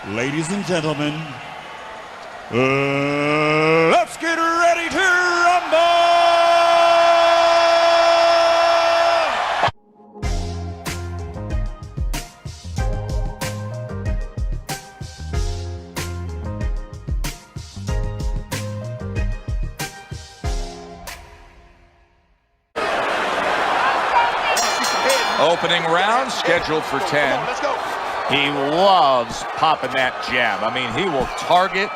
Ladies and gentlemen, let's get ready to rumble! Opening round scheduled for 10. Let's go. He loves popping that jab. I mean, he will target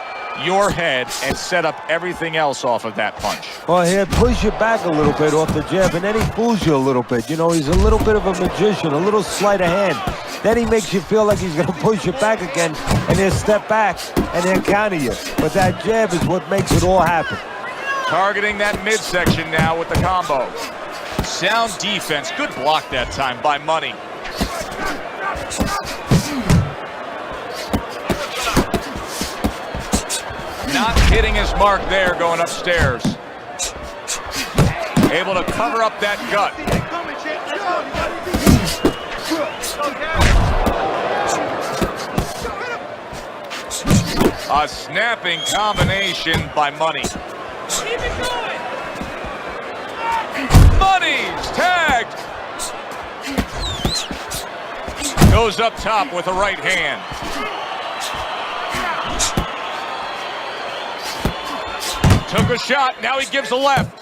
your head and set up everything else off of that punch. Well, he pushes you back a little bit off the jab, and then he fools you a little bit. You know, he's a little bit of a magician, a little sleight of hand. Then he makes you feel like he's going to push you back again, and he'll step back, and he'll counter you. But that jab is what makes it all happen. Targeting that midsection now with the combo. Sound defense. Good block that time by Money. Not hitting his mark there going upstairs. Able to cover up that gut. A snapping combination by Money. Keep it going. Money's tagged. Goes up top with a right hand. Took a shot, now he gives a left.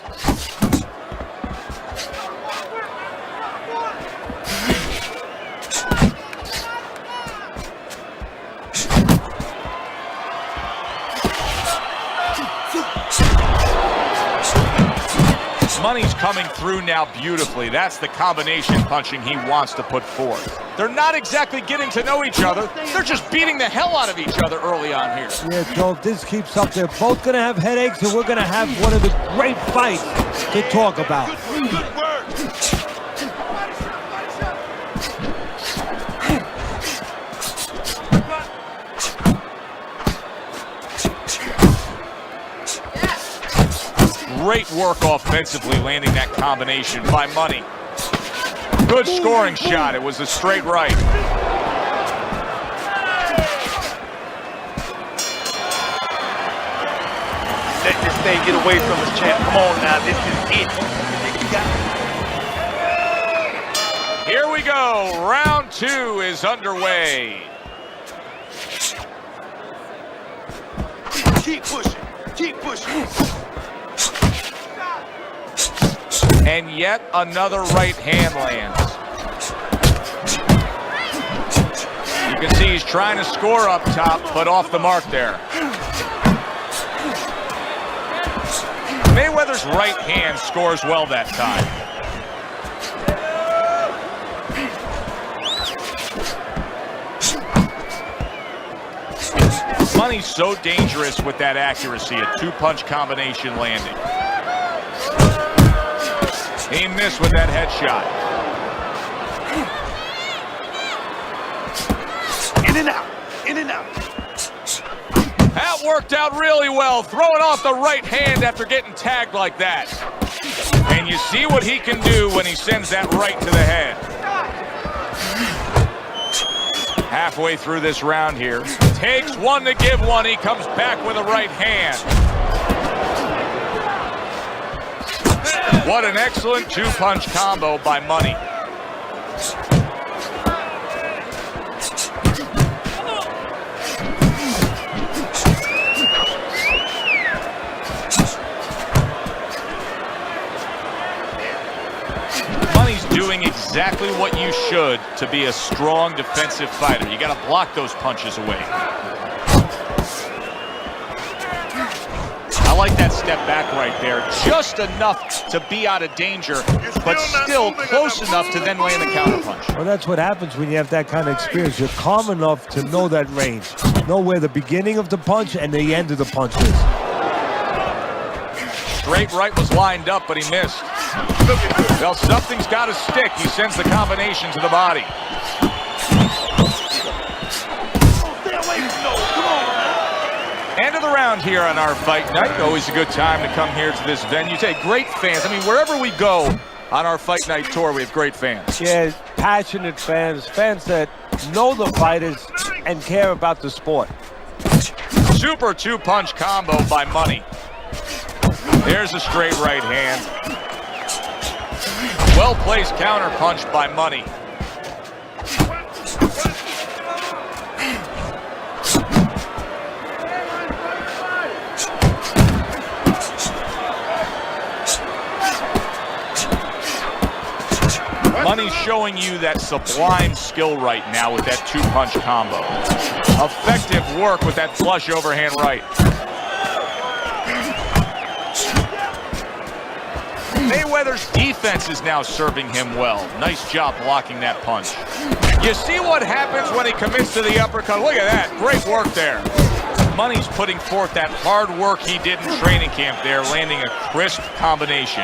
Money's coming through now beautifully. That's the combination punching he wants to put forth. They're not exactly getting to know each other. They're just beating the hell out of each other early on here. Yeah, Joe, if this keeps up, they're both going to have headaches, and we're going to have one of the great fights to talk about. Good word. Great work offensively, landing that combination by Money. Good scoring shot. It was a straight right. Let this thing get away from us, champ. Come on now, this is it. Here we go. Round 2 is underway. Keep pushing. Keep pushing. And yet another right hand lands. You can see he's trying to score up top, but off the mark there. Mayweather's right hand scores well that time. Money's so dangerous with that accuracy, a two-punch combination landing. He missed with that headshot. In and out. In and out. That worked out really well, throwing off the right hand after getting tagged like that. And you see what he can do when he sends that right to the head. Halfway through this round here. Takes one to give one. He comes back with a right hand. What an excellent two-punch combo by Money. Money's doing exactly what you should to be a strong defensive fighter. You got to block those punches away. I like that step back right there. Just enough to be out of danger, but still close enough to then land the counterpunch. Well, that's what happens when you have that kind of experience. You're calm enough to know that range. Know where the beginning of the punch and the end of the punch is. Straight right was lined up, but he missed. Well, something's got to stick. He sends the combination to the body. End of the round here on our fight night. Always a good time to come here to this venue. Say, great fans. I mean, wherever we go on our fight night tour, we have great fans. Yeah, passionate fans, fans that know the fighters, and care about the sport. Super two-punch combo by Money. There's a straight right hand. Well-placed counter punch by Money. Money's showing you that sublime skill right now with that two-punch combo. Effective work with that flush overhand right. Mayweather's defense is now serving him well. Nice job blocking that punch. You see what happens when he commits to the uppercut? Look at that. Great work there. Money's putting forth that hard work he did in training camp there, landing a crisp combination.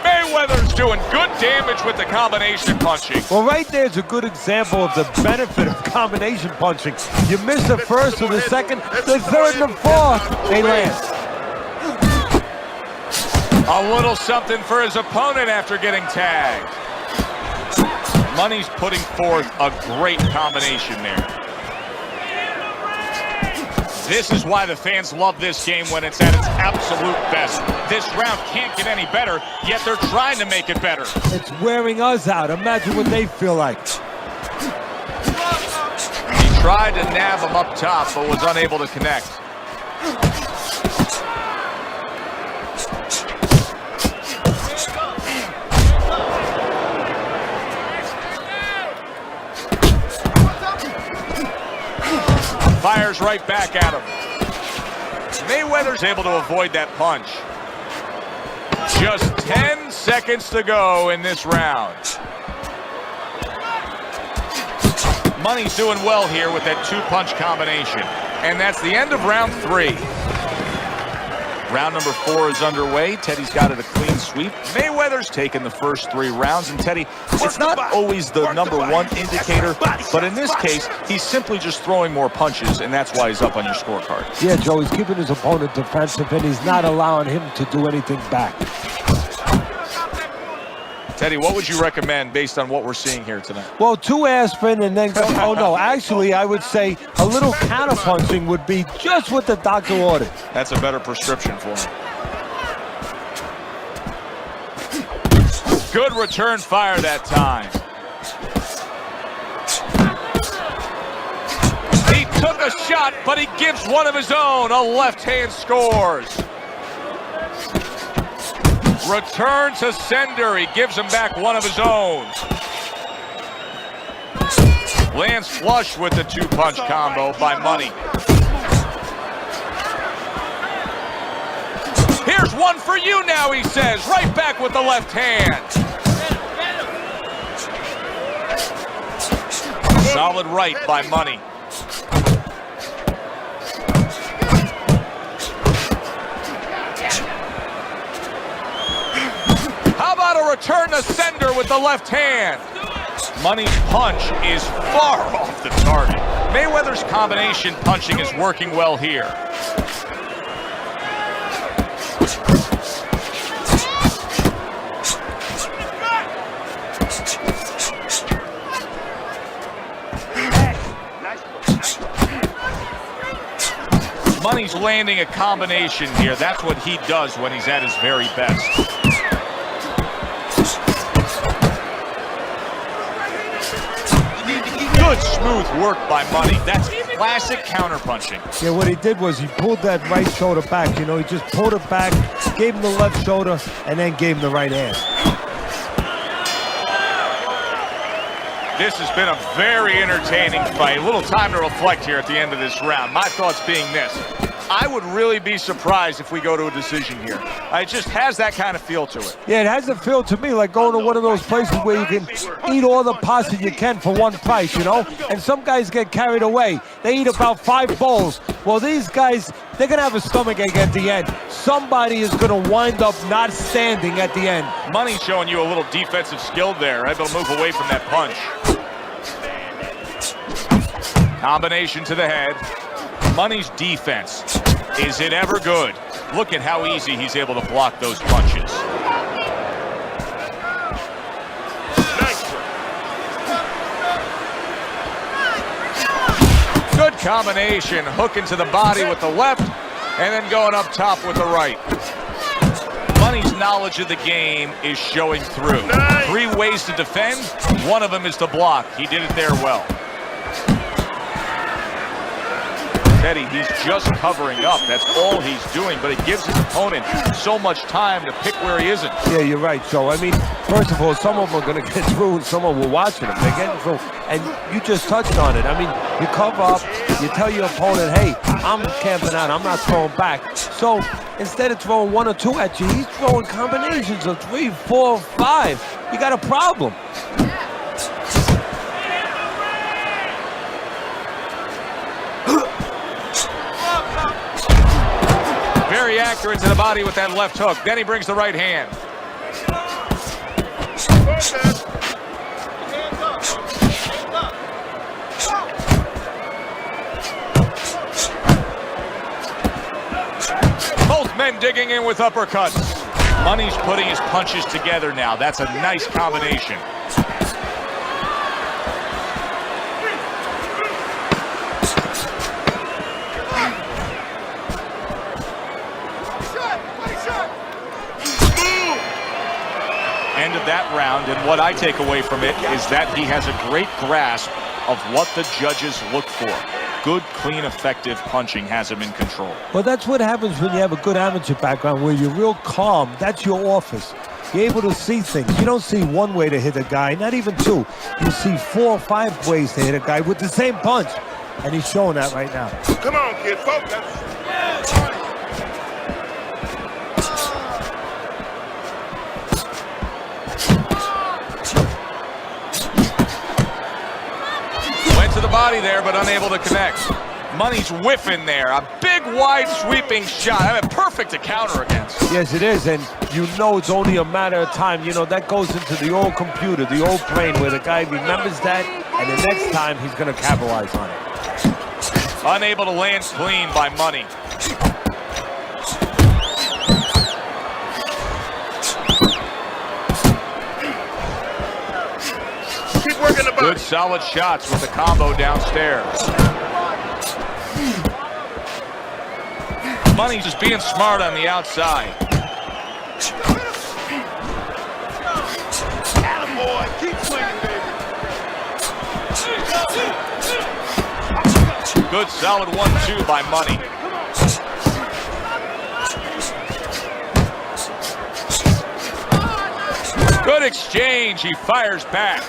Mayweather's doing good damage with the combination punching. Well, right there's a good example of the benefit of combination punching. You miss the first or the second, the third and the fourth, they land. A little something for his opponent after getting tagged. Money's putting forth a great combination there. This is why the fans love this game when it's at its absolute best. This round can't get any better, yet they're trying to make it better. It's wearing us out. Imagine what they feel like. He tried to nab him up top, but was unable to connect. Fires right back at him. Mayweather's able to avoid that punch. Just 10 seconds to go in this round. Money's doing well here with that two-punch combination. And that's the end of round 3. Round number 4 is underway. Teddy's got it a clean sweep. Mayweather's taken the first 3 rounds. And Teddy, it's not always the number one indicator, but in this case, he's simply just throwing more punches, and that's why he's up on your scorecard. Yeah, Joe, he's keeping his opponent defensive, and he's not allowing him to do anything back. Teddy, what would you recommend based on what we're seeing here tonight? Well, 2 aspirin and then go. Oh, no, actually, I would say a little counter-punching would be just what the doctor ordered. That's a better prescription for him. Good return fire that time. He took a shot, but he gives one of his own. A left hand scores. Return to sender. He gives him back one of his own. Lands flush with the two-punch combo by Money. Here's one for you now, he says. Right back with the left hand. Solid right by Money. How about a return to sender with the left hand? Money's punch is far off the target. Mayweather's combination punching is working well here. Money's landing a combination here. That's what he does when he's at his very best. Good smooth work by Money. That's classic counterpunching. Yeah, what he did was he pulled that right shoulder back. You know, he just pulled it back, gave him the left shoulder, and then gave him the right hand. This has been a very entertaining fight. A little time to reflect here at the end of this round. My thoughts being this. I would really be surprised if we go to a decision here. It just has that kind of feel to it. Yeah, it has a feel to me like going to one of those places where you can eat all the pasta you can for one price, you know? And some guys get carried away. They eat about 5 bowls. Well, these guys, they're going to have a stomachache at the end. Somebody is going to wind up not standing at the end. Money's showing you a little defensive skill there. Able to move away from that punch. Combination to the head. Money's defense, is it ever good? Look at how easy he's able to block those punches. combination, hooking to the body with the left, and then going up top with the right. Money's knowledge of the game is showing through. 3 ways to defend, one of them is to block. He did it there well. Teddy, he's just covering up. That's all he's doing, but it gives his opponent so much time to pick where he isn't. Yeah, you're right, Joe. I mean, first of all, some of them are going to get through and some of them are watching them. They're getting through. And you just touched on it. I mean, you cover up, you tell your opponent, hey, I'm camping out, I'm not throwing back. So instead of throwing 1 or 2 at you, he's throwing combinations of 3, 4, 5. You got a problem. Very accurate to the body with that left hook. Then he brings the right hand. Both men digging in with uppercuts. Money's putting his punches together now. That's a nice combination. End of that round, and what I take away from it is that he has a great grasp of what the judges look for. Good, clean, effective punching has him in control. Well, that's what happens when you have a good amateur background where you're real calm. That's your office. You're able to see things. You don't see 1 way to hit a guy, not even 2. You see 4 or 5 ways to hit a guy with the same punch. And he's showing that right now. Come on, kid, focus. To the body there, but unable to connect. Money's whiffing there. A big, wide, sweeping shot. I mean, perfect to counter against. Yes, it is, and you know it's only a matter of time. You know, that goes into the old computer, the old brain, where the guy remembers that, and the next time he's going to capitalize on it. Unable to land clean by Money. Good solid shots with the combo downstairs. Money's just being smart on the outside. Attaboy, keep swinging, baby. Good solid 1-2 by Money. Good exchange, he fires back.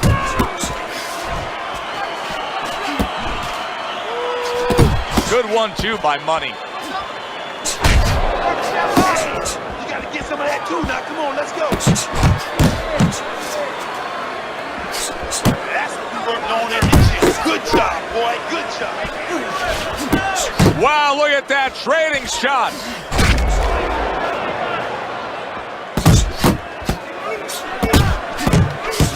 Good 1-2 by Money. You gotta get some of that too now. Come on, let's go. That's what we worked on in the gym. Good job, boy. Good job. Wow, look at that trading shot.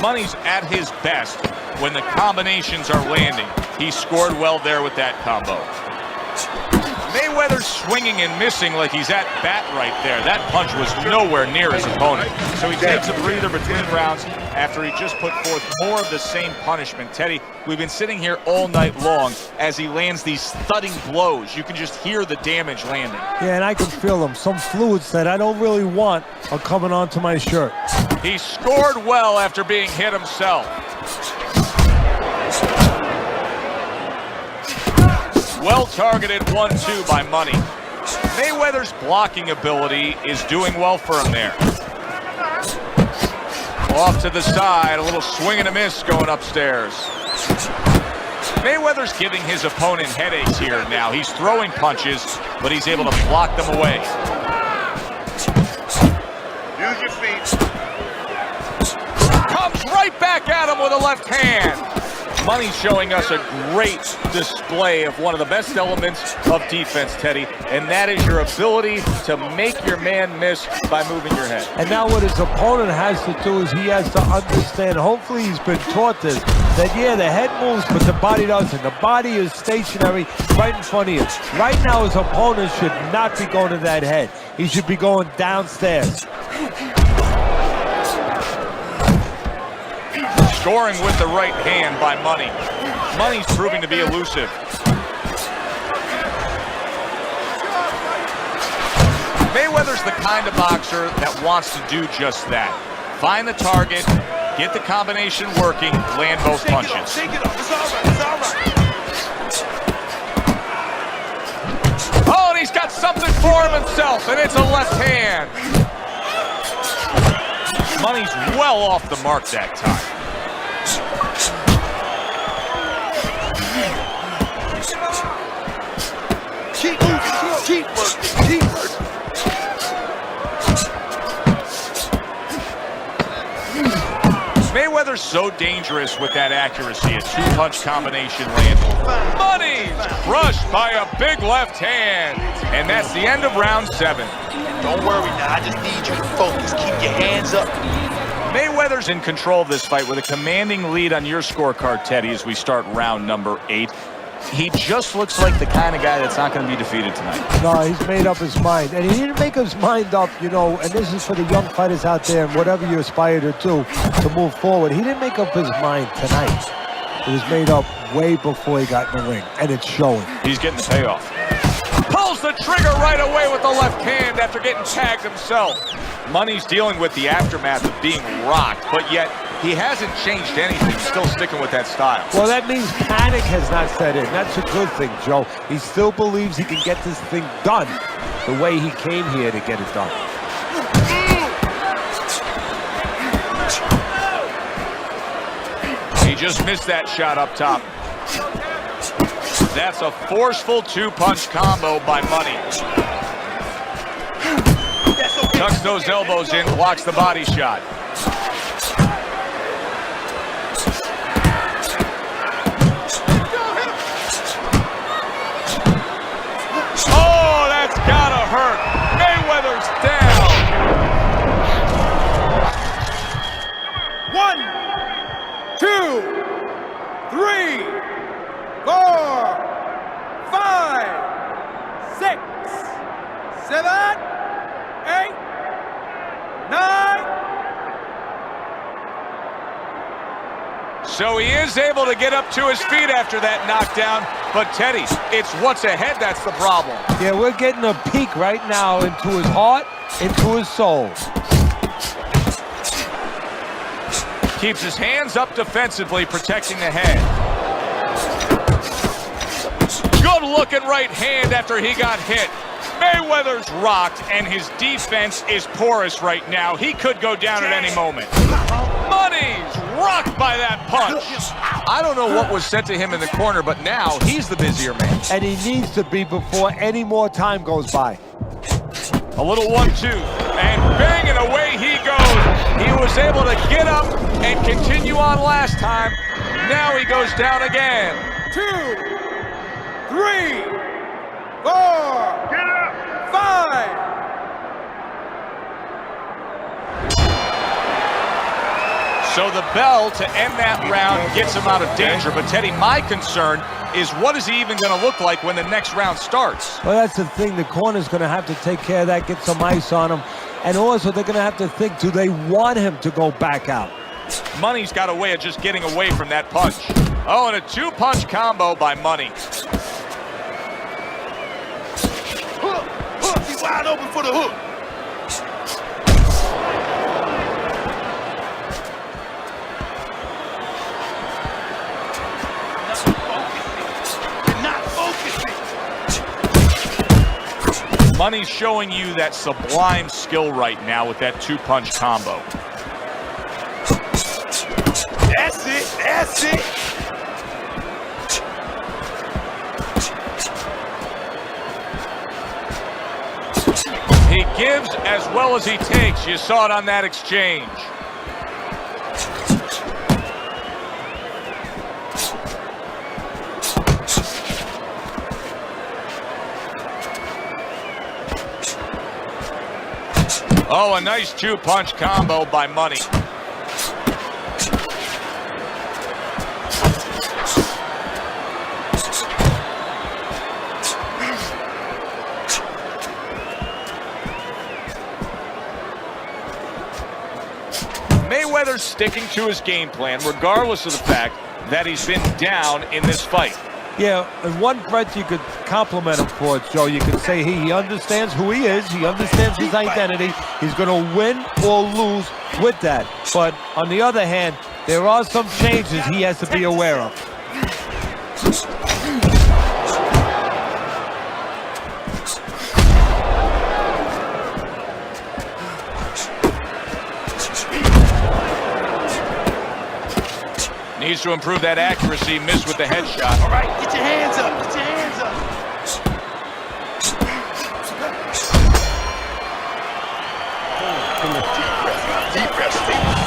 Money's at his best when the combinations are landing. He scored well there with that combo. Mayweather's swinging and missing like he's at bat right there. That punch was nowhere near his opponent. So he takes a breather between rounds after he just put forth more of the same punishment. Teddy, we've been sitting here all night long as he lands these thudding blows. You can just hear the damage landing. Yeah, and I can feel them. Some fluids that I don't really want are coming onto my shirt. He scored well after being hit himself. Well-targeted 1-2 by Money. Mayweather's blocking ability is doing well for him there. Off to the side, a little swing and a miss going upstairs. Mayweather's giving his opponent headaches here now. He's throwing punches, but he's able to block them away. Use your feet. Comes right back at him with a left hand. Money's showing us a great display of one of the best elements of defense, Teddy, and that is your ability to make your man miss by moving your head. And now what his opponent has to do is he has to understand, hopefully he's been taught this, that yeah, the head moves, but the body doesn't. The body is stationary right in front of you. Right now his opponent should not be going to that head. He should be going downstairs. Scoring with the right hand by Money. Money's proving to be elusive. Mayweather's the kind of boxer that wants to do just that. Find the target, get the combination working, land both punches. Shake it up. It's all right. It's all right. Oh, and he's got something for himself, and it's a left hand. Money's well off the mark that time. Keep moving. Keep working. Keep working. Mayweather's so dangerous with that accuracy. A two-punch combination lands. Money's crushed by a big left hand. And that's the end of round 7. Don't worry now. I just need you to focus. Keep your hands up. Mayweather's in control of this fight with a commanding lead on your scorecard, Teddy, as we start round number 8. He just looks like the kind of guy that's not going to be defeated tonight. No, he's made up his mind. And he didn't make his mind up, you know, and this is for the young fighters out there and whatever you aspire to do to move forward. He didn't make up his mind tonight. It was made up way before he got in the ring, and it's showing. He's getting the payoff. Pulls the trigger right away with the left hand after getting tagged himself. Money's dealing with the aftermath of being rocked, but yet he hasn't changed anything, still sticking with that style. Well, that means panic has not set in. That's a good thing, Joe. He still believes he can get this thing done the way he came here to get it done. He just missed that shot up top. That's a forceful two-punch combo by Money. Tucks those elbows in, blocks the body shot. Oh, that's gotta hurt. Mayweather's down. 1, 2, 3, 4, 5, 6, 7, 8, 9. So he is able to get up to his feet after that knockdown. But Teddy, it's what's ahead that's the problem. Yeah, we're getting a peek right now into his heart, into his soul. Keeps his hands up defensively, protecting the head. Good looking right hand after he got hit. Mayweather's rocked, and his defense is porous right now. He could go down at any moment. Money's rocked by that punch. I don't know what was said to him in the corner, but now he's the busier man. And he needs to be before any more time goes by. A little 1-2, and bang, and away he goes. He was able to get up and continue on last time. Now he goes down again. 2, 3, 4, 5. So the bell to end that round gets him out of danger. But Teddy, my concern is what is he even going to look like when the next round starts? Well, that's the thing. The corner's going to have to take care of that, get some ice on him. And also, they're going to have to think, do they want him to go back out? Money's got a way of just getting away from that punch. Oh, and a two-punch combo by Money. Hook. He's wide open for the hook. Money's showing you that sublime skill right now with that two-punch combo. That's it. That's it. He gives as well as he takes. You saw it on that exchange. Oh, a nice two-punch combo by Money. Mayweather's sticking to his game plan, regardless of the fact that he's been down in this fight. Yeah, and one breath you could compliment him for it, Joe. You could say he understands who he is. He understands his identity. He's going to win or lose with that. But on the other hand, there are some changes he has to be aware of. Needs to improve that accuracy. Missed with the headshot. All right, get your hands up. Get your hands up. Deep breath, Steve.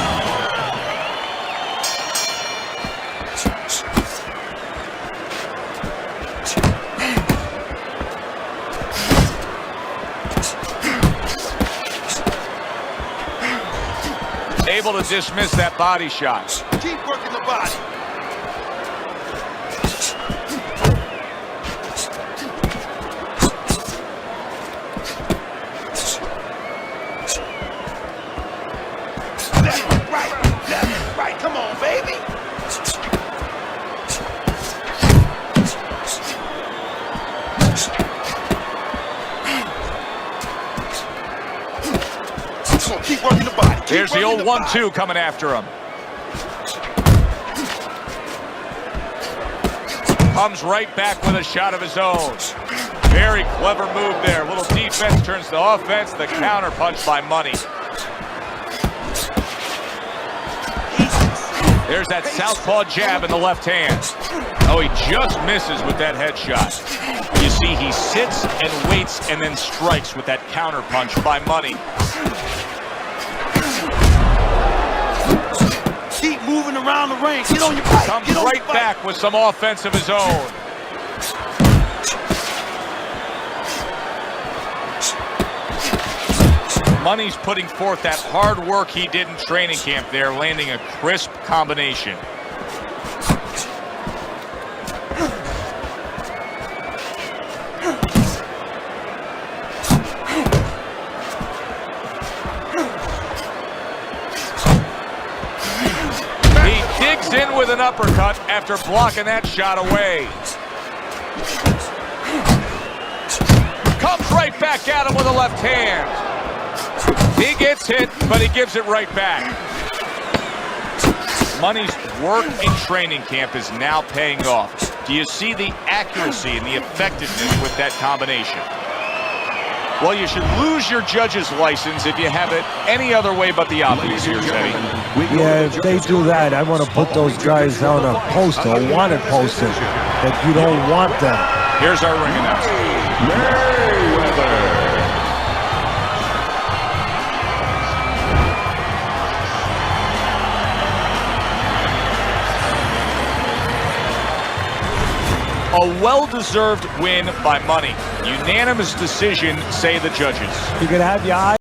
Able to dismiss that body shot. Keep working the body. Left, right. Come on, baby. Come on, keep working the body. There's the old 1-2 coming after him. Comes right back with a shot of his own. Very clever move there. A little defense turns to offense. The counter punch by Money. There's that southpaw jab in the left hand. Oh, he just misses with that headshot. You see, he sits and waits and then strikes with that counter punch by Money. Keep moving around the ring. Get on your bike. Comes right back with some offense of his own. Money's putting forth that hard work he did in training camp there, landing a crisp combination. He digs in with an uppercut after blocking that shot away. Comes right back at him with a left hand. He gets hit, but he gives it right back. Money's work in training camp is now paying off. Do you see the accuracy and the effectiveness with that combination? Well, you should lose your judge's license if you have it any other way but the obvious here, Teddy. Yeah, if they do that, I want to put those guys on a poster, a wanted poster, that you don't want them. Here's our ring announcer. A well-deserved win by Money. Unanimous decision, say the judges. You can have your eyes.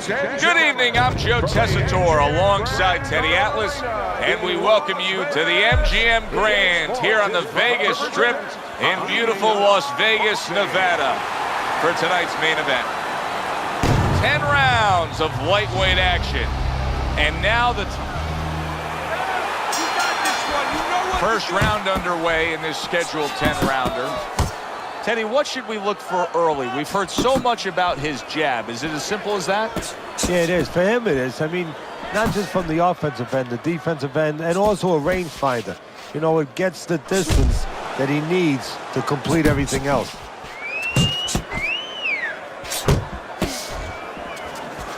Good evening, I'm Joe Tessitore alongside Teddy Atlas, and we welcome you to the MGM Grand here on the Vegas Strip in beautiful Las Vegas, Nevada for tonight's main event. 10 rounds of lightweight action, and now the first round underway in this scheduled 10-rounder. Teddy, what should we look for early? We've heard so much about his jab. Is it as simple as that? Yeah, it is. For him, it is. I mean, not just from the offensive end, the defensive end, and also a rangefinder. You know, it gets the distance that he needs to complete everything else.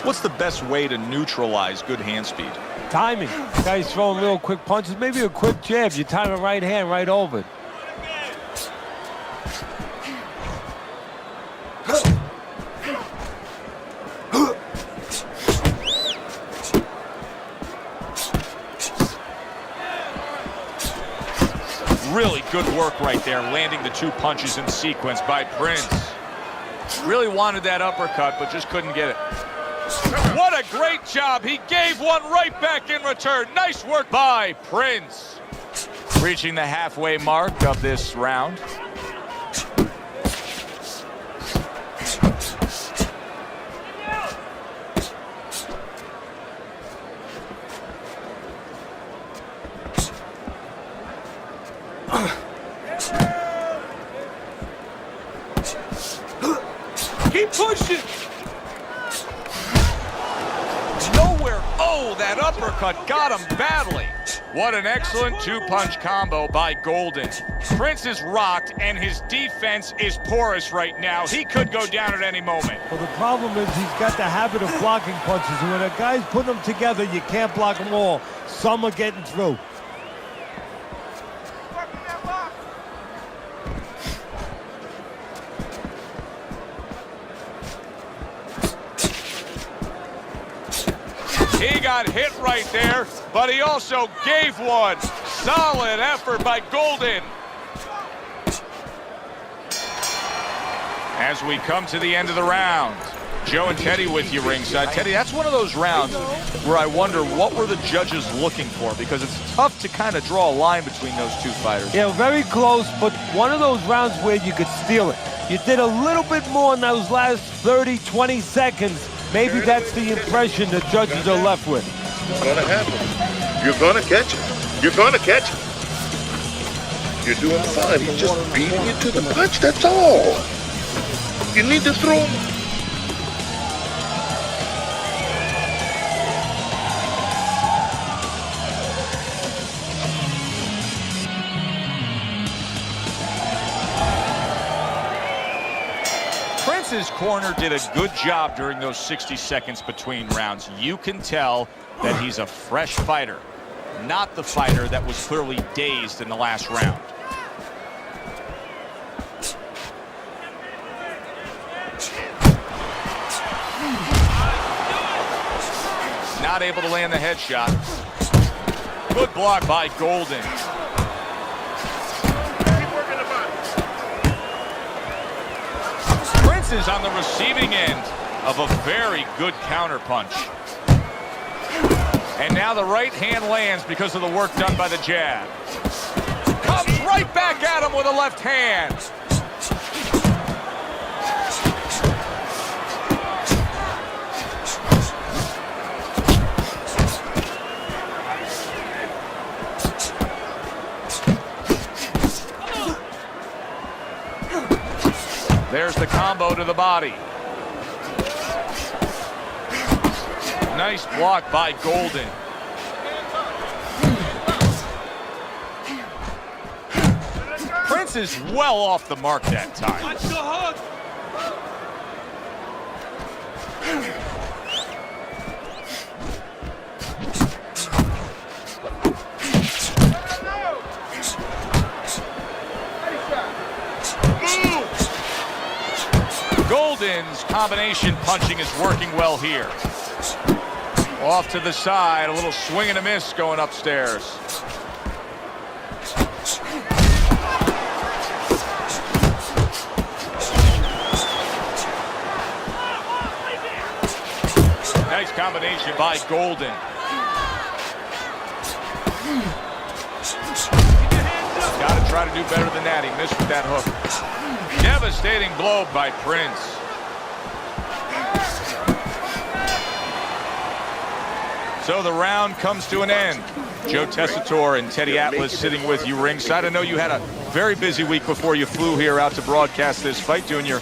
What's the best way to neutralize good hand speed? Timing. Guys throwing real quick punches, maybe a quick jab. You time a right hand right over it. Really good work right there, landing the 2 punches in sequence by Prince. Really wanted that uppercut, but just couldn't get it. What a great job. He gave one right back in return. Nice work by Prince. Reaching the halfway mark of this round. Keep pushing. Nowhere. Oh, that uppercut got him badly. What an excellent 2-punch combo by Golden. Prince is rocked, and his defense is porous right now. He could go down at any moment. Well, the problem is he's got the habit of blocking punches, and when a guy's putting them together, you can't block them all. Some are getting through. He got hit right there, but he also gave one. Solid effort by Golden. As we come to the end of the round, Joe and Teddy with you ringside. Teddy, that's one of those rounds where I wonder what were the judges looking for, because it's tough to kind of draw a line between those 2 fighters. Yeah, very close, but one of those rounds where you could steal it. You did a little bit more in those last 30, 20 seconds. Maybe that's the impression the judges are left with. It's gonna happen. You're gonna catch it. You're gonna catch it. You're doing fine. He's just beating you to the punch, that's all. You need to throw him. Prince's corner did a good job during those 60 seconds between rounds. You can tell that he's a fresh fighter, not the fighter that was clearly dazed in the last round. Not able to land the headshot. Good block by Golden. Prince is on the receiving end of a very good counterpunch. And now the right hand lands because of the work done by the jab. Comes right back at him with a left hand. There's the combo to the body. Nice block by Golden. Prince is well off the mark that time. Watch the hook. Golden's combination punching is working well here. Off to the side, a little swing and a miss going upstairs. Nice combination by Golden. Got to try to do better than that. He missed with that hook. Devastating blow by Prince. So the round comes to an end. Joe Tessitore and Teddy Atlas sitting with you ringside. I know you had a very busy week before you flew here out to broadcast this fight, doing your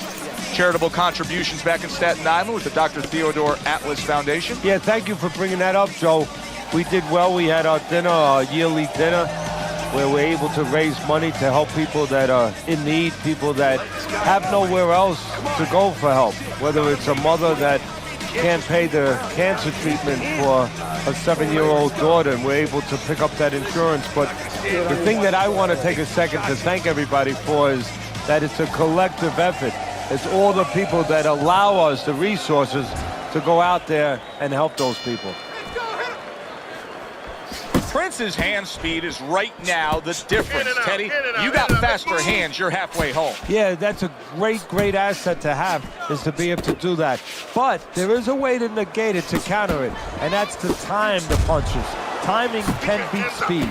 charitable contributions back in Staten Island with the Dr. Theodore Atlas Foundation. Yeah, thank you for bringing that up, Joe. We did well. We had our dinner, our yearly dinner, where we're able to raise money to help people that are in need, people that have nowhere else to go for help, whether it's a mother that can't pay the cancer treatment for a 7-year-old daughter, and we're able to pick up that insurance. But the thing that I want to take a second to thank everybody for is that it's a collective effort. It's all the people that allow us the resources to go out there and help those people. Prince's hand speed is right now the difference, Teddy. You got faster hands, you're halfway home. Yeah, that's a great asset to have, is to be able to do that. But there is a way to negate it, to counter it, and that's to time the punches. Timing can beat speed.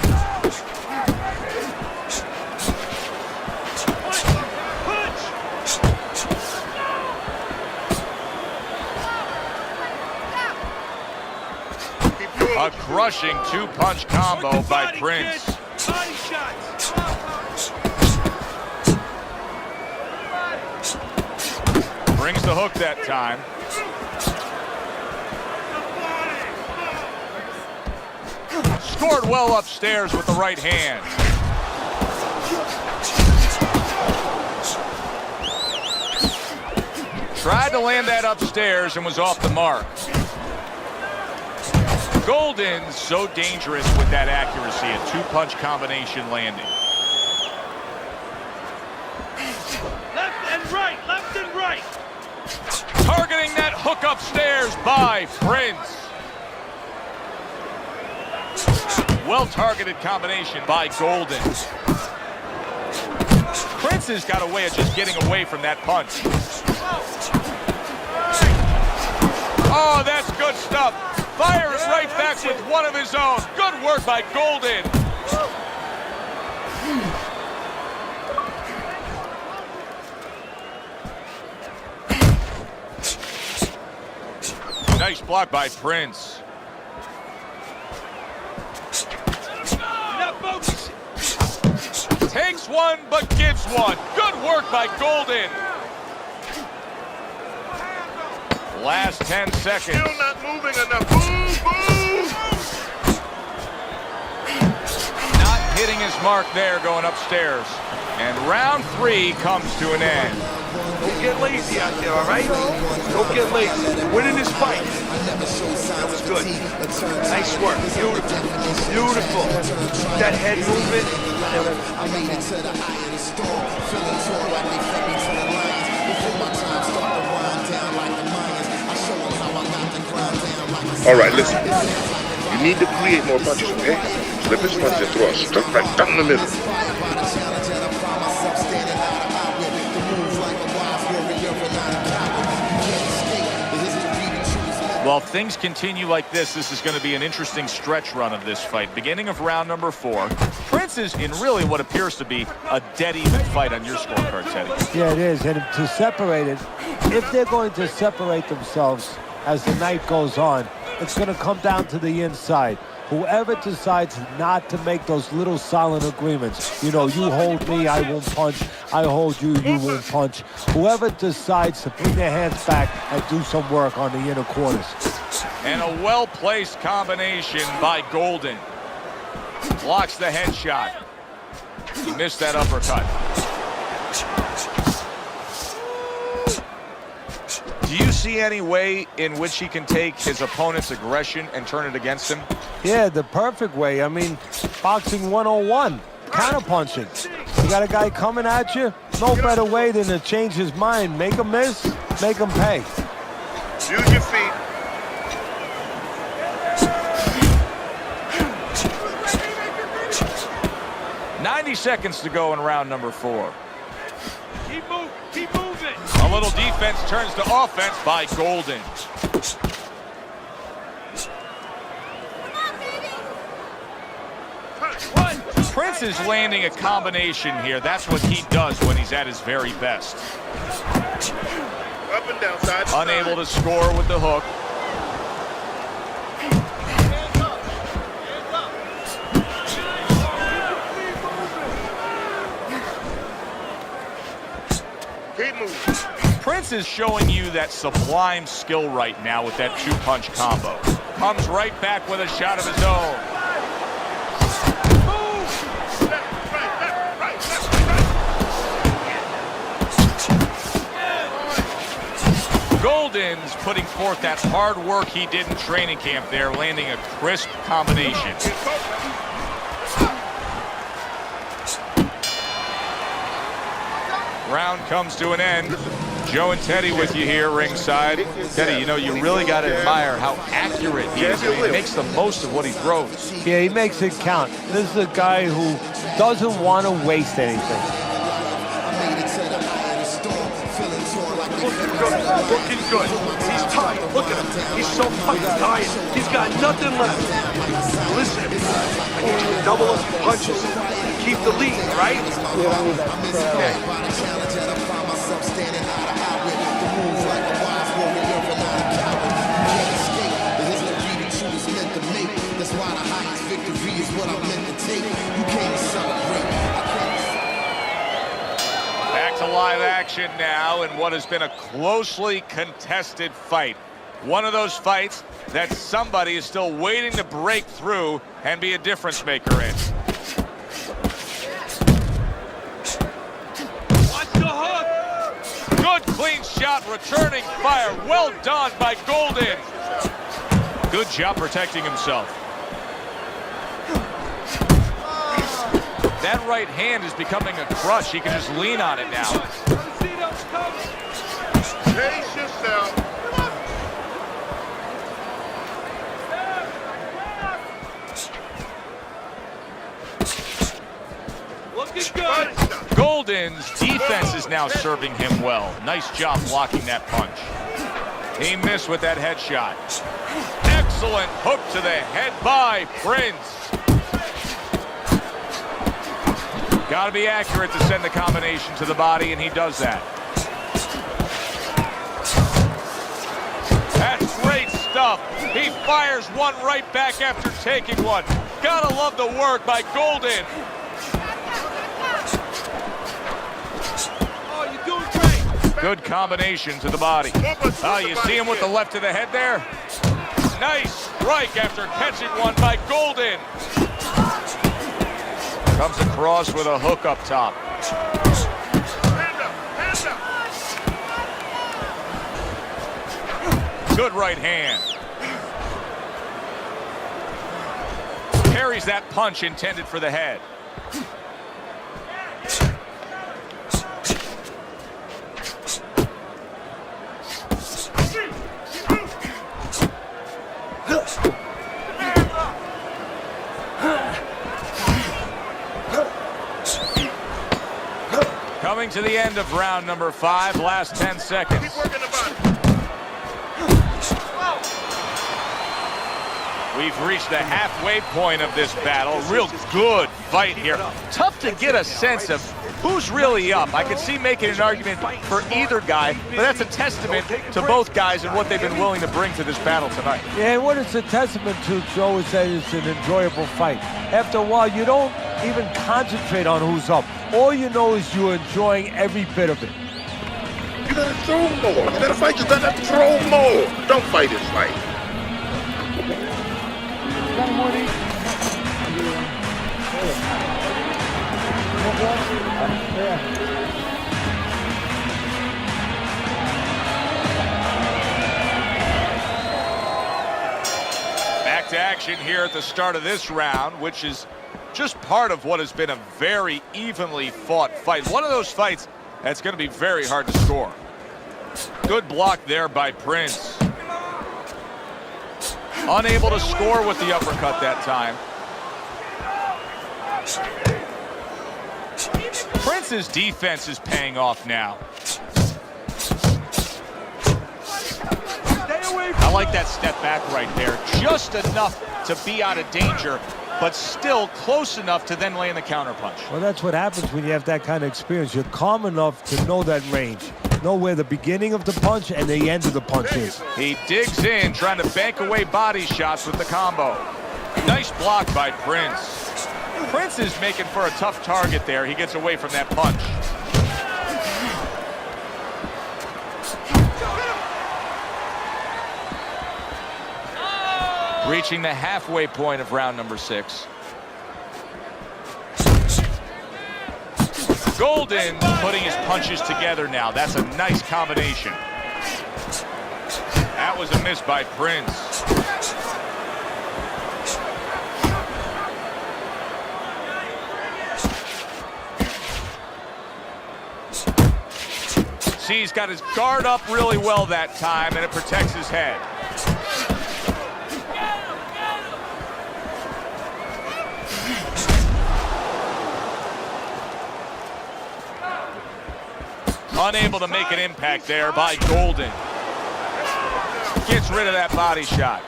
A crushing two-punch combo by Prince. Brings the hook that time. Scored well upstairs with the right hand. Tried to land that upstairs and was off the mark. Golden so dangerous with that accuracy, a two-punch combination landing. Left and right, left and right. Targeting that hook upstairs by Prince. Well-targeted combination by Golden. Prince has got a way of just getting away from that punch. Oh, that's good stuff. Fires right back with one of his own. Good work by Golden. Nice block by Prince. Takes one, but gives one. Good work by Golden. Last 10 seconds. Still not moving enough. Boom, boom. Not hitting his mark there going upstairs. And round 3 comes to an end. Don't get lazy out there, all right? Don't get lazy. We're winning this fight. That was good. Nice work. Beautiful. Beautiful. That head movement. I made it to the eye of the storm. Feeling torn like they fed me to the lions. Before my time start to wind down like the Mayans. I show them how I got the grind down like the All right, listen. You need to create more punches, okay? Slip his punch and throw a straight right down the middle. While things continue like this is going to be an interesting stretch run of this fight. Beginning of round number 4. Prince is in really what appears to be a dead-even fight on your scorecard, Teddy. Yeah, it is. And to separate it, if they're going to separate themselves as the night goes on, it's going to come down to the inside. Whoever decides not to make those little silent agreements, you know, you hold me, I won't punch, I hold you, you won't punch. Whoever decides to bring their hands back and do some work on the inner quarters. And a well-placed combination by Golden. Blocks the headshot. He missed that uppercut. Do you see any way in which he can take his opponent's aggression and turn it against him? Yeah, the perfect way. I mean, boxing 101, counter-punching. You got a guy coming at you, no better way than to change his mind. Make him miss, make him pay. Use your feet. .90 seconds to go in round number 4. Keep moving. Keep moving. A little defense turns to offense by Golden. Prince is landing a combination here. That's what he does when he's at his very best. Up and down, side to Unable to side. score with the hook. Keep moving. Prince is showing you that sublime skill right now with that two-punch combo. Comes right back with a shot of his own. Golden's putting forth that hard work he did in training camp there, landing a crisp combination. Round comes to an end. Joe and Teddy with you here ringside. Teddy, you know, you really got to admire how accurate he is. He makes the most of what he throws. Yeah, he makes it count. This is a guy who doesn't want to waste anything. Looking good. He's tired. Look at him. He's so fucking tired. He's got nothing left. Listen, I need you to double up your punches. Keep the lead, right? Okay. That's why the highest victory is what I'm meant to take. You came to celebrate. Back to live action now in what has been a closely contested fight. One of those fights that somebody is still waiting to break through and be a difference maker in. Watch the hook. Good clean shot, returning fire. Well done by Golden. Good job protecting himself. That right hand is becoming a crutch. He can just lean on it now. Pace yourself. Looking good. Golden's defense is now serving him well. Nice job blocking that punch. He missed with that headshot. Excellent hook to the head by Prince. Got to be accurate to send the combination to the body, and he does that. That's great stuff. He fires one right back after taking one. Gotta love the work by Golden. Oh, you're doing great. Good combination to the body. Oh, you see him with the left to the head there? Nice strike after catching one by Golden. Comes across with a hook up top. Hand up, hand up. Good right hand. Parries that punch intended for the head. Coming to the end of round number 5, last 10 seconds. Keep working the body. We've reached the halfway point of this battle. Real good fight here. Tough to get a sense of who's really up. I could see making an argument for either guy, but that's a testament to both guys and what they've been willing to bring to this battle tonight. Yeah, and what it's a testament to, Joe, is that it's an enjoyable fight. After a while, you don't even concentrate on who's up. All you know is you're enjoying every bit of it. You gotta throw more. You gotta fight, you gotta throw more. Don't fight his fight. Back to action here at the start of this round, which is just part of what has been a very evenly fought fight. One of those fights that's going to be very hard to score. Good block there by Prince. Unable to score with the uppercut that time. Prince's defense is paying off now. I like that step back right there. Just enough to be out of danger, but still close enough to then land the counterpunch. Well, that's what happens when you have that kind of experience. You're calm enough to know that range, know where the beginning of the punch and the end of the punch is. He digs in, trying to bank away body shots with the combo. Nice block by Prince. Prince is making for a tough target there. He gets away from that punch. Reaching the halfway point of round number 6. Golden putting his punches together now. That's a nice combination. That was a miss by Prince. See, he's got his guard up really well that time, and it protects his head. Unable to make an impact there by Golden. Gets rid of that body shot.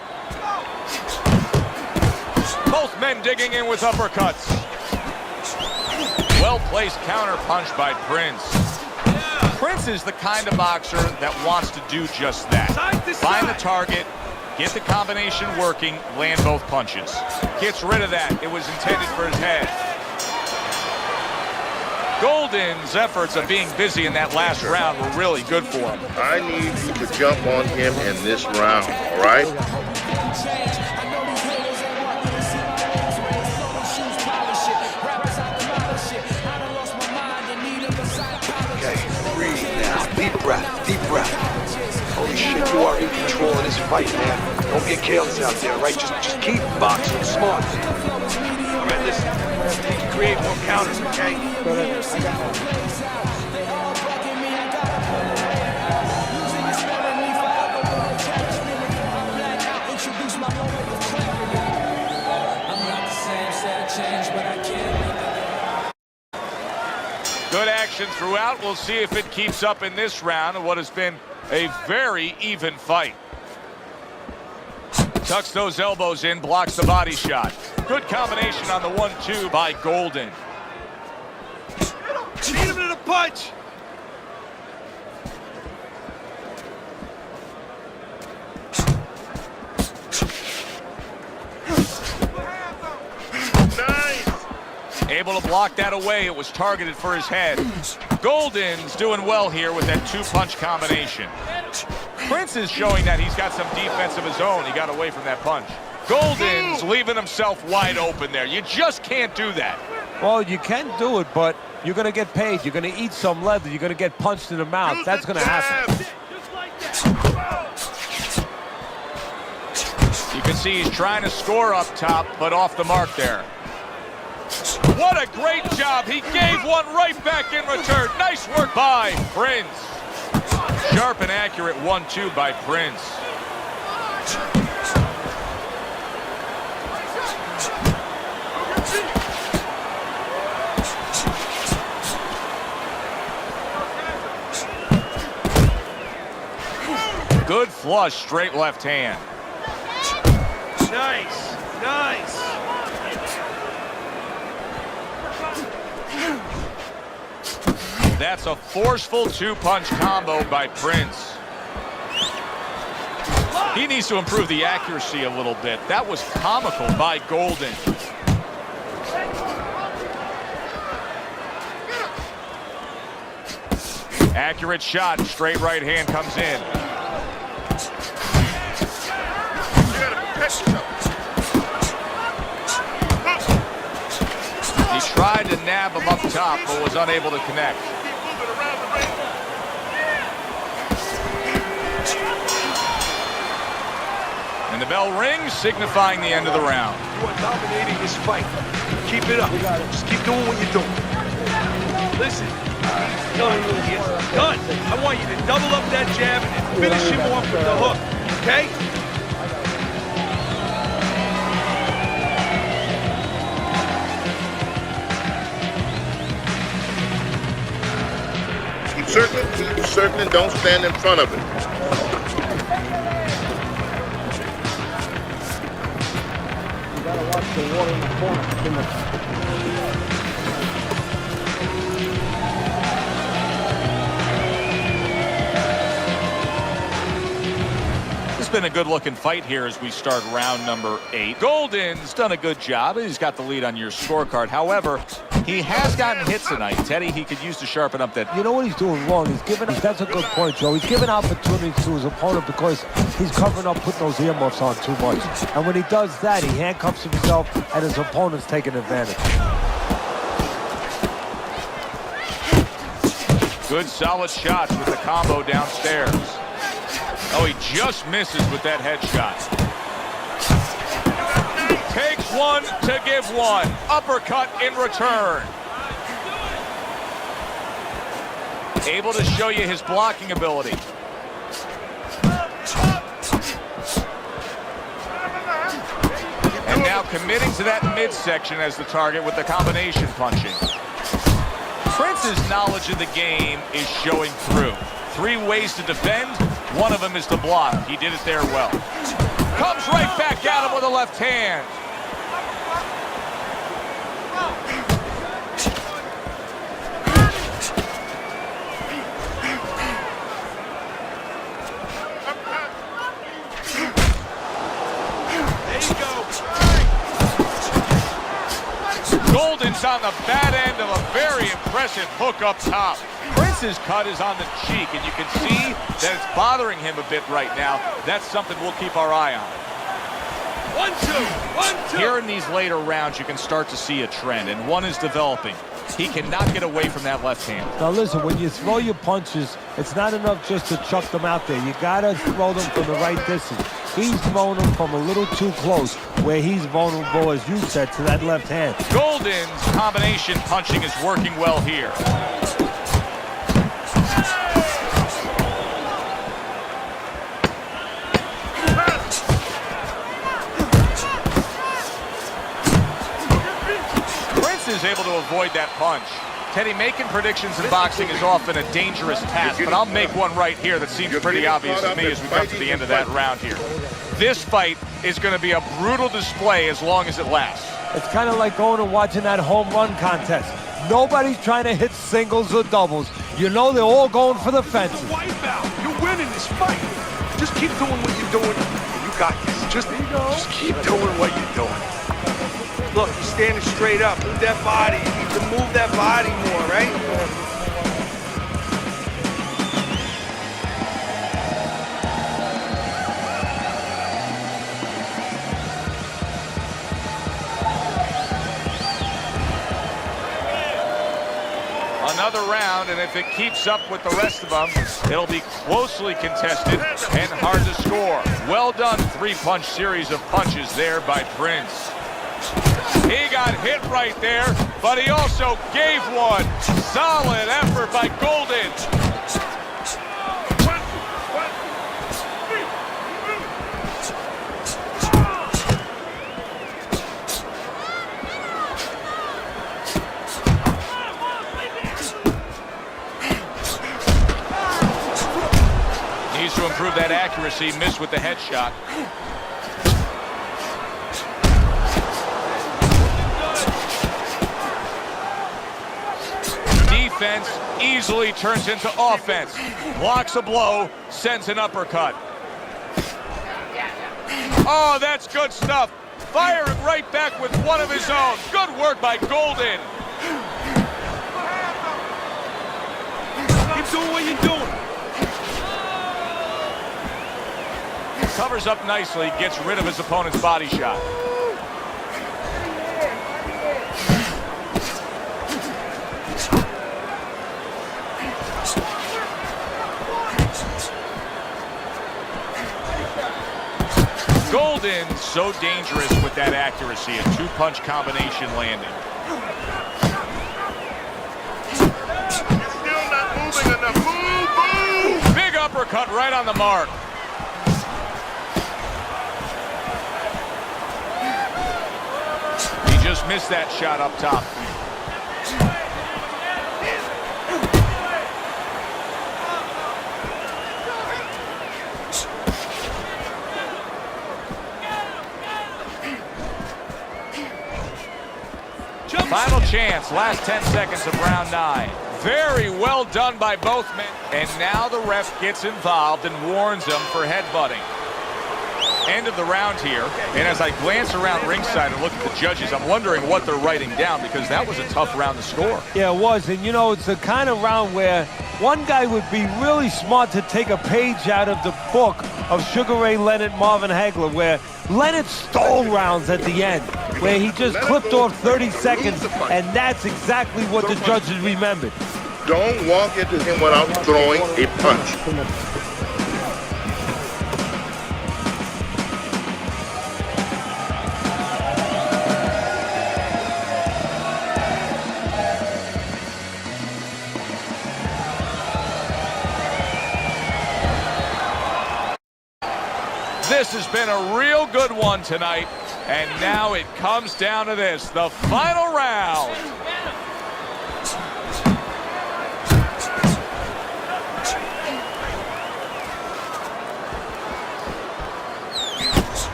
Both men digging in with uppercuts. Well-placed counter punch by Prince. Prince is the kind of boxer that wants to do just that. Find the target, get the combination working, land both punches. Gets rid of that. It was intended for his head. Golden's efforts of being busy in that last round were really good for him. I need you to jump on him in this round, all right? Okay, breathe now. Deep breath, deep breath. Holy shit, you are in control of this fight, man. Don't get careless out there, right? Just keep boxing smart. All right, listen. Create more counters, okay? Good action throughout. We'll see if it keeps up in this round of what has been a very even fight. Tucks those elbows in, blocks the body shot. Good combination on the 1-2 by Golden. Beat him to the punch! Nice! Able to block that away. It was targeted for his head. Golden's doing well here with that 2-punch combination. Prince is showing that he's got some defense of his own. He got away from that punch. Golden's leaving himself wide open there. You just can't do that. Well, you can do it, but you're going to get paid. You're going to eat some leather. You're going to get punched in the mouth. That's going to happen. You can see he's trying to score up top, but off the mark there. What a great job. He gave one right back in return. Nice work by Prince. Sharp and accurate 1-2 by Prince. Good flush, straight left hand. Nice, nice. That's a forceful 2-punch combo by Prince. He needs to improve the accuracy a little bit. That was comical by Golden. Accurate shot, straight right hand comes in. He tried to nab him up top, but was unable to connect. And the bell rings, signifying the end of the round. You are dominating this fight. Keep it up. Just keep doing what you're doing. Listen, done. I want you to double up that jab and finish him off with the hook, okay? Keep circling, don't stand in front of it. You gotta watch the water in the corner. It's been a good-looking fight here as we start round number 8. Golden's done a good job. He's got the lead on your scorecard. However, he has gotten hit tonight. Teddy, he could use to sharpen up that. You know what he's doing wrong? He's giving. That's a good point, Joe. He's giving opportunities to his opponent because he's covering up, putting those earmuffs on too much. And when he does that, he handcuffs himself, and his opponent's taking advantage. Good solid shots with the combo downstairs. Oh, he just misses with that headshot. Takes one to give one. Uppercut in return. Able to show you his blocking ability. And now committing to that midsection as the target with the combination punching. Prince's knowledge of the game is showing through. 3 ways to defend. One of them is to block. He did it there well. Comes right back at him with a left hand. There you go. Golden's on the bad end of a very impressive hook up top. Prince's cut is on the cheek, and you can see that it's bothering him a bit right now. That's something we'll keep our eye on. 1, 2, 1, 2. Here in these later rounds, you can start to see a trend, and one is developing. He cannot get away from that left hand. Now listen, when you throw your punches, it's not enough just to chuck them out there. You gotta throw them from the right distance. He's throwing them from a little too close, where he's vulnerable, as you said, to that left hand. Golden's combination punching is working well here. Is able to avoid that punch. Teddy, making predictions in boxing is often a dangerous task, but I'll make one right here that seems pretty obvious to me as we come to the end of that round here. This fight is going to be a brutal display as long as it lasts. It's kind of like going and watching that home run contest. Nobody's trying to hit singles or doubles. You know they're all going for the fences. Wipeout. You're winning this fight. Just keep doing what you're doing. You got this. Just keep doing what you're doing. Look, you're standing straight up. Move that body. You need to move that body more, right? Another round, and if it keeps up with the rest of them, it'll be closely contested and hard to score. Well done, 3-punch series of punches there by Prince. He got hit right there, but he also gave one. Solid effort by Golden. Needs to improve that accuracy, missed with the headshot. Defense easily turns into offense. Blocks a blow, sends an uppercut. Oh, that's good stuff. Firing right back with one of his own. Good work by Golden. Keep doing what you're doing. Covers up nicely, gets rid of his opponent's body shot. Golden, so dangerous with that accuracy, a 2-punch combination landing. Still not moving enough. Move. Big uppercut right on the mark. He just missed that shot up top. Final chance, last 10 seconds of round 9. Very well done by both men. And now the ref gets involved and warns them for headbutting. End of the round here, and as I glance around ringside and look at the judges, I'm wondering what they're writing down, because that was a tough round to score. Yeah, it was, and you know, it's the kind of round where one guy would be really smart to take a page out of the book of Sugar Ray Leonard, Marvin Hagler, where Leonard stole rounds at the end, where he just clipped off 30 seconds, and that's exactly what the judges remembered. Don't walk into him without throwing a punch. This has been a real good one tonight, and now it comes down to this, the final round.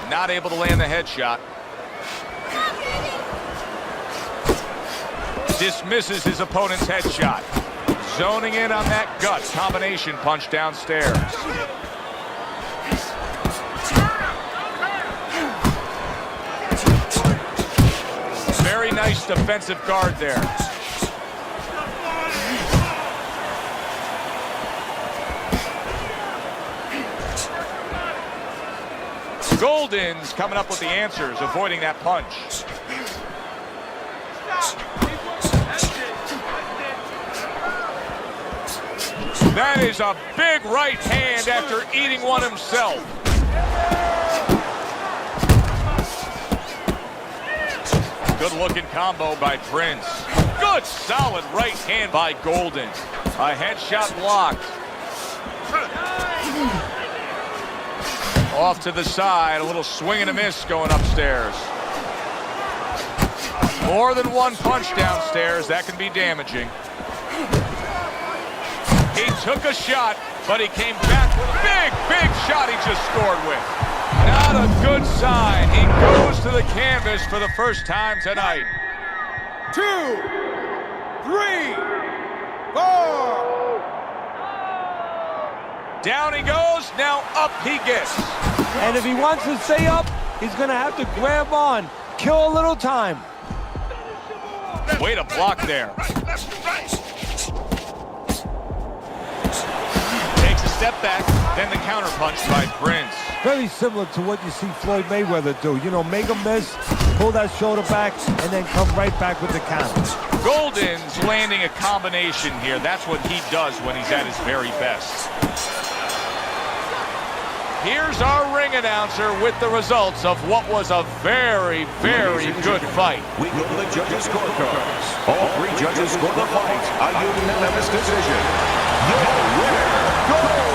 Not able to land the headshot. Dismisses his opponent's headshot. Zoning in on that gut combination punch downstairs. Very nice defensive guard there. Golden's coming up with the answers, avoiding that punch. That is a big right hand after eating one himself. Good looking combo by Prince. Good solid right hand by Golden. A headshot blocked. Off to the side, a little swing and a miss going upstairs. More than one punch downstairs, that can be damaging. He took a shot, but he came back with a big shot he just scored with. Not a good sign. He goes to the canvas for the first time tonight. 2, 3, 4. Down he goes, now up he gets. And if he wants to stay up, he's going to have to grab on, kill a little time. Way to block there. Takes a step back, then the counter punch by Prince. Very similar to what you see Floyd Mayweather do. You know, make a miss, pull that shoulder back, and then come right back with the counter. Golden's landing a combination here. That's what he does when he's at his very best. Here's our ring announcer with the results of what was a very good fight. We go to the judges' scorecards. All 3 judges score the fight a unanimous decision. The winner, Golden.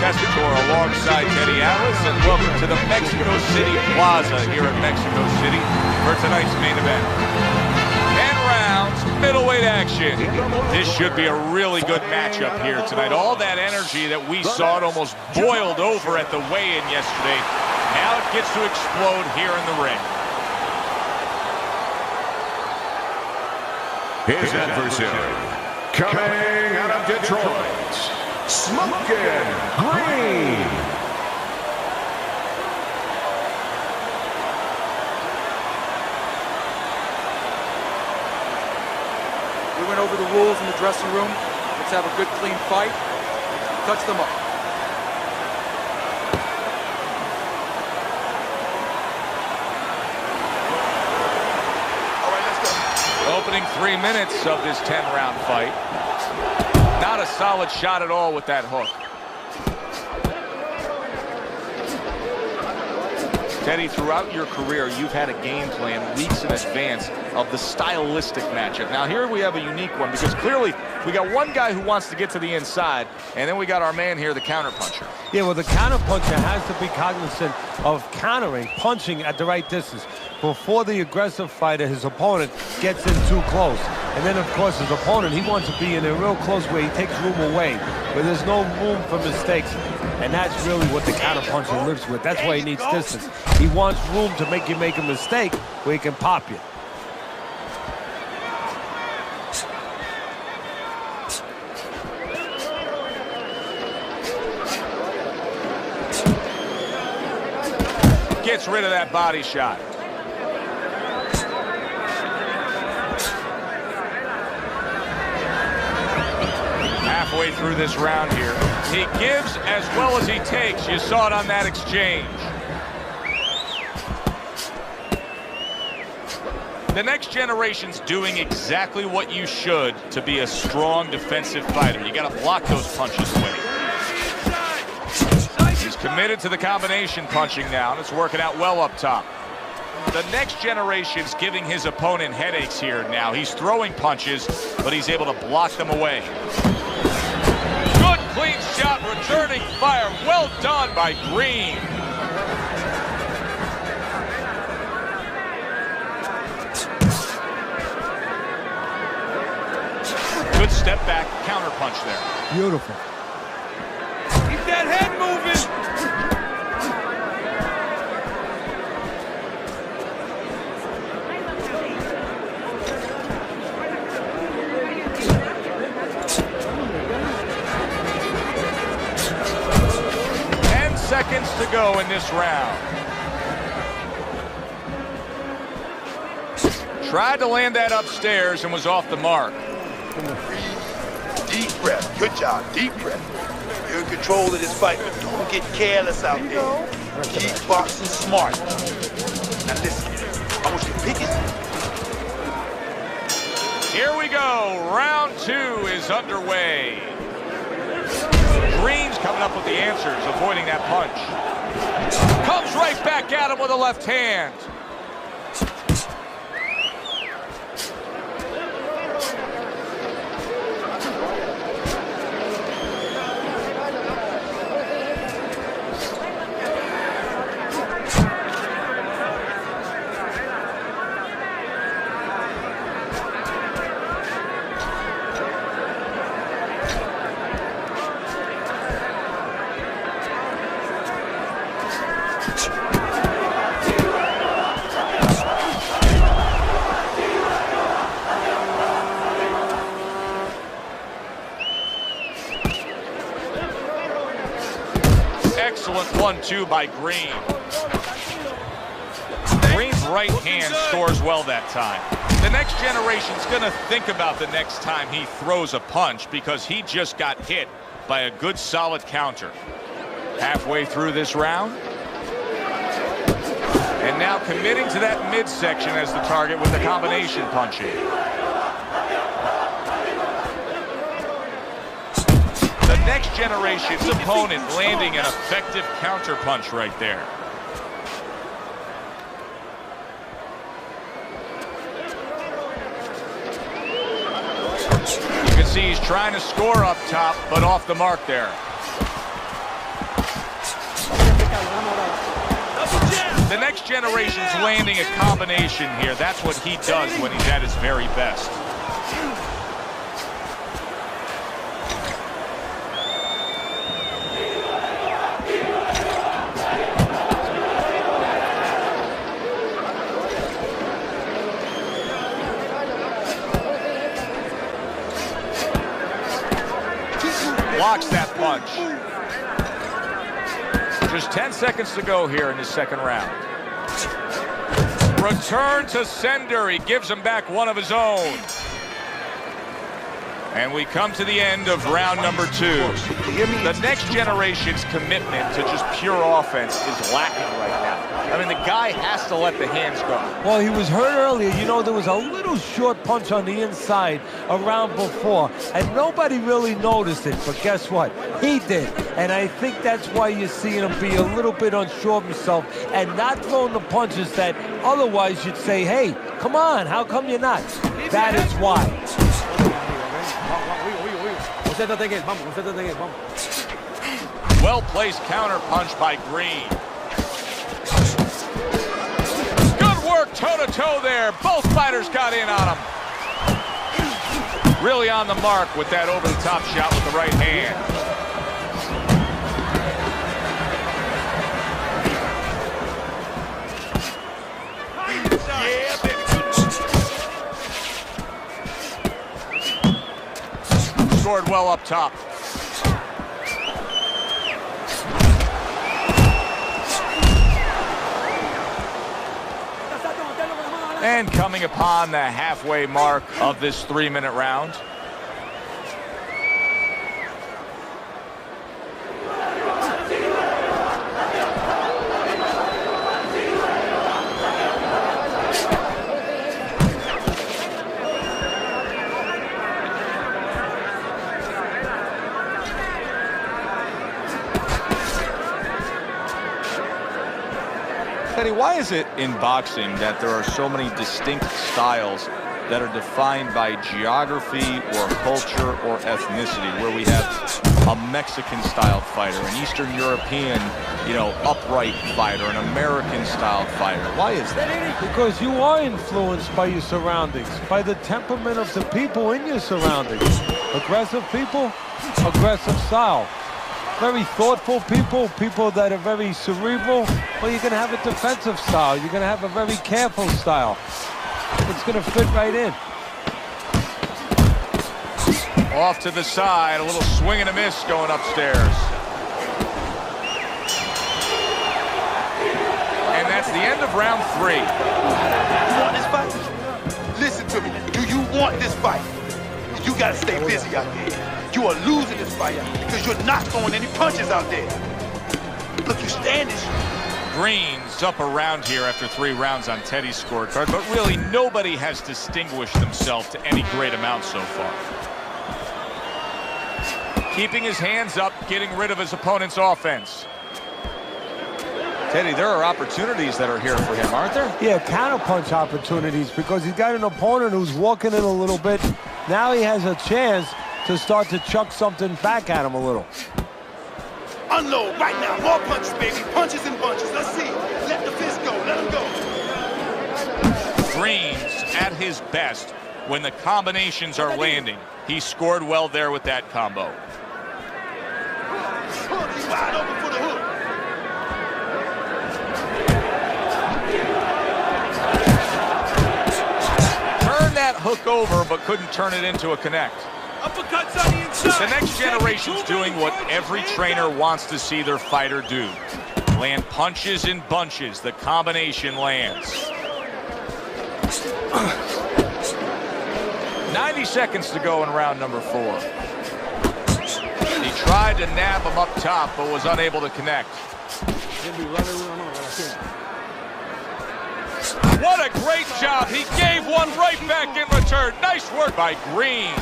Tessitore alongside Teddy Atlas, and welcome to the Mexico City Plaza here in Mexico City for tonight's main event. 10 rounds, middleweight action. This should be a really good matchup here tonight. All that energy that we saw, it almost boiled over at the weigh-in yesterday. Now it gets to explode here in the ring. His adversary, coming out of Detroit, Smokin' Green. We went over the rules in the dressing room. Let's have a good, clean fight. Touch them up. Opening 3 minutes of this 10-round fight. Not a solid shot at all with that hook. Teddy, throughout your career, you've had a game plan weeks in advance of the stylistic matchup. Now here we have a unique one because clearly we got one guy who wants to get to the inside, and then we got our man here, the counterpuncher. Yeah, well, the counterpuncher has to be cognizant of countering, punching at the right distance before the aggressive fighter, his opponent, gets in too close. And then, of course, his opponent, he wants to be in a real close where he takes room away, where there's no room for mistakes. And that's really what the counterpuncher lives with. That's why he needs distance. He wants room to make you make a mistake where he can pop you. Gets rid of that body shot. Halfway through this round here, he gives as well as he takes. You saw it on that exchange. The next generation's doing exactly what you should to be a strong defensive fighter. You got to block those punches away. He's committed to the combination punching now, and it's working out well up top. The next generation's giving his opponent headaches here now. He's throwing punches, but he's able to block them away. Good clean shot, returning fire. Well done by Green. Good step back counter punch there. Beautiful. Keep that head moving. 10 seconds to go in this round. Tried to land that upstairs and was off the mark. Deep breath. Good job. Deep breath. You're in control of this fight, but don't get careless out there. Keep boxing smart. Now listen, I want you to pick it. Here we go. Round 2 is underway. Green's coming up with the answers, avoiding that punch. Comes right back at him with a left hand. Excellent 1-2 by Green. Green's right hand scores well that time. The next generation's going to think about the next time he throws a punch because he just got hit by a good solid counter. Halfway through this round. And now committing to that midsection as the target with the combination punching. The next generation's opponent landing an effective counter punch right there. You can see he's trying to score up top, but off the mark there. The next generation's landing a combination here. That's what he does when he's at his very best. Blocks that punch. Just 10 seconds to go here in the second round. Return to sender. He gives him back one of his own. And we come to the end of round number 2. The next generation's commitment to just pure offense is lacking right now. I mean, the guy has to let the hands go. Well, he was hurt earlier. You know, there was a little short punch on the inside a round before, and nobody really noticed it. But guess what? He did. And I think that's why you're seeing him be a little bit unsure of himself and not throwing the punches that otherwise you'd say, hey, come on, how come you're not? That is why. Well-placed counter punch by Green. Good work toe-to-toe there. Both fighters got in on him. Really on the mark with that over-the-top shot with the right hand. Yeah, baby. Scored well up top. And coming upon the halfway mark of this 3-minute round. Teddy, why is it in boxing that there are so many distinct styles that are defined by geography or culture or ethnicity, where we have a Mexican-styled fighter, an Eastern European, upright fighter, an American-styled fighter? Why is that? Because you are influenced by your surroundings, by the temperament of the people in your surroundings. Aggressive people, aggressive style. Very thoughtful people, people that are very cerebral, well, you're going to have a defensive style. You're going to have a very careful style. It's going to fit right in. Off to the side, a little swing and a miss going upstairs. And that's the end of round 3. You want this fight? Listen to me. Do you want this fight? You got to stay busy out there. You are losing this fight because you're not throwing any punches out there. Look, you standing. Green's up around here after 3 rounds on Teddy's scorecard, but really nobody has distinguished themselves to any great amount so far. Keeping his hands up, getting rid of his opponent's offense. Teddy, there are opportunities that are here for him, aren't there? Yeah, counterpunch opportunities, because he's got an opponent who's walking in a little bit. Now he has a chance to start to chuck something back at him a little. Unload right now. More punches, baby. Punches and bunches. Let's see. Let the fist go. Let him go. Green's at his best when the combinations are landing. He scored well there with that combo. Hook. He's wide open for the hook. Turned that hook over, but couldn't turn it into a connect. Uppercuts on the inside. The next generation's doing what every trainer wants to see their fighter do. Land punches in bunches. The combination lands. 90 seconds to go in round number 4. He tried to nab him up top, but was unable to connect. What a great job. He gave one right back in return. Nice work by Green.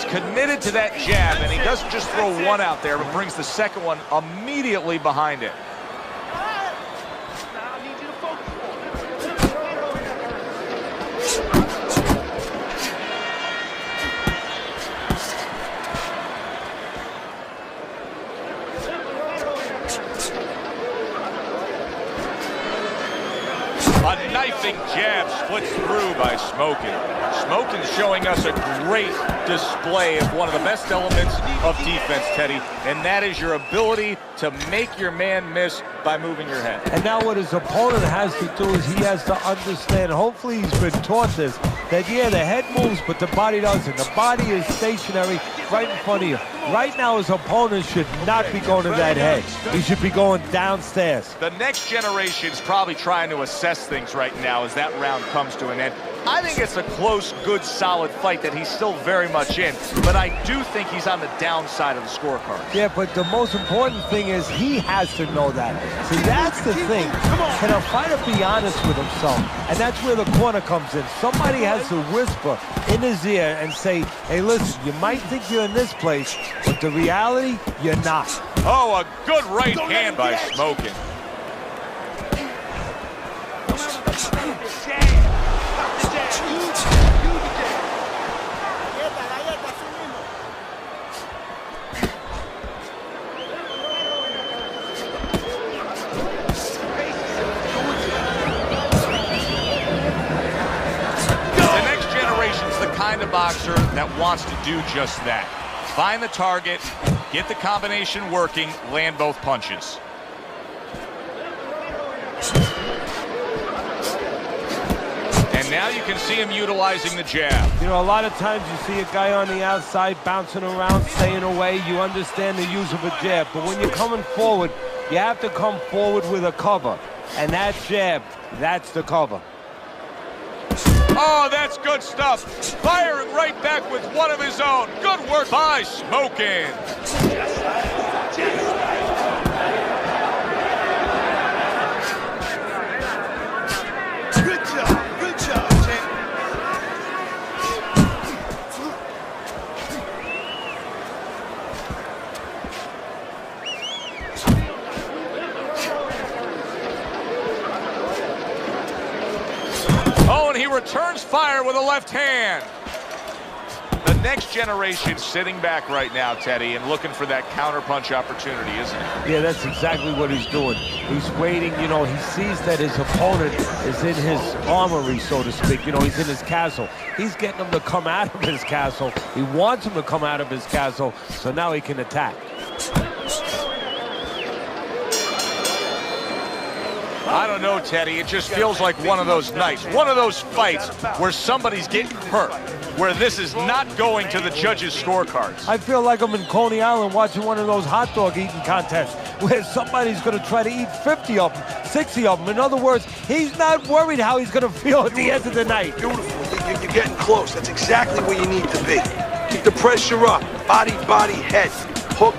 Committed to that jab, and he doesn't just throw one out there, but brings the second one immediately behind it. Devastating jab splits through by Smokin. Smokin's showing us a great display of one of the best elements of defense, Teddy, and that is your ability to make your man miss by moving your head. And now what his opponent has to do is he has to understand, hopefully he's been taught this, that yeah, the head moves, but the body doesn't. The body is stationary right in front of you. Right now, his opponent should not be going to that head. He should be going downstairs. The next generation's probably trying to assess things right now as that round comes to an end. I think it's a close, good, solid fight that he's still very much in, but I do think he's on the downside of the scorecard. Yeah, but the most important thing is he has to know that. See, that's the thing. Can a fighter be honest with himself? And that's where the corner comes in. Somebody has to whisper in his ear and say, hey, listen, you might think you're in this place, but the reality, you're not. Oh, a good right hand by Smokin. Kind of boxer that wants to do just that. Find the target, get the combination working, land both punches. And now you can see him utilizing the jab. You know, a lot of times you see a guy on the outside bouncing around, staying away. You understand the use of a jab. But when you're coming forward, you have to come forward with a cover. And that jab, that's the cover. Oh, that's good stuff. Firing right back with one of his own. Good work by Smokin. Good job, champ. Oh, and he returns fire with a left hand. The next generation's sitting back right now, Teddy, and looking for that counterpunch opportunity, isn't it? Yeah, that's exactly what he's doing. He's waiting, you know, he sees that his opponent is in his armory, so to speak. You know, he's in his castle. He's getting him to come out of his castle. He wants him to come out of his castle, so now he can attack. I don't know, Teddy. It just feels like one of those nights, one of those fights where somebody's getting hurt, where this is not going to the judges' scorecards. I feel like I'm in Coney Island watching one of those hot dog eating contests where somebody's going to try to eat 50 of them, 60 of them. In other words, he's not worried how he's going to feel at the end of the night. Beautiful. You're getting close. That's exactly where you need to be. Keep the pressure up. Body, head. Hook,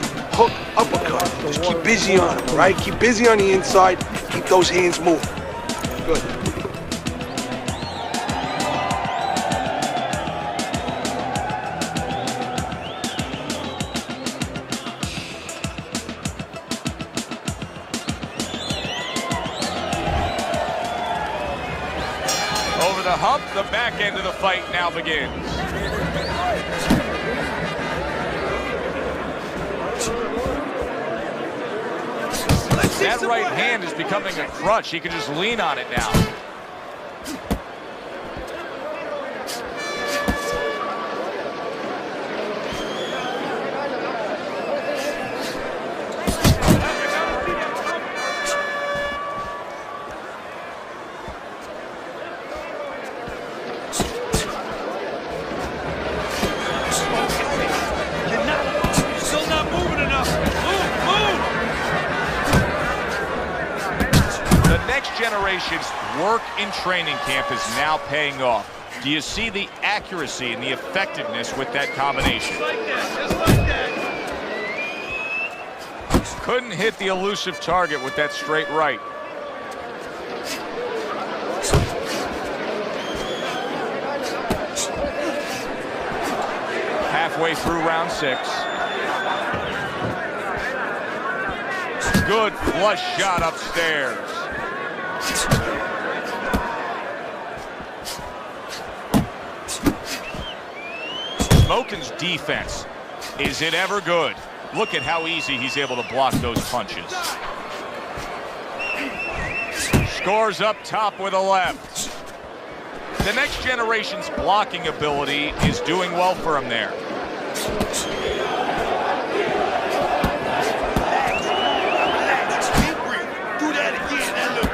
uppercut. Just keep busy on him, right? Keep busy on the inside. Keep those hands moving. Good. Over the hump, the back end of the fight now begins. That right hand is becoming a crutch. He can just lean on it now. Generation's work in training camp is now paying off. Do you see the accuracy and the effectiveness with that combination? Just like that. Couldn't hit the elusive target with that straight right. Halfway through round 6. Good flush shot upstairs. Smokin's defense, is it ever good? Look at how easy he's able to block those punches. Scores up top with a left. The next generation's blocking ability is doing well for him there.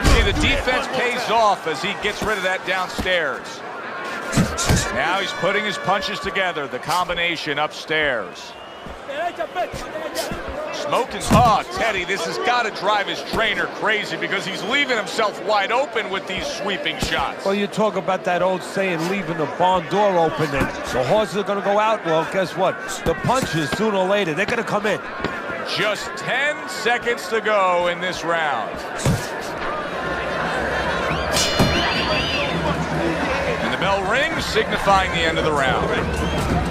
See, the defense pays off as he gets rid of that downstairs. Now he's putting his punches together, the combination upstairs. Smoking's, Teddy, this has got to drive his trainer crazy because he's leaving himself wide open with these sweeping shots. Well, you talk about that old saying, leaving the barn door open, and the horses are going to go out. Well, guess what? The punches, sooner or later, they're going to come in. Just 10 seconds to go in this round. And the bell rings, signifying the end of the round.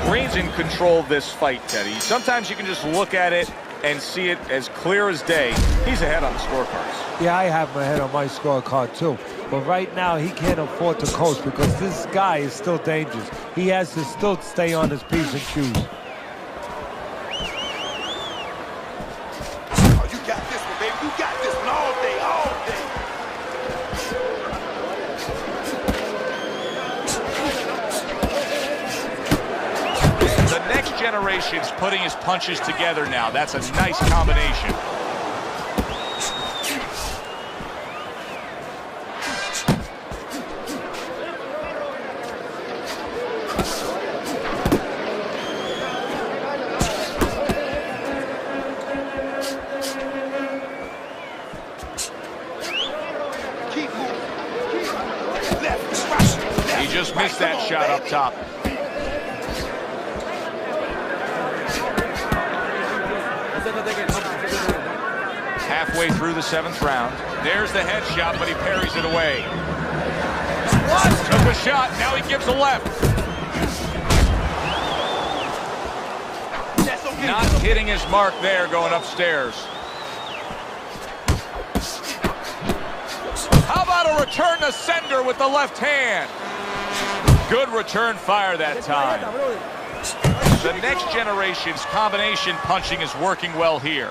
Green's in control of this fight, Teddy. Sometimes you can just look at it and see it as clear as day. He's ahead on the scorecards. Yeah, I have my head on my scorecard too. But right now, he can't afford to coast because this guy is still dangerous. He has to still stay on his P's and Q's. Oh, you got this one, baby. You got this one all day, all day. The next generation's putting his punches together now. That's a nice combination. He just missed that shot up top. Halfway through the 7th round. There's the headshot, but he parries it away. Took a shot, now he gives a left. Not hitting his mark there, going upstairs. How about a return to sender with the left hand? Good return fire that time. The next generation's combination punching is working well here.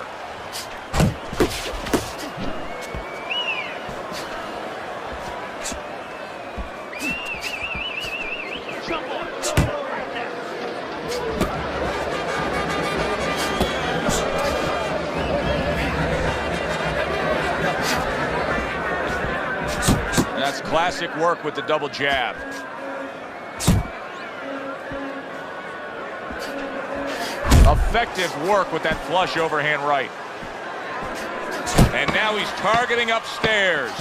That's classic work with the double jab. Effective work with that flush overhand right. And now he's targeting upstairs.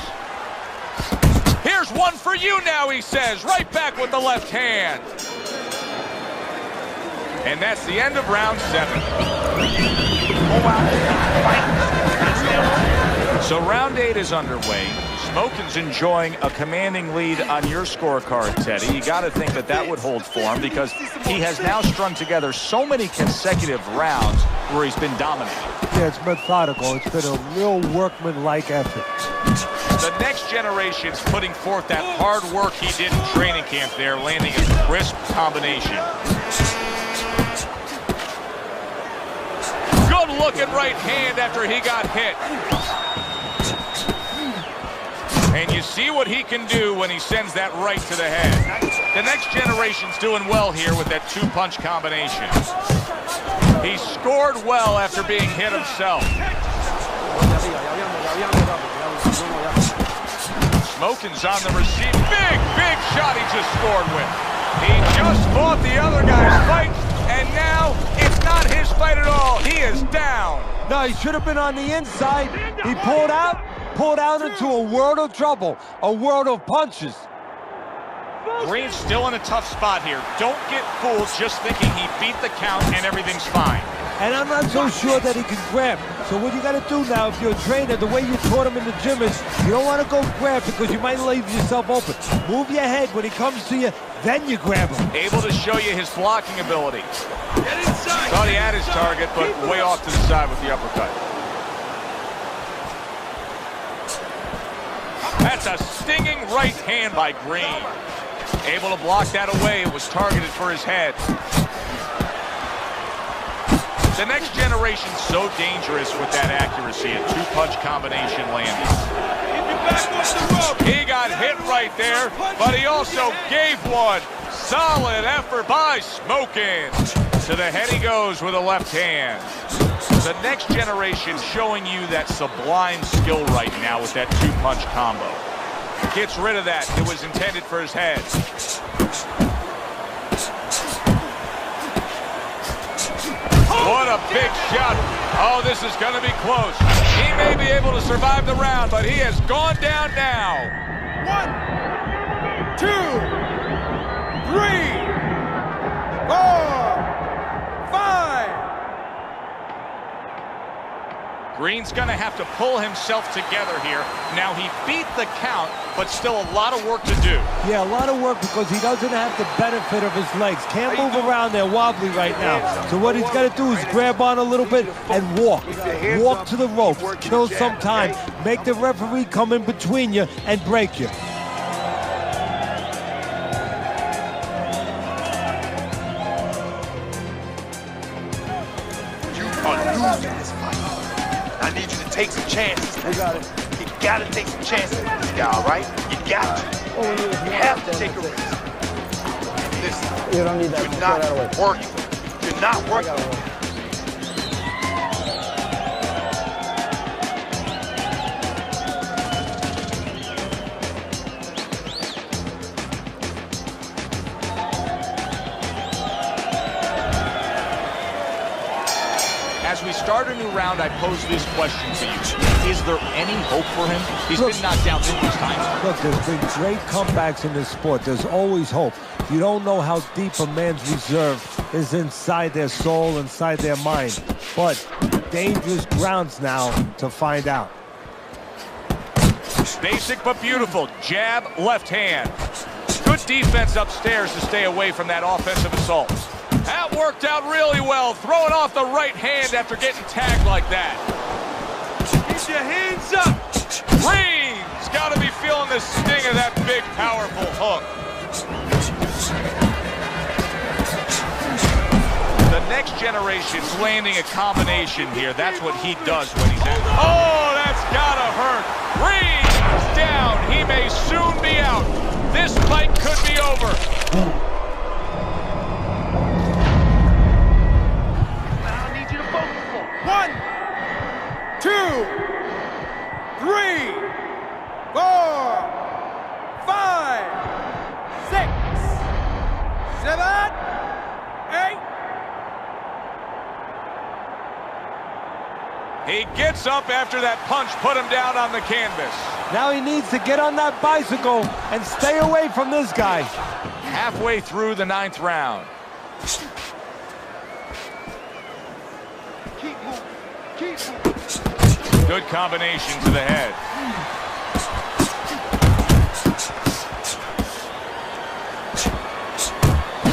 Here's one for you now, he says. Right back with the left hand. And that's the end of round 7. So round 8 is underway. Smoking's enjoying a commanding lead on your scorecard, Teddy. You got to think that that would hold for him because he has now strung together so many consecutive rounds where he's been dominating. Yeah, it's methodical. It's been a real workman-like effort. The next generation's putting forth that hard work he did in training camp there, landing a crisp combination. Good-looking right hand after he got hit. And you see what he can do when he sends that right to the head. The next generation's doing well here with that 2-punch combination. He scored well after being hit himself. Smoking's on the receive. Big shot he just scored with. He just fought the other guy's fight, and now it's not his fight at all. He is down. No, he should have been on the inside. He pulled out into a world of trouble, a world of punches. Green's still in a tough spot here. Don't get fooled just thinking he beat the count and everything's fine. And I'm not so sure that he can grab. So what you got to do now, if you're a trainer, the way you taught him in the gym is you don't want to go grab because you might leave yourself open. Move your head when he comes to you, then you grab him. Able to show you his blocking ability. Get inside. Thought he had his target, but way off to the side with the uppercut. That's a stinging right hand by Green. Able to block that away. It was targeted for his head. The next generation's so dangerous with that accuracy, a two-punch combination landing. He got hit right there, but he also gave one. Solid effort by Smokin'. To the head he goes with a left hand. The next generation showing you that sublime skill right now with that two-punch combo. Gets rid of that. It was intended for his head. What a big shot. Oh, this is going to be close. He may be able to survive the round, but he has gone down now. 1, 2, 3, 4, 5. Green's going to have to pull himself together here. Now, he beat the count, but still a lot of work to do. Yeah, a lot of work because he doesn't have the benefit of his legs. Can't move around there wobbly right now. So what he's got to do is grab on a little bit and walk. Walk to the ropes, kill some time, make the referee come in between you and break you. You are losing this fight. I need you to take some chances. I got it. You gotta take some chances with this guy, all right? You got to. You have to take a risk. Listen, You don't need that. you're Get not out of the way. working. You're not working. As we start a new round, I pose this question to you. Is there any hope for him? He's been knocked down numerous times. Look, there's been great comebacks in this sport. There's always hope. You don't know how deep a man's reserve is inside their soul, inside their mind. But dangerous grounds now to find out. Basic but beautiful. Jab, left hand. Good defense upstairs to stay away from that offensive assault. That worked out really well, throwing off the right hand after getting tagged like that. Keep your hands up. Green's got to be feeling the sting of that big, powerful hook. The next generation's landing a combination here. That's what he does when he's in. Oh, that's got to hurt. Green's down. He may soon be out. This fight could be over. One, 2, 3, 4, 5, 6, 7, 8. He gets up after that punch put him down on the canvas. Now he needs to get on that bicycle and stay away from this guy. Halfway through the 9th round. Good combination to the head.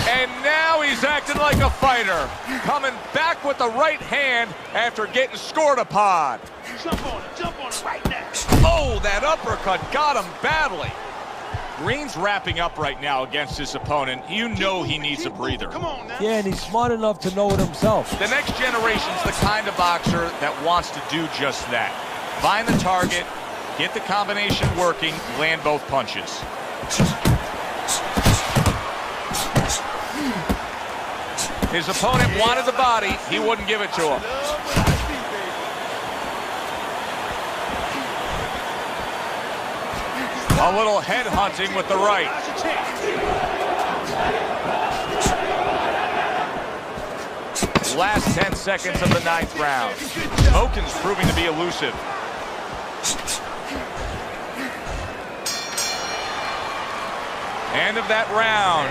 And now he's acting like a fighter. Coming back with the right hand after getting scored upon. Jump on it right now. Oh, that uppercut got him badly. Green's wrapping up right now against his opponent. You know he needs a breather. Come on now. Yeah, and he's smart enough to know it himself. The next generation's the kind of boxer that wants to do just that. Find the target, get the combination working, land both punches. His opponent wanted the body, he wouldn't give it to him. A little head hunting with the right. Last 10 seconds of the 9th round. Smokin's proving to be elusive. End of that round,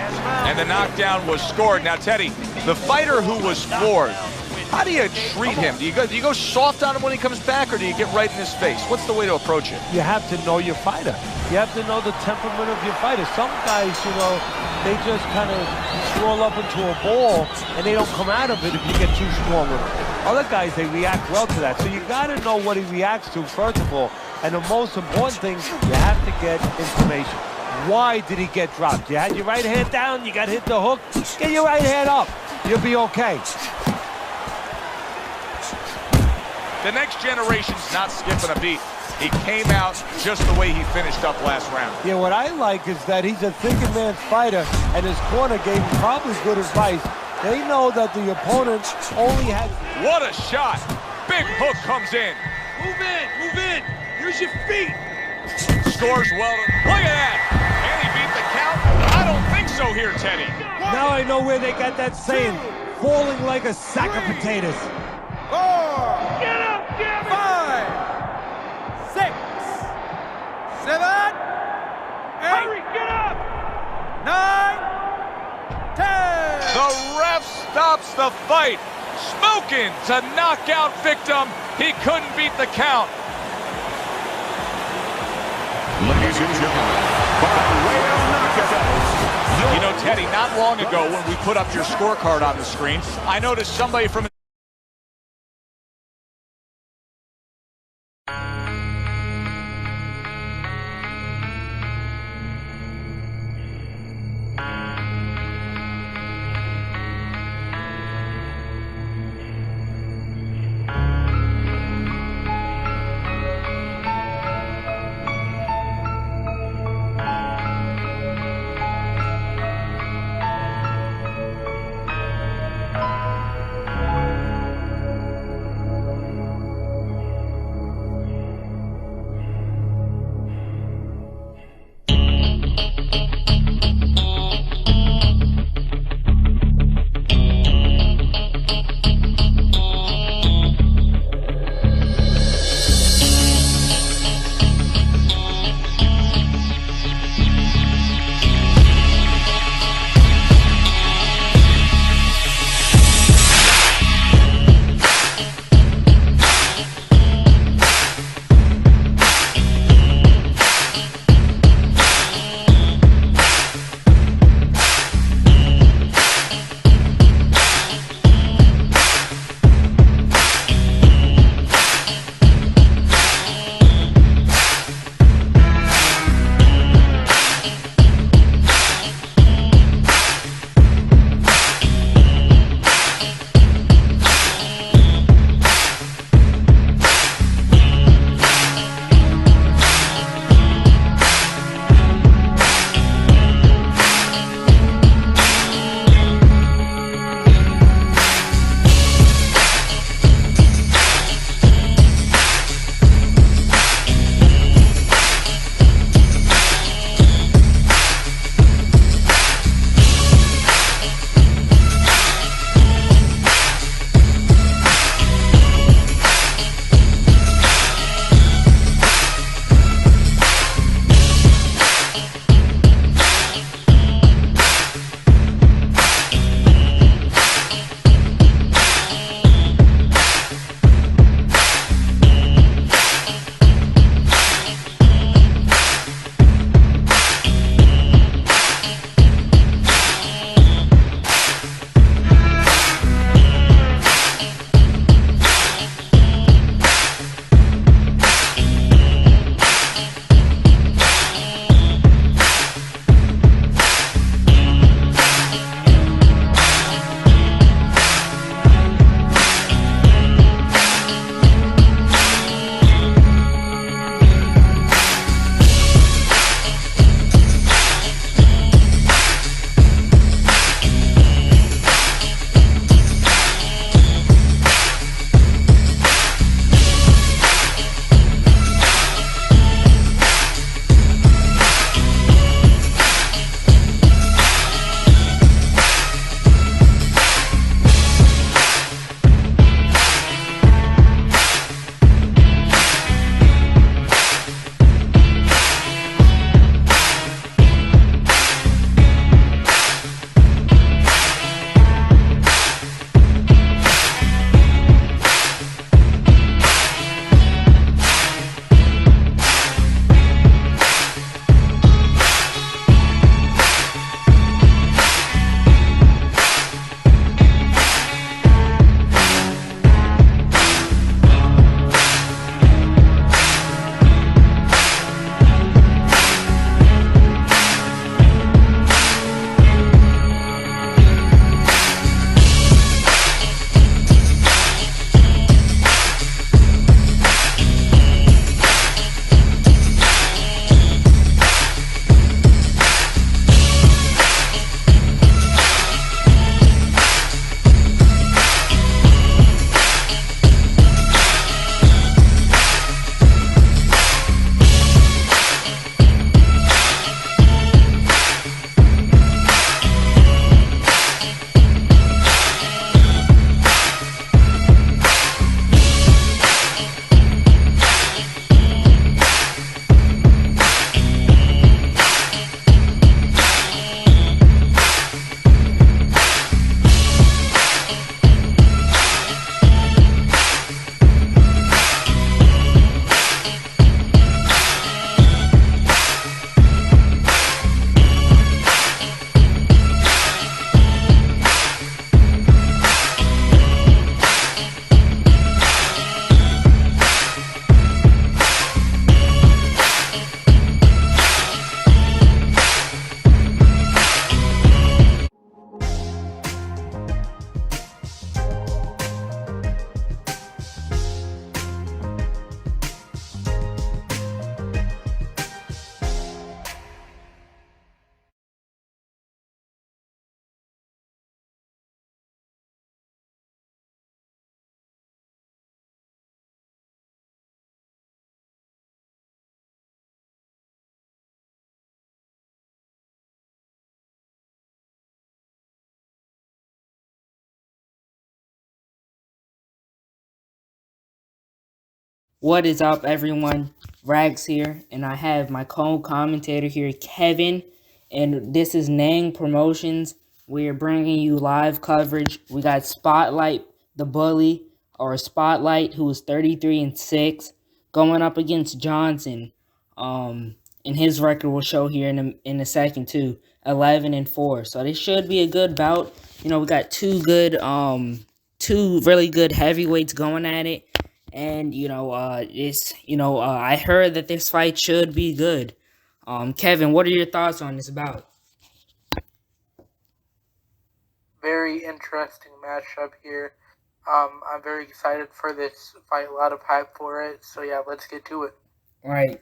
and the knockdown was scored. Now, Teddy, the fighter who was floored, how do you treat him? Do you go soft on him when he comes back, or do you get right in his face? What's the way to approach it? You have to know your fighter. You have to know the temperament of your fighter. Some guys, you know, they just kind of swirl up into a ball, and they don't come out of it if you get too strong with them. Other guys, they react well to that. So you got to know what he reacts to, first of all. And the most important thing, you have to get information. Why did he get dropped? You had your right hand down, you got hit the hook. Get your right hand up. You'll be okay. The next generation's not skipping a beat. He came out just the way he finished up last round. Yeah, what I like is that he's a thinking man's fighter, and his corner gave him probably good advice. They know that the opponent only has... What a shot! Big hook comes in. Move in. Use your feet. Scores well. Look at that! Can he beat the count? I don't think so here, Teddy. Now I know where they got that saying, falling like a sack of potatoes. 4. Get up, damn it! 5, 6, 7, 8, Hurry, get up! 9, 10. The ref stops the fight. Smoking to knockout victim. He couldn't beat the count. Ladies and gentlemen, by way of knockout. You know, Teddy, not long ago when we put up your scorecard on the screen, I noticed somebody from What is up, everyone? Rags here, and I have my co-commentator here, Kevin, and this is Nang Promotions. We are bringing you live coverage. We got Spotlight, the bully, or Spotlight, who is 33-6, going up against Johnson. And his record will show here in a second too, 11-4. So this should be a good bout. You know, we got two really good heavyweights going at it. And, I heard that this fight should be good. Kevin, what are your thoughts on this bout? Very interesting matchup here. I'm very excited for this fight. A lot of hype for it. So, yeah, let's get to it. Right.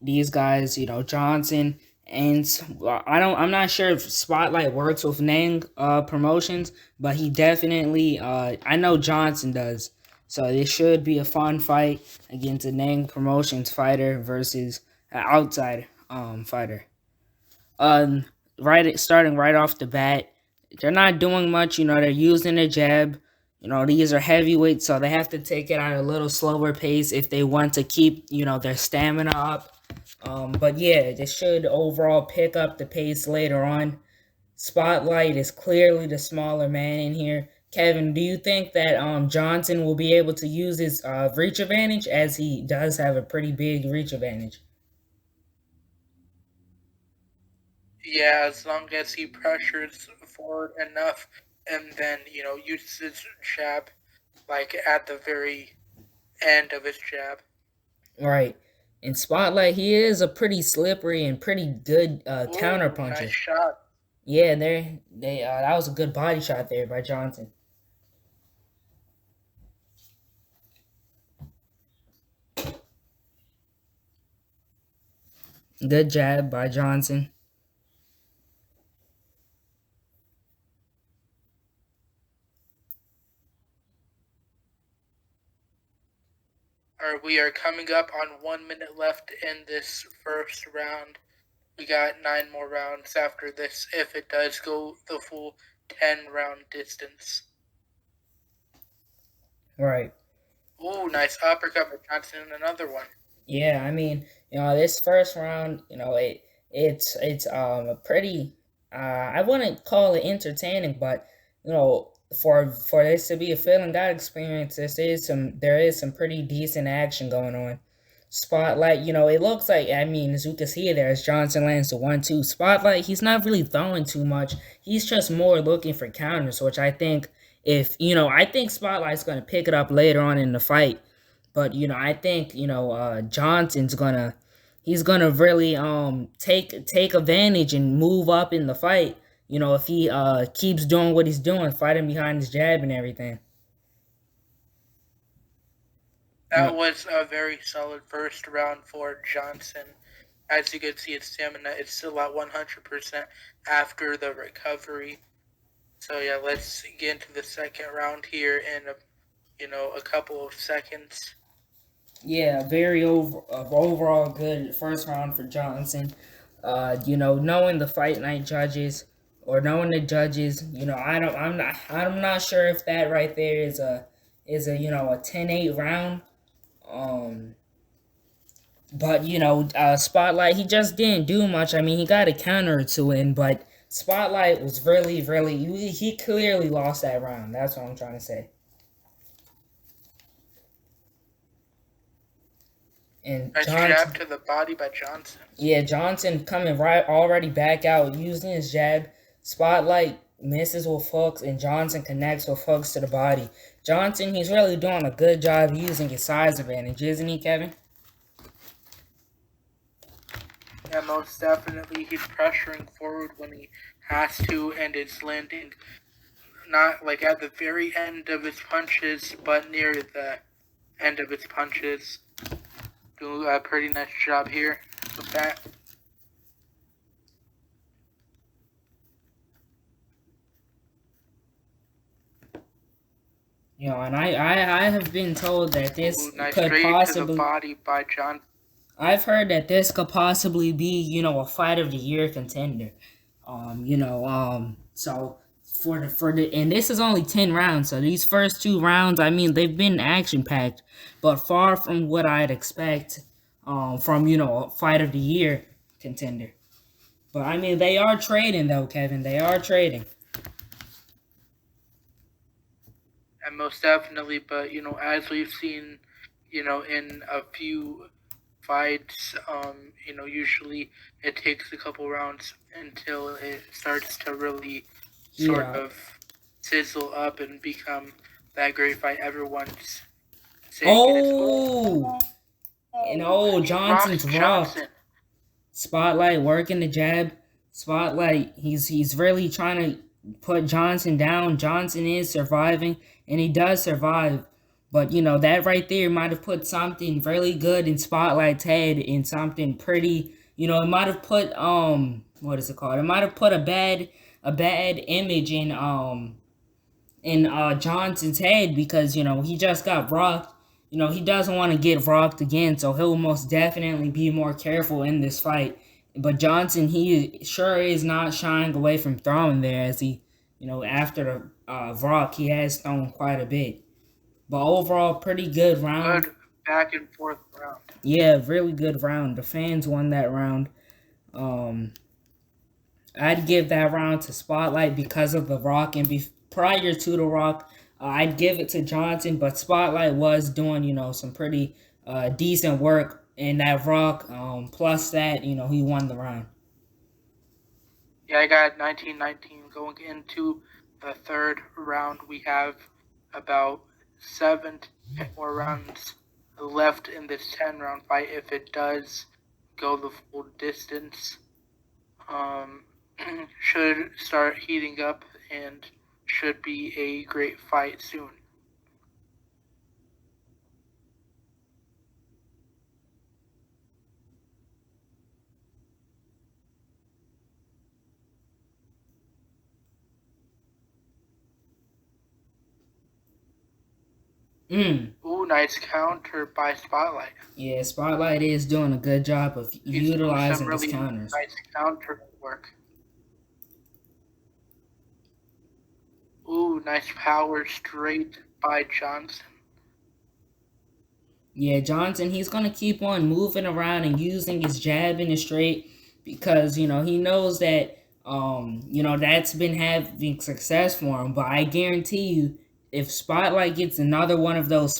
These guys, Johnson and I'm not sure if Spotlight works with Nang Promotions, but he definitely I know Johnson does. So this should be a fun fight against a Nang Promotions fighter versus an outside fighter. Starting right off the bat, they're not doing much. They're using a jab. These are heavyweights, so they have to take it at a little slower pace if they want to keep, their stamina up. But yeah, they should overall pick up the pace later on. Spotlight is clearly the smaller man in here. Kevin, do you think that Johnson will be able to use his reach advantage, as he does have a pretty big reach advantage? Yeah, as long as he pressures forward enough and then, uses his jab, like, at the very end of his jab. Right. In Spotlight, he is a pretty slippery and pretty good counterpuncher. Nice shot. Yeah, that was a good body shot there by Johnson. Good jab by Johnson. We are coming up on 1 minute left in this first round. We got 9 more rounds after this, if it does go the full 10-round distance. Right. Ooh, nice uppercut by Johnson and another one. Yeah, I mean, this first round, it's a pretty, I wouldn't call it entertaining, but, for this to be a feeling good experience, there is some pretty decent action going on. Spotlight, it looks like, as you can see there, as Johnson lands the 1-2. Spotlight, he's not really throwing too much. He's just more looking for counters, which I think I think Spotlight's going to pick it up later on in the fight. But, I think, Johnson's he's gonna really take advantage and move up in the fight. If he keeps doing what he's doing, fighting behind his jab and everything. That was a very solid first round for Johnson. As you can see, his stamina is still at 100% after the recovery. So yeah, let's get into the second round here in a couple of seconds. Yeah, very overall good first round for Johnson. Knowing the fight night judges or knowing the judges, I'm not sure if that right there is a 10-8 round. But Spotlight, he just didn't do much. I mean, he got a counter or two in, but Spotlight was really, he clearly lost that round. That's what I'm trying to say. And nice jab to the body by Johnson. Yeah, Johnson coming already back out, using his jab. Spotlight misses with hooks, and Johnson connects with hooks to the body. Johnson, he's really doing a good job using his size advantage, isn't he, Kevin? Yeah, most definitely. He's pressuring forward when he has to, and it's landing not like at the very end of his punches, but near the end of his punches. Do a pretty nice job here with that. And I have been told that this nice could possibly to the body by John. I've heard that this could possibly be, a fight of the year contender. So and this is only 10 rounds, so these first 2 rounds, I mean, they've been action packed, but far from what I'd expect from a fight of the year contender. But I mean, they are trading though, Kevin. They are trading. And most definitely, but as we've seen, in a few fights, usually it takes a couple rounds until it starts to really sort of sizzle up and become that great fight everyone's saying. Johnson's rocked. Spotlight working the jab. Spotlight, he's really trying to put Johnson down. Johnson is surviving, and he does survive. But, that right there might have put something really good in Spotlight's head, and something pretty, it might have put, what is it called? It might have put a bad image in Johnson's head, because, he just got rocked. He doesn't want to get rocked again, so he'll most definitely be more careful in this fight. But he sure is not shying away from throwing there, as he, after the rock, he has thrown quite a bit. But overall, pretty good round. Good back and forth round. Yeah, really good round. The fans won that round. I'd give that round to Spotlight because of the rock, and prior to the rock, I'd give it to Johnson, but Spotlight was doing, some pretty decent work in that rock. Plus that, he won the round. Yeah, I got 19-19 going into the third round. We have about 7 more rounds left in this 10-round fight if it does go the full distance. Should start heating up and should be a great fight soon. Ooh, nice counter by Spotlight. Yeah, Spotlight is doing a good job of utilizing his counters. Nice counter work. Ooh, nice power straight by Johnson. Yeah, Johnson, he's going to keep on moving around and using his jab in the straight because, he knows that, that's been having success for him. But I guarantee you, if Spotlight gets another one of those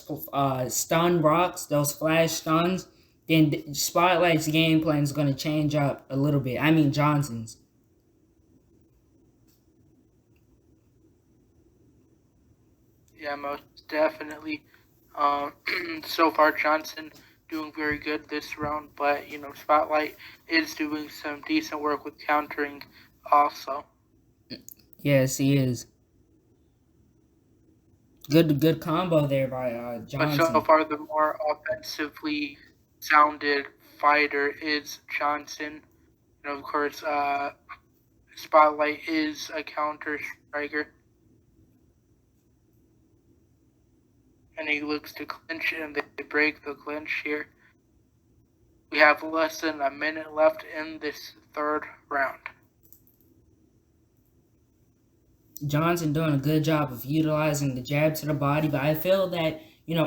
stun rocks, those flash stuns, then Spotlight's game plan is going to change up a little bit. I mean, Johnson's. Yeah, most definitely. So far, Johnson doing very good this round, but Spotlight is doing some decent work with countering also. Yes, he is. Good combo there by Johnson. But so far, the more offensively sounded fighter is Johnson. And of course, Spotlight is a counter striker. And he looks to clinch, and they break the clinch here. We have less than a minute left in this third round. Johnson doing a good job of utilizing the jab to the body, but I feel that,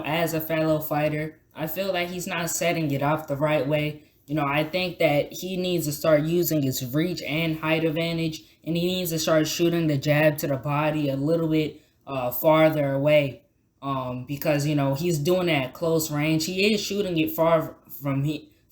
as a fellow fighter, I feel that he's not setting it up the right way. I think that he needs to start using his reach and height advantage, and he needs to start shooting the jab to the body a little bit farther away. Because he's doing it at close range. He is shooting it far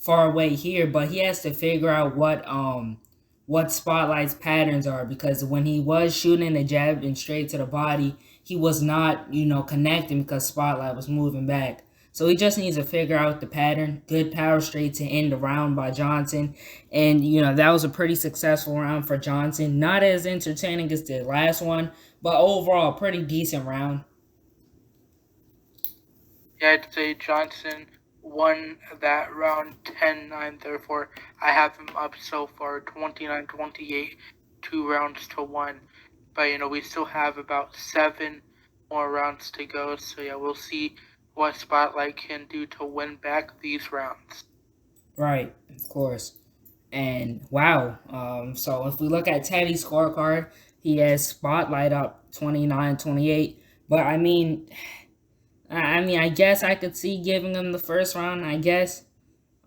away here, but he has to figure out what Spotlight's patterns are, because when he was shooting the jab and straight to the body, he was not connecting because Spotlight was moving back. So he just needs to figure out the pattern. Good power straight to end the round by Johnson, and that was a pretty successful round for Johnson. Not as entertaining as the last one, but overall pretty decent round. Yeah, I'd say Johnson won that round 10-9. Therefore, I have him up so far 29-28, 2 rounds to 1. But, we still have about 7 more rounds to go. So, yeah, we'll see what Spotlight can do to win back these rounds. Right, of course. And, wow. So, if we look at Teddy's scorecard, he has Spotlight up 29-28. But I mean, I guess I could see giving him the first round, I guess.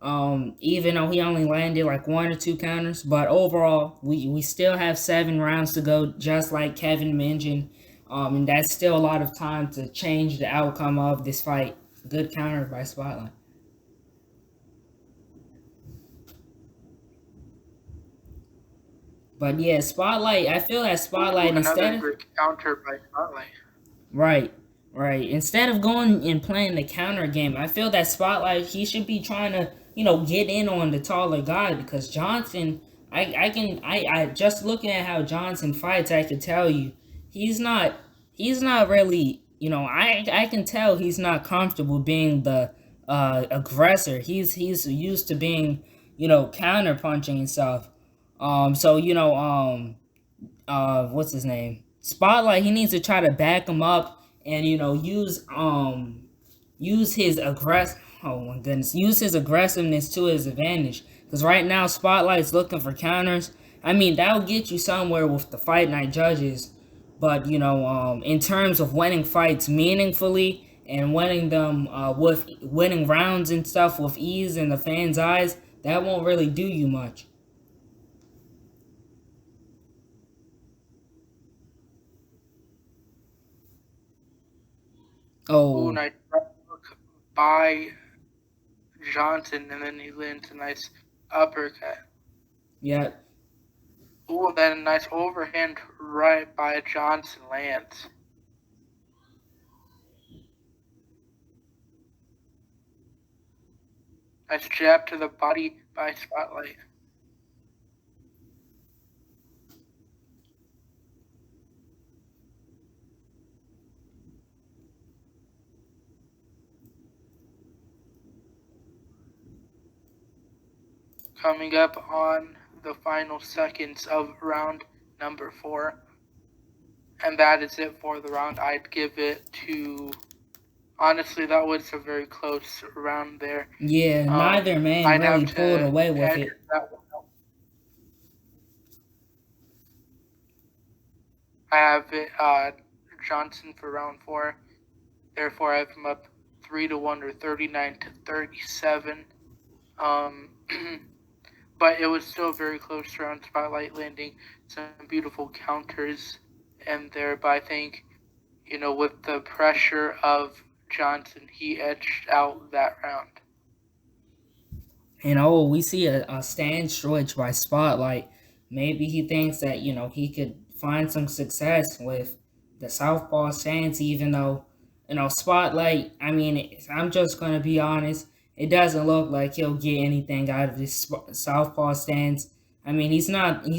Even though he only landed like 1 or 2 counters, but overall, we still have 7 rounds to go, just like Kevin mentioned. And that's still a lot of time to change the outcome of this fight. Good counter by Spotlight. But yeah, Spotlight, I feel that Spotlight, instead of... Another counter by Spotlight. Right. Instead of going and playing the counter game, I feel that Spotlight, he should be trying to, get in on the taller guy, because Johnson, I just looking at how Johnson fights, I could tell you, he's not really, I can tell he's not comfortable being the aggressor. He's used to being, counter punching and stuff. So, what's his name? Spotlight, he needs to try to back him up and, use his use his aggressiveness to his advantage. Because right now, Spotlight's looking for counters. I mean, that'll get you somewhere with the fight night judges. But, in terms of winning fights meaningfully and winning them with winning rounds and stuff with ease in the fans' eyes, that won't really do you much. Oh, nice hook by Johnson, and then he lands a nice uppercut. Yeah. Oh, then a nice overhand right by Johnson lands. Nice jab to the body by Spotlight. Coming up on the final seconds of round number 4. And that is it for the round. I'd give it to... Honestly, that was a very close round there. Yeah, neither man really pulled away with it. I have it, Johnson for round 4. Therefore, I have him up 3-1 or 39-37. But it was still a very close round. Spotlight landing some beautiful counters in there. But I think, with the pressure of Johnson, he edged out that round. And we see a stand switch by Spotlight. Maybe he thinks that, he could find some success with the southpaw stance, even though, Spotlight, I mean, I'm just going to be honest, it doesn't look like he'll get anything out of this southpaw stance. I mean, he's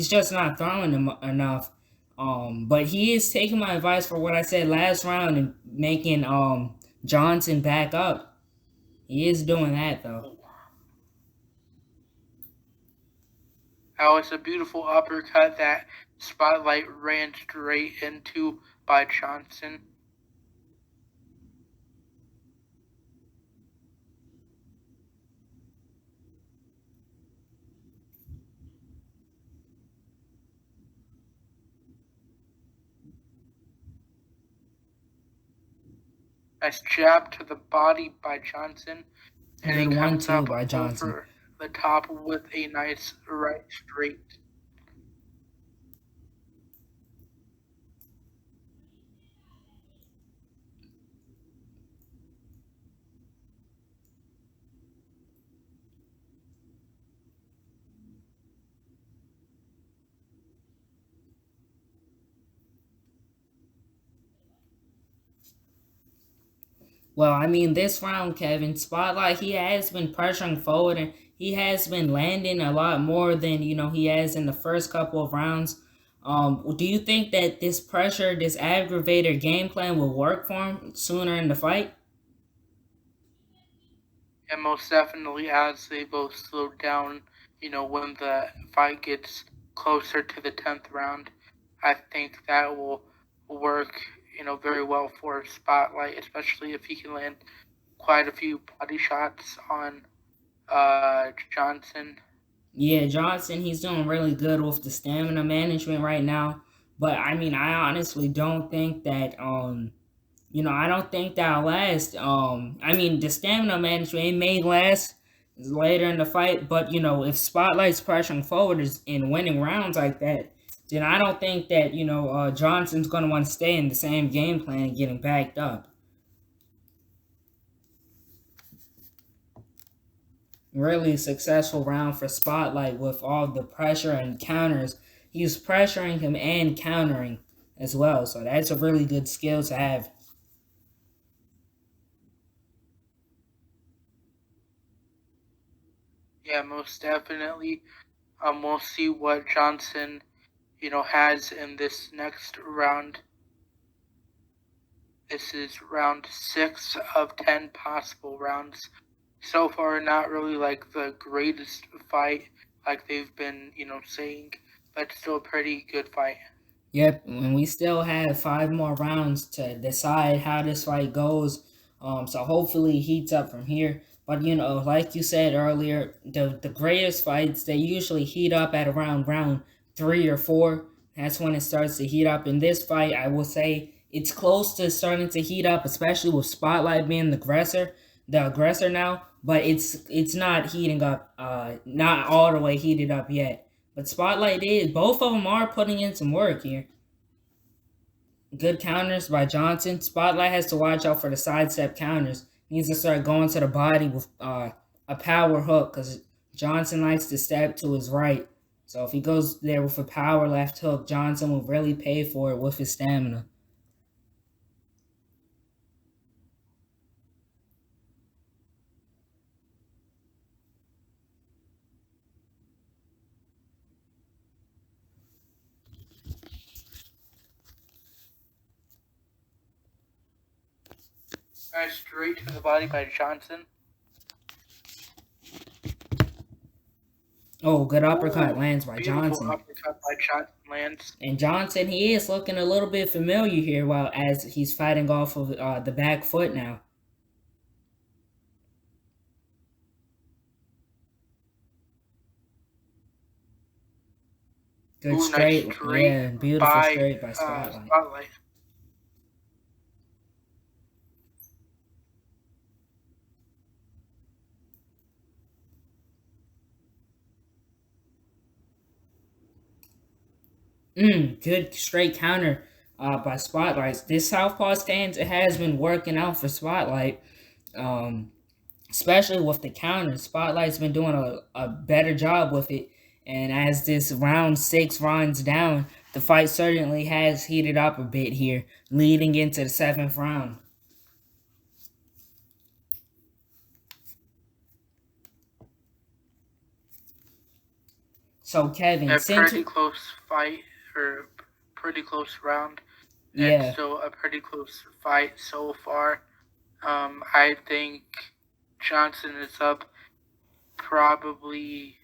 just not throwing him enough. But he is taking my advice for what I said last round and making Johnson back up. He is doing that, though. That was a beautiful uppercut that Spotlight ran straight into by Johnson. Nice jab to the body by Johnson. And he comes up by Johnson over the top with a nice right straight. Well, I mean, this round, Kevin, Spotlight, he has been pressuring forward, and he has been landing a lot more than, he has in the first couple of rounds. Do you think that this pressure, this aggravator game plan will work for him sooner in the fight? And most definitely, as they both slow down, when the fight gets closer to the 10th round, I think that will work very well for Spotlight, especially if he can land quite a few body shots on Johnson. Yeah, Johnson, he's doing really good with the stamina management right now. But I mean, I honestly don't think that I don't think that'll last. I mean, the stamina management it may last later in the fight, but if Spotlight's pressuring forward is in winning rounds like that, then I don't think that Johnson's gonna want to stay in the same game plan and getting backed up. Really successful round for Spotlight with all the pressure and counters. He's pressuring him and countering as well, so that's a really good skill to have. Yeah, most definitely. We'll see what Johnson, has in this next round. This is round 6 of 10 possible rounds. So far, not really like the greatest fight, like they've been, saying, but still a pretty good fight. Yep, and we still have 5 more rounds to decide how this fight goes. So hopefully it heats up from here. But like you said earlier, the greatest fights they usually heat up at around round 3 or 4. That's when it starts to heat up. In this fight, I will say it's close to starting to heat up, especially with Spotlight being the aggressor now. But it's not heating up, not all the way heated up yet. But Spotlight is. Both of them are putting in some work here. Good counters by Johnson. Spotlight has to watch out for the sidestep counters. He needs to start going to the body with a power hook because Johnson likes to step to his right. So if he goes there with a power left hook, Johnson will really pay for it with his stamina. Straight to the body by Johnson. Oh, good uppercut lands by Johnson. Uppercut by Johnson lands. And Johnson, he is looking a little bit familiar here as he's fighting off of the back foot now. Good straight. Nice straight. Yeah, beautiful straight by Spotlight. Good straight counter by Spotlight. This southpaw stance, it has been working out for Spotlight, especially with the counter. Spotlight's been doing a better job with it, and as this round 6 runs down, the fight certainly has heated up a bit here, leading into the 7th round. So, Kevin, a pretty close fight, or pretty close round. Yeah. And still a pretty close fight so far. I think Johnson is up probably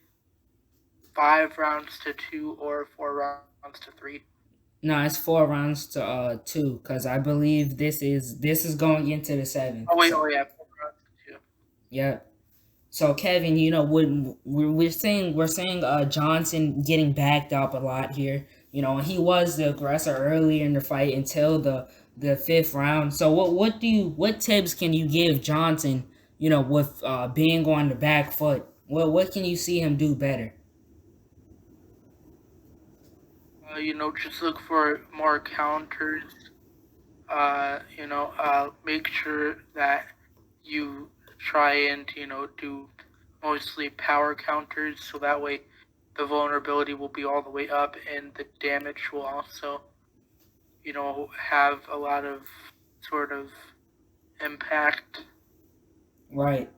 5 rounds to 2 or 4 rounds to 3. No, it's 4 rounds to 2, because I believe this is going into the 7th. Oh wait, oh yeah, 4 rounds to 2. Yeah. So Kevin, we're seeing Johnson getting backed up a lot here. He was the aggressor earlier in the fight until the 5th round. So what tips can you give Johnson, with being on the back foot? What can you see him do better? Just look for more counters. Make sure that you try and, do mostly power counters, so that way the vulnerability will be all the way up and the damage will also, have a lot of sort of impact. Right.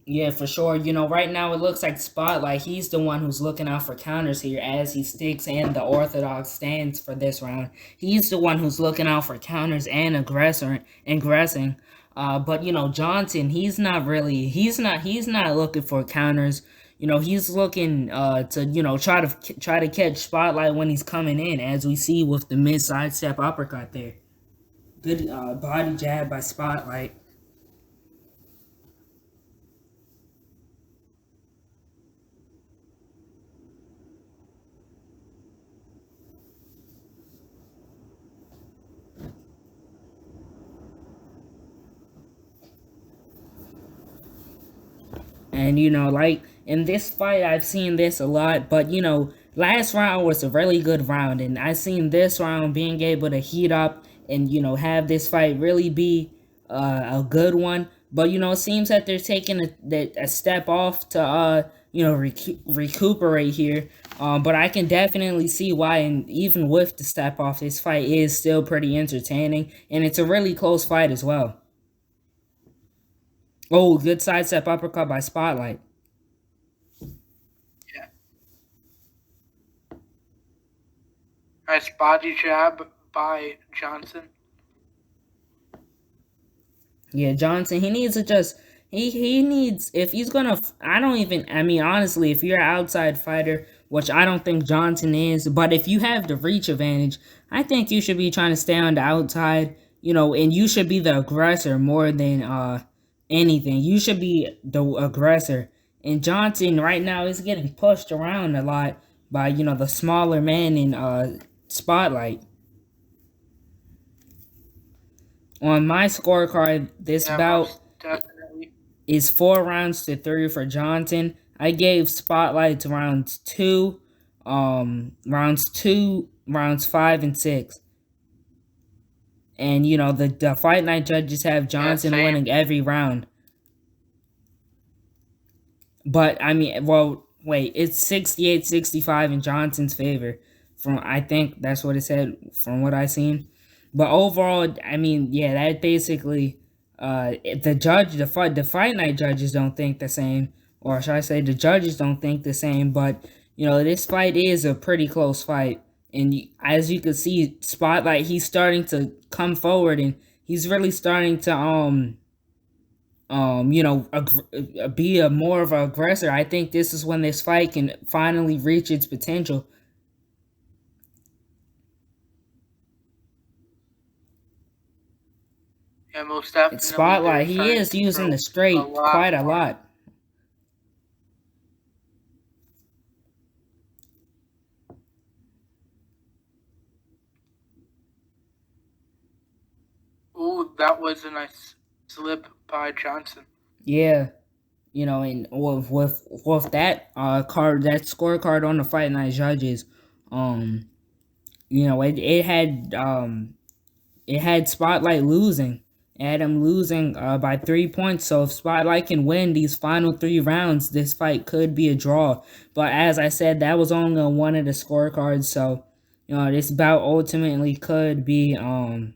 Yeah, for sure. Right now it looks like Spotlight, he's the one who's looking out for counters here as he sticks in the orthodox stance for this round. He's the one who's looking out for counters and aggressing. But Johnson, he's not looking for counters. He's looking to try to catch Spotlight when he's coming in, as we see with the mid side step uppercut there. Good body jab by Spotlight. And, like, in this fight, I've seen this a lot. But, last round was a really good round. And I've seen this round being able to heat up and, have this fight really be a good one. But, it seems that they're taking a step off to, recuperate here. But I can definitely see why, and even with the step off, this fight is still pretty entertaining. And it's a really close fight as well. Oh, good sidestep uppercut by Spotlight. Yeah. Nice body jab by Johnson. Yeah, Johnson, he needs to just, he needs, if he's gonna, honestly, if you're an outside fighter, which I don't think Johnson is, but if you have the reach advantage, I think you should be trying to stay on the outside, and you should be the aggressor more than, anything. You should be the aggressor. And Johnson right now is getting pushed around a lot by, the smaller man in, Spotlight. On my scorecard, this bout is 4-3 for Johnson. I gave Spotlight to rounds 2, rounds 5 and 6. And, the Fight Night judges have Johnson winning every round. But, wait, it's 68-65 in Johnson's favor. I think that's what it said from what I seen. But overall, that basically, the Fight Night judges don't think the same. Or should I say the judges don't think the same. But, this fight is a pretty close fight. And as you can see, Spotlight, he's starting to come forward. And he's really starting to, be a more of an aggressor. I think this is when this fight can finally reach its potential. Yeah, most definitely. It's Spotlight, he is using the straight quite a lot. Ooh, that was a nice slip by Johnson. Yeah. And with that that scorecard on the Fight Night judges, it had Spotlight losing. It had him losing by 3 points. So if Spotlight can win these final 3 rounds, this fight could be a draw. But as I said, that was only on one of the scorecards. So, this bout ultimately could be a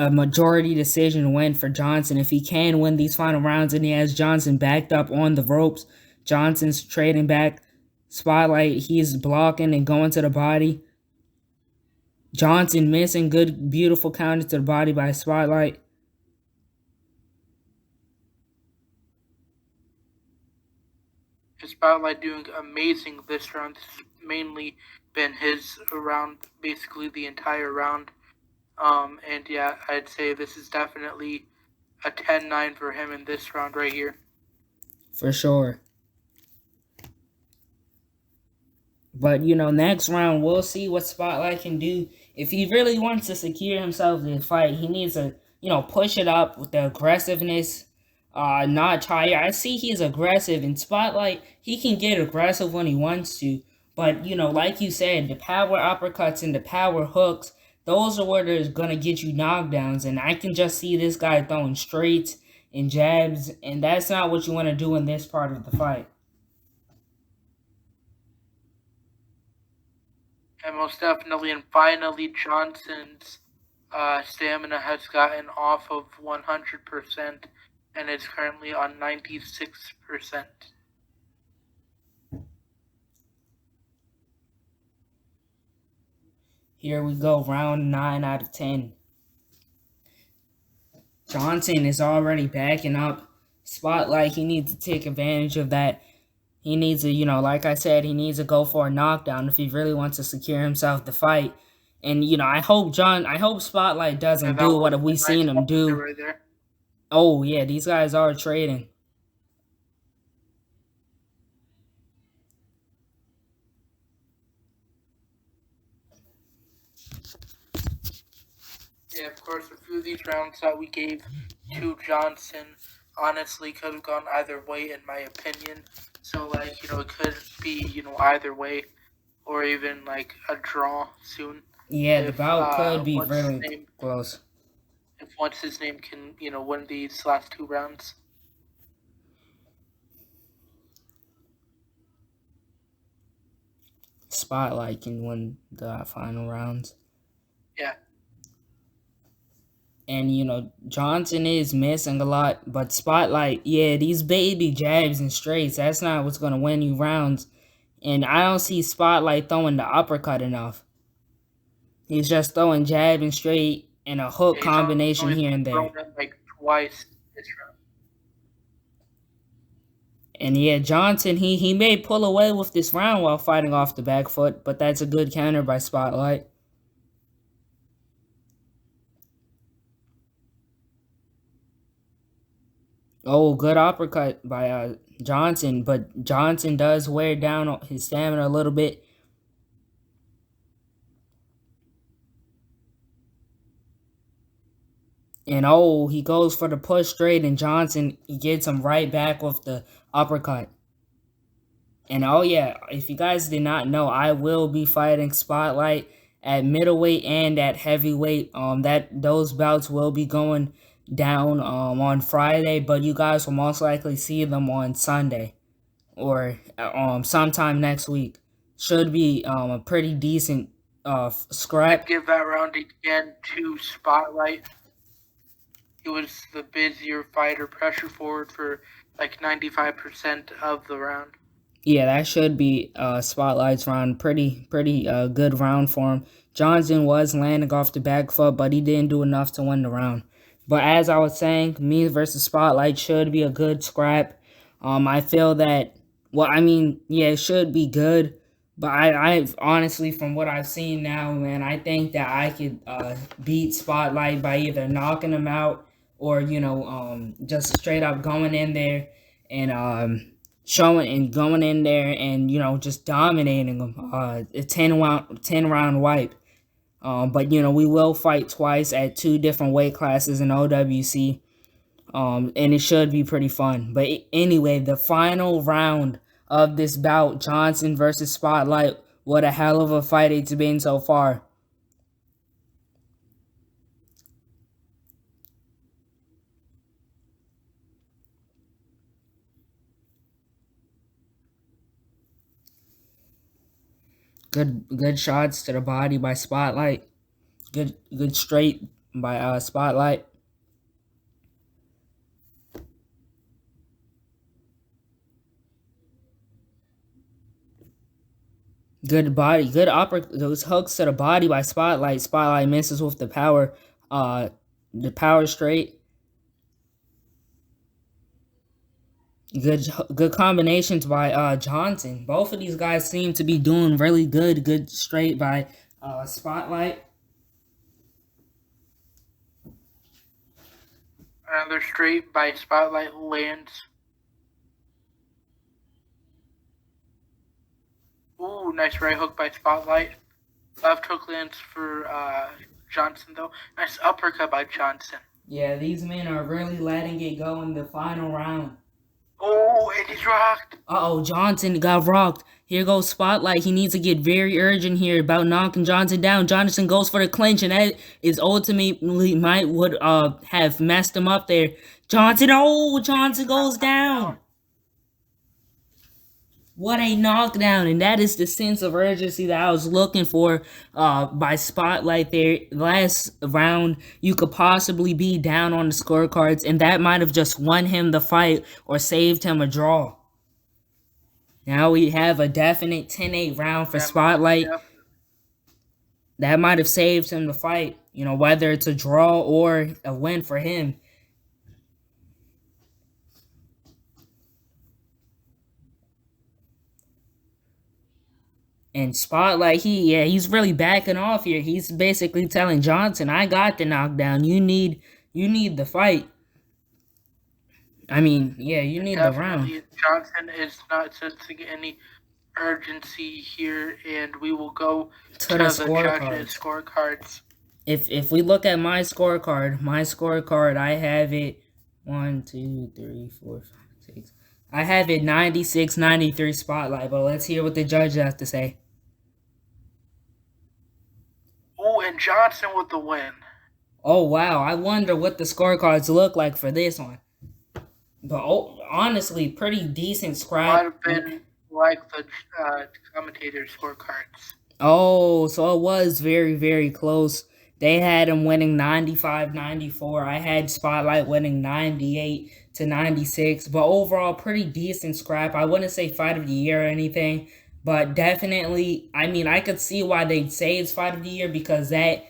majority decision win for Johnson. If he can win these final rounds and he has Johnson backed up on the ropes, Johnson's trading back. Spotlight, he's blocking and going to the body. Johnson missing. Good, beautiful counter to the body by Spotlight. Spotlight doing amazing this round. This has mainly been his round, basically the entire round. And yeah, I'd say this is definitely a 10-9 for him in this round right here. For sure. But, next round, we'll see what Spotlight can do. If he really wants to secure himself this fight, he needs to, push it up with the aggressiveness, not higher. I see he's aggressive. In Spotlight, he can get aggressive when he wants to. But, like you said, the power uppercuts and the power hooks, those are where there's going to get you knockdowns. And I can just see this guy throwing straights and jabs. And that's not what you want to do in this part of the fight. And most definitely, and finally, Johnson's stamina has gotten off of 100% and is currently on 96%. Here we go, round 9 out of 10. Johnson is already backing up. Spotlight, he needs to take advantage of that. He needs to, like I said, he needs to go for a knockdown if he really wants to secure himself the fight. And, I hope Spotlight doesn't do what we've seen him do. Right there. Oh, yeah, these guys are trading. Yeah, of course, a few of these rounds that we gave to Johnson honestly could have gone either way, in my opinion. So, like, you know, it could be, you know, either way, or even, like, a draw soon. Yeah, the If, bout could be what's his really name? close. If what's his name can, you know, win these last 2 rounds. Spotlight can win the final rounds. Yeah. And, you know, Johnson is missing a lot, but Spotlight, yeah, these baby jabs and straights, that's not what's going to win you rounds. And I don't see Spotlight throwing the uppercut enough. He's just throwing jab and straight and a hook combination here and there. Like twice this round. And yeah, Johnson, he may pull away with this round while fighting off the back foot, but that's a good counter by Spotlight. Oh, good uppercut by Johnson, but Johnson does wear down his stamina a little bit. And oh, he goes for the push straight, and Johnson gets him right back with the uppercut. And oh yeah, if you guys did not know, I will be fighting Spotlight at middleweight and at heavyweight. Those bouts will be going down on Friday, but you guys will most likely see them on Sunday or sometime next week. Should be a pretty decent scrap. I'd give that round again to Spotlight. He was the busier fighter, pressure forward for like 95% of the round. Yeah, that should be Spotlight's round. Pretty good round for him. Johnson was landing off the back foot, but he didn't do enough to win the round. But as I was saying, me versus Spotlight should be a good scrap. I feel that, well, I mean, yeah, it should be good. But I honestly, from what I've seen now, man, I think that I could beat Spotlight by either knocking him out or, you know, just straight up going in there and going in there and, you know, just dominating them. A 10 round wipe. But, you know, we will fight twice at 2 different weight classes in OWC. And it should be pretty fun. But anyway, the final round of this bout, Johnson versus Spotlight. What a hell of a fight it's been so far. Good shots to the body by Spotlight. Good straight by Spotlight. Good body, good those hooks to the body by Spotlight. Spotlight misses with the power straight. Good combinations by Johnson. Both of these guys seem to be doing really good. Good straight by Spotlight. Another straight by Spotlight lands. Ooh, nice right hook by Spotlight. Left hook lands for Johnson, though. Nice uppercut by Johnson. Yeah, these men are really letting it go in the final round. Oh, and he's rocked. Uh-oh, Johnson got rocked. Here goes Spotlight. He needs to get very urgent here about knocking Johnson down. Johnson goes for the clinch, and that is ultimately would have messed him up there. Johnson goes down. What a knockdown, and that is the sense of urgency that I was looking for by Spotlight there. Last round, you could possibly be down on the scorecards, and that might have just won him the fight or saved him a draw. Now we have a definite 10-8 round for Spotlight. That might have saved him the fight, you know, whether it's a draw or a win for him. And Spotlight, he's really backing off here. He's basically telling Johnson, I got the knockdown. You need the fight. I mean, yeah, you need the round. Johnson is not sensing any urgency here, and we will go to the judges' scorecards. if we look at my scorecard, I have it 1, 2, 3, 4, 5, 6. I have it 96, 93 spotlight, but let's hear what the judge has to say. Oh, and Johnson with the win. Oh, wow. I wonder what the scorecards look like for this one. But honestly, pretty decent scrap. Might have been like the commentator scorecards. Oh, so it was very, very close. They had him winning 95-94. I had Spotlight winning 98-96. But overall, pretty decent scrap. I wouldn't say fight of the year or anything. But definitely, I mean, I could see why they'd say it's fight of the year, because that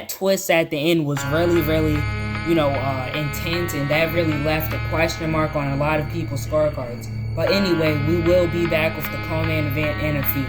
twist at the end was really, really, intense, and that really left a question mark on a lot of people's scorecards. But anyway, we will be back with the co-main event in a few.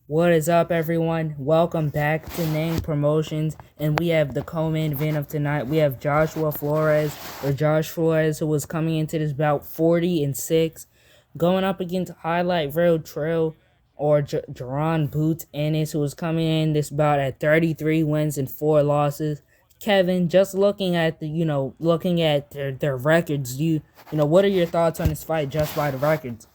What is up, everyone? Welcome back to Nang Promotions, and we have the co-main event of tonight. We have Josh Flores, who was coming into this bout 40-6, going up against Highlight Real Trail or Jerron Boots Ennis, who was coming in this bout at 33 wins and 4 losses. Kevin, just looking at their records, what are your thoughts on this fight just by the records?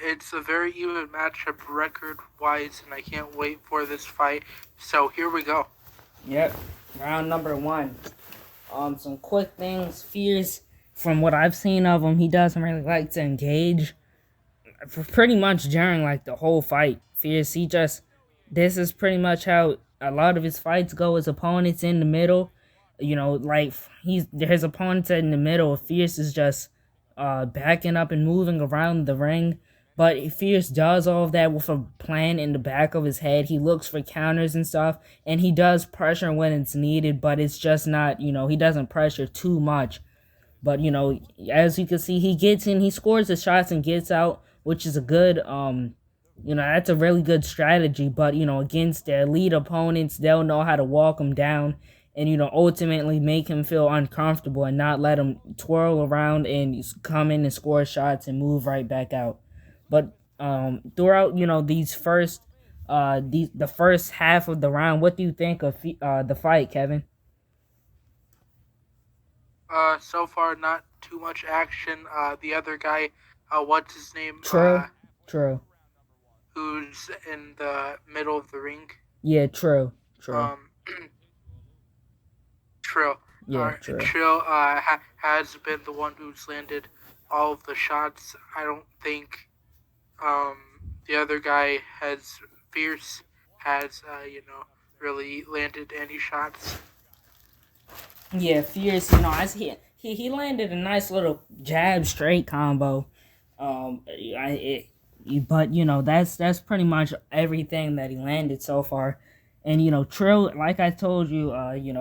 It's a very even matchup record-wise, and I can't wait for this fight. So here we go. Yep, round number 1. Some quick things. Fierce, from what I've seen of him, he doesn't really like to engage for pretty much during like the whole fight. Fierce, this is pretty much how a lot of his fights go. His opponents in the middle, like his opponents in the middle. Fierce is just backing up and moving around the ring. But Fierce does all of that with a plan in the back of his head. He looks for counters and stuff, and he does pressure when it's needed, but it's just not, he doesn't pressure too much. But, as you can see, he gets in, he scores the shots and gets out, which is a good, that's a really good strategy. But, against the elite opponents, they'll know how to walk him down and, ultimately make him feel uncomfortable and not let him twirl around and come in and score shots and move right back out. But throughout, the first half of the round, what do you think of the fight, Kevin? So far, not too much action. The other guy, what's his name? True. Who's in the middle of the ring? Yeah, True. Trill. Yeah, True. Trill has been the one who's landed all of the shots. I don't think the other guy Fierce has really landed any shots. Yeah, Fierce, as he landed a nice little jab straight combo. But that's pretty much everything that he landed so far. And Trill, like I told you,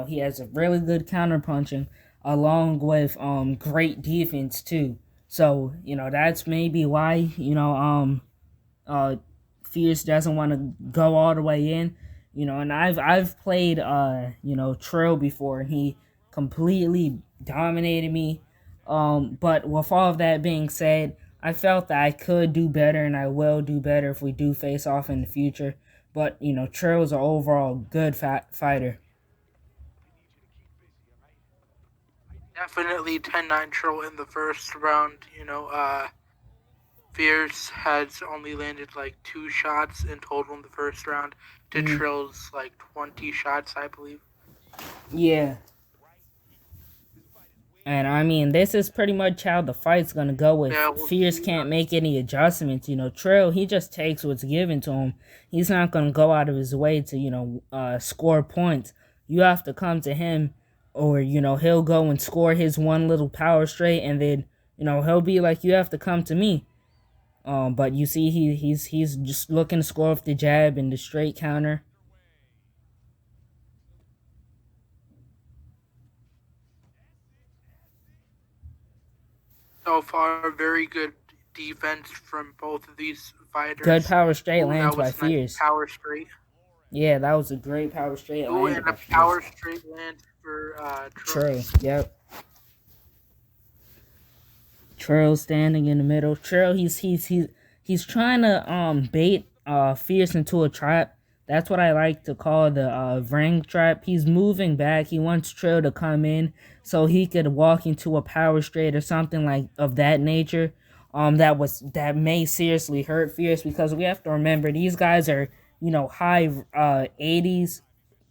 he has a really good counter punching along with great defense too. So, that's maybe why, Fierce doesn't want to go all the way in. And I've played Trill before, and he completely dominated me. But with all of that being said, I felt that I could do better, and I will do better if we do face off in the future. But, Trill's an overall good fighter. Definitely 10-9 Trill in the first round. Fierce has only landed like 2 shots in total in the first round to Trill's like 20 shots, I believe. Yeah. And I mean, this is pretty much how the fight's gonna go with. Fierce can't make any adjustments. Trill, he just takes what's given to him. He's not gonna go out of his way to, score points. You have to come to him, or, he'll go and score his one little power straight, and then, he'll be like, you have to come to me. But you see, he's just looking to score off the jab and the straight counter. So far, very good defense from both of these fighters. Good power straight lands by Fierce. Power straight. Yeah, that was a great power straight land. And a power straight land for Trill. Yep. Trill standing in the middle. Trill, he's trying to bait Fierce into a trap. That's what I like to call the ring trap. He's moving back. He wants Trill to come in so he could walk into a power straight or something like of that nature. That may seriously hurt Fierce, because we have to remember these guys are, high 80s,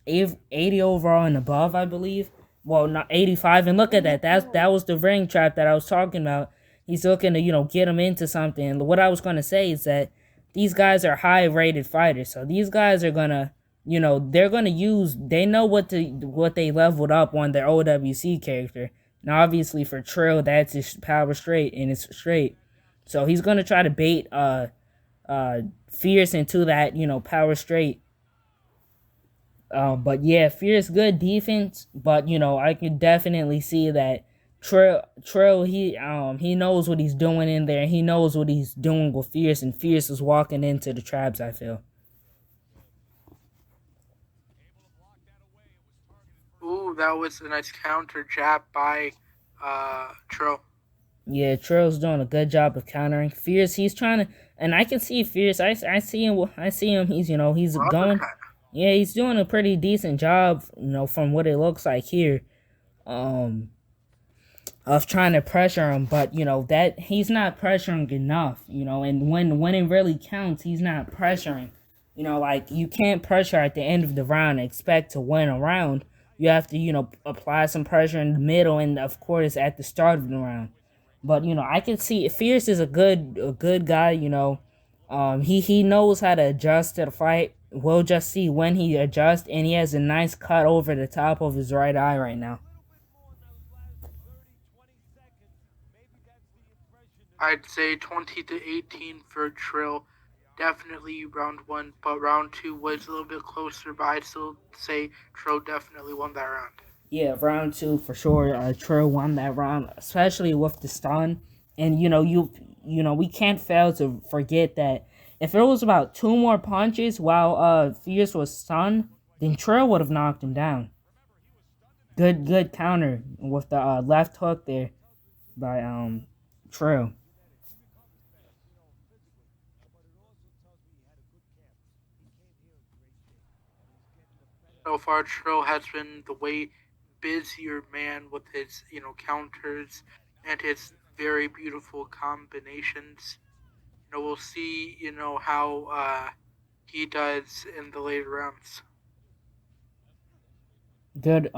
80 overall and above, I believe. Well, not 85. And look at that. That was the ring trap that I was talking about. He's looking to, get him into something. And what I was going to say is that these guys are high-rated fighters. So these guys are going to, they're going to use, they know what they leveled up on their OWC character. And obviously for Trill, that's his power straight, and it's straight. So he's going to try to bait Fierce into that, power straight. But yeah, Fierce good defense, but I can definitely see that Trill, he knows what he's doing in there. He knows what he's doing with Fierce, and Fierce is walking into the traps, I feel. Ooh, that was a nice counter jab by Trill. Yeah, Trill's doing a good job of countering. Fierce, he's trying to, and I can see Fierce. I see him. He's going. Yeah, he's doing a pretty decent job. From what it looks like here, of trying to pressure him. But that he's not pressuring enough. And when it really counts, he's not pressuring. Like you can't pressure at the end of the round and expect to win a round. You have to apply some pressure in the middle and of course at the start of the round. But I can see Fierce is a good guy. He knows how to adjust to the fight. We'll just see when he adjusts, and he has a nice cut over the top of his right eye right now. I'd say 20-18 for Trill. Definitely round 1, but round 2 was a little bit closer. But I'd still say Trill definitely won that round. Yeah, round 2 for sure. Trill won that round, especially with the stun. And we can't fail to forget that if it was about 2 more punches while Fierce was stunned, then Trill would have knocked him down. Good counter with the left hook there by Trill. So far, Trill has been the way busier man with his counters and his very beautiful combinations. We'll see how he does in the later rounds. Good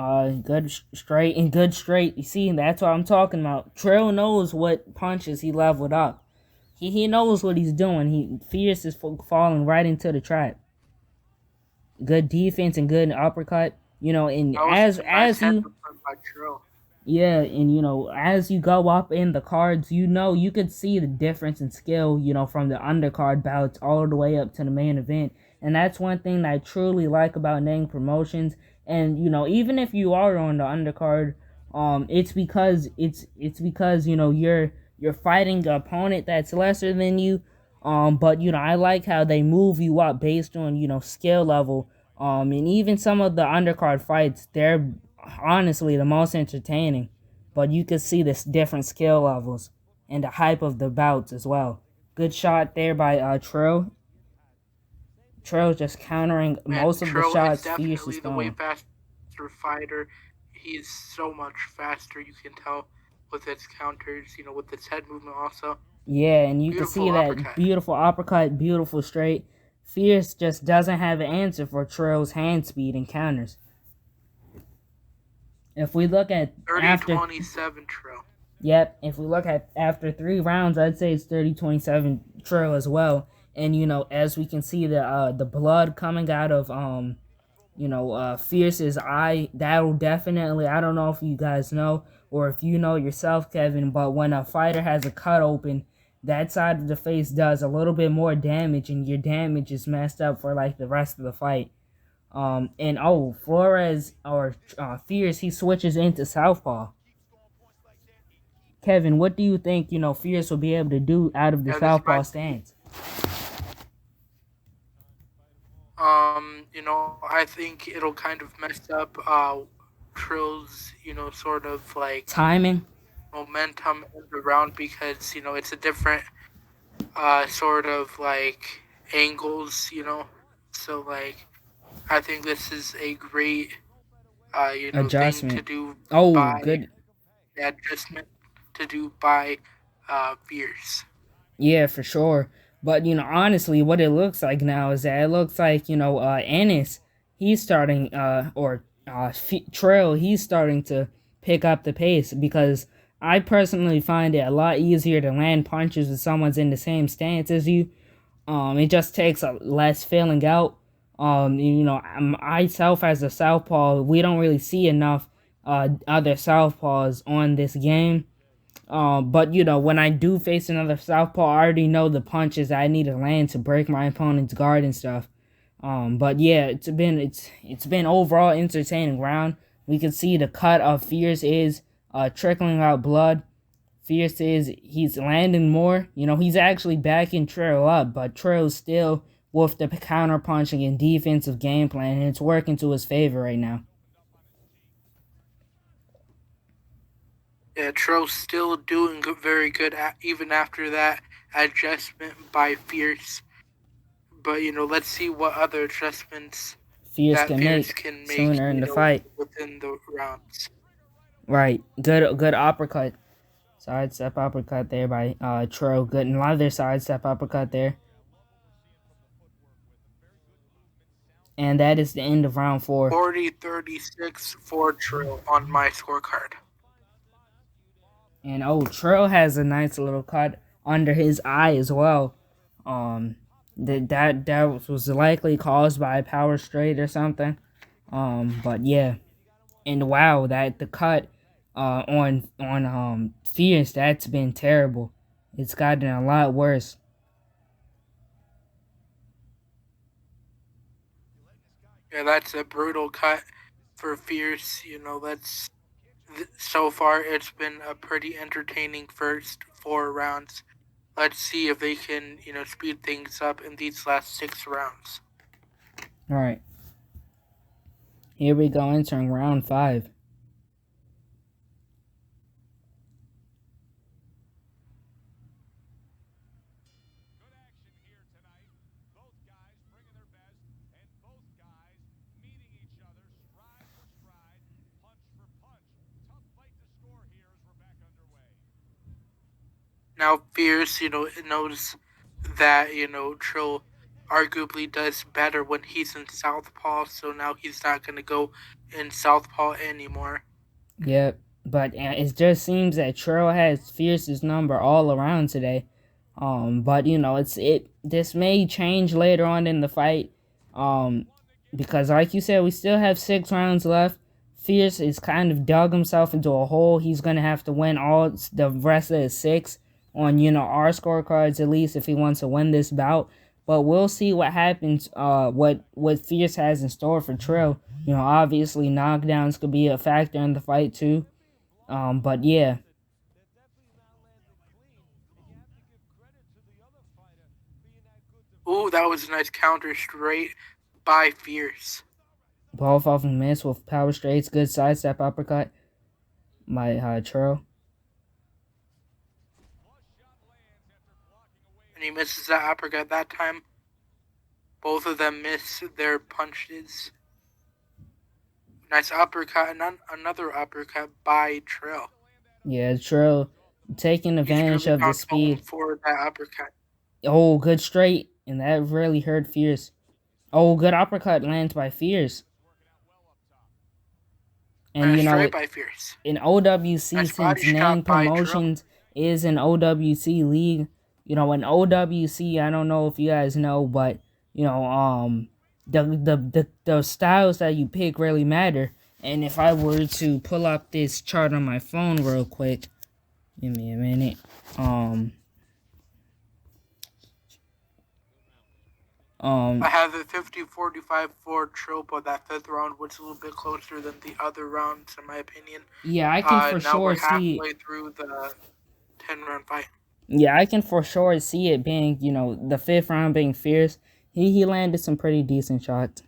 straight and good straight. You see, that's what I'm talking about. Trill knows what punches he leveled up. He knows what he's doing. Fierce is falling right into the trap. Good defense and good uppercut. And as you. Yeah, and as you go up in the cards, you could see the difference in skill, from the undercard bouts all the way up to the main event. And that's one thing that I truly like about Nang Promotions. And even if you are on the undercard, it's because you're fighting an opponent that's lesser than you. But I like how they move you up based on skill level. And even some of the undercard fights, they're honestly the most entertaining. But you could see this different skill levels and the hype of the bouts as well. Good shot there by Trill. Trill just countering most of the shots Fierce is the way faster fighter. He's so much faster, you can tell with its counters, with its head movement also. Yeah, and you can see that beautiful uppercut, beautiful straight. Fierce just doesn't have an answer for Trill's hand speed and counters. If we look at 30-27 Trill. Yep, if we look at after 3 rounds, I'd say it's 30-27 Trill as well. And as we can see the blood coming out of Fierce's eye, that'll definitely, I don't know if you guys know or if you know yourself, Kevin, but when a fighter has a cut open, that side of the face does a little bit more damage, and your damage is messed up for like the rest of the fight. And Flores or Fierce, he switches into southpaw. Kevin, what do you think Fierce will be able to do out of the southpaw stance? I think it'll kind of mess up Trill's, sort of like timing, momentum in the round because, it's a different sort of like angles, so like I think this is a great adjustment thing to do. Good adjustment to do by Fierce. Yeah, for sure. But, honestly, what it looks like now is that it looks like, Ennis, he's starting, Trill, he's starting to pick up the pace because I personally find it a lot easier to land punches when someone's in the same stance as you. It just takes less filling out. Myself as a southpaw, we don't really see enough other southpaws on this game. But when I do face another southpaw, I already know the punches I need to land to break my opponent's guard and stuff. But yeah, it's been overall entertaining round. We can see the cut of Fierce is trickling out blood. Fierce he's landing more. He's actually backing Trill up, but Trill's still with the counter punching and defensive game plan, and it's working to his favor right now. Yeah, Trill's still doing very good even after that adjustment by Fierce. But let's see what other adjustments Fierce can make sooner in the fight within the rounds. Right, good uppercut. Sidestep uppercut there by Trill. Good, and another sidestep uppercut there. And that is the end of round 4. 40-36 for Trill on my scorecard. And Trill has a nice little cut under his eye as well. That was likely caused by a power straight or something. But yeah. And wow, that the cut on Fierce, that's been terrible. It's gotten a lot worse. Yeah, that's a brutal cut for Fierce. So far it's been a pretty entertaining first 4 rounds. Let's see if they can, speed things up in these last 6 rounds. All right. Here we go, entering round 5. Now Fierce, knows that, Trill arguably does better when he's in Southpaw, so now he's not going to go in Southpaw anymore. Yep, but it just seems that Trill has Fierce's number all around today. But this may change later on in the fight. Because like you said, we still have 6 rounds left. Fierce is kind of dug himself into a hole. He's gonna have to win all the rest of his 6 on our scorecards, at least, if he wants to win this bout. But we'll see what happens. What Fierce has in store for Trill. Obviously knockdowns could be a factor in the fight too. But yeah. Ooh, that was a nice counter straight by Fierce. Both of them missed with power straights. Good sidestep uppercut by Trill. And he misses that uppercut that time. Both of them miss their punches. Nice uppercut and another uppercut by Trill. Yeah, Trill taking advantage of the speed. For that uppercut. Oh, good straight. And that really hurt Fierce. Oh, good uppercut lands by Fierce. And straight by Fierce. In OWC, nice, since Nang Promotions is an OWC league, in OWC, I don't know if you guys know, but the styles that you pick really matter. And if I were to pull up this chart on my phone real quick, give me a minute. I have it 50-45 for Trill, but that 5th round was a little bit closer than the other rounds, in my opinion. Yeah, I can for sure see. Now we're halfway through the 10-round fight. Yeah, I can for sure see it being, the 5th round being Fierce. He landed some pretty decent shots.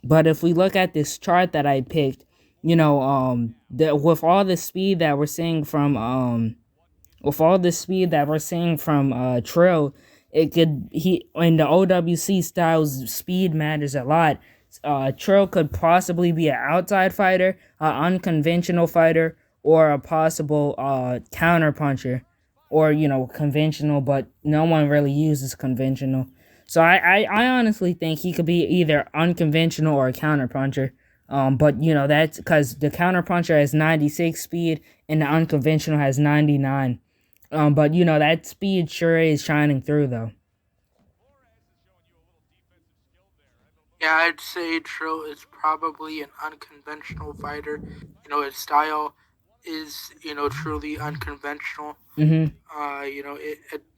But if we look at this chart that I picked, with all the speed that we're seeing from Trill, in the OWC styles, speed matters a lot. Trill could possibly be an outside fighter, an unconventional fighter, or a possible counter puncher, or conventional, but no one really uses conventional. So I honestly think he could be either unconventional or a counter puncher. But that's because the counter puncher has 96 speed and the unconventional has 99. But that speed sure is shining through though. Yeah, I'd say Trill is probably an unconventional fighter. His style is, truly unconventional. Mm-hmm.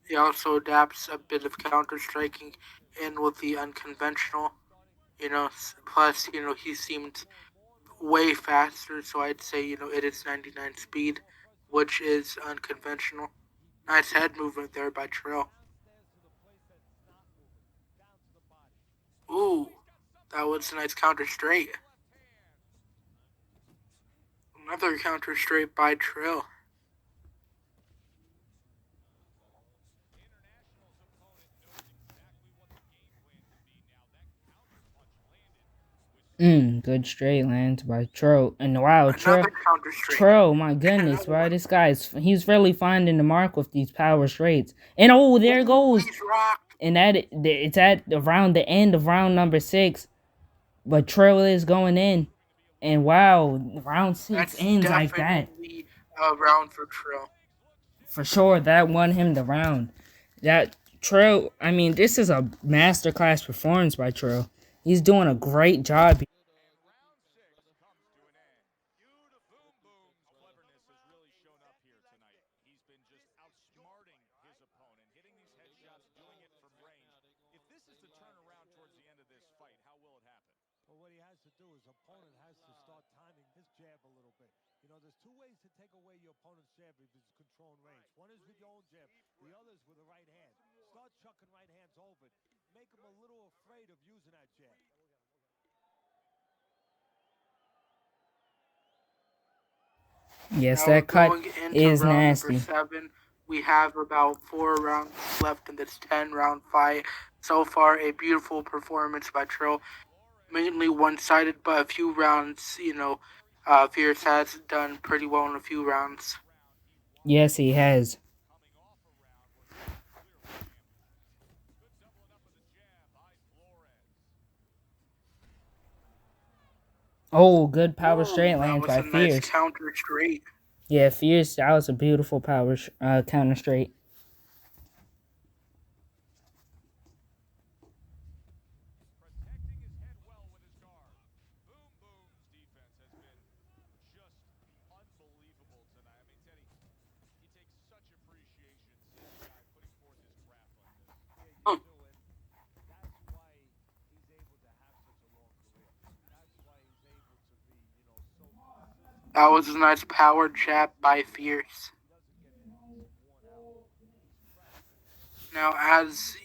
It also adapts a bit of counter striking in with the unconventional. Plus, he seemed way faster, so I'd say, it is 99 speed, which is unconventional. Nice head movement there by Trill. Ooh, that was a nice counter straight. Another counter straight by Trill. Good straight lands by Tro. And wow, Tro, my goodness, bro. This he's really finding the mark with these power straights. And oh, there goes. And it's at around the end of round number 6. But Tro is going in. And wow, round 6 ends like that. A round for Trill. For sure, that won him the round. That Trill, I mean, this is a masterclass performance by Trill. He's doing a great job. There's two ways to take away your opponent's jab if he's controlling range. One is with your own jab, the other is with a right hand. Start chucking right hands over. Make him a little afraid of using that jab. Yes, that cut is nasty. 7, we have about 4 rounds left in this 10-round fight. So far, a beautiful performance by Trill. Mainly one-sided, but a few rounds, Fierce has done pretty well in a few rounds. Yes, he has. Oh, good power straight lands by Fierce. Nice counter straight. Yeah, Fierce, that was a beautiful power counter straight. That was a nice power jab by Fierce. Now, as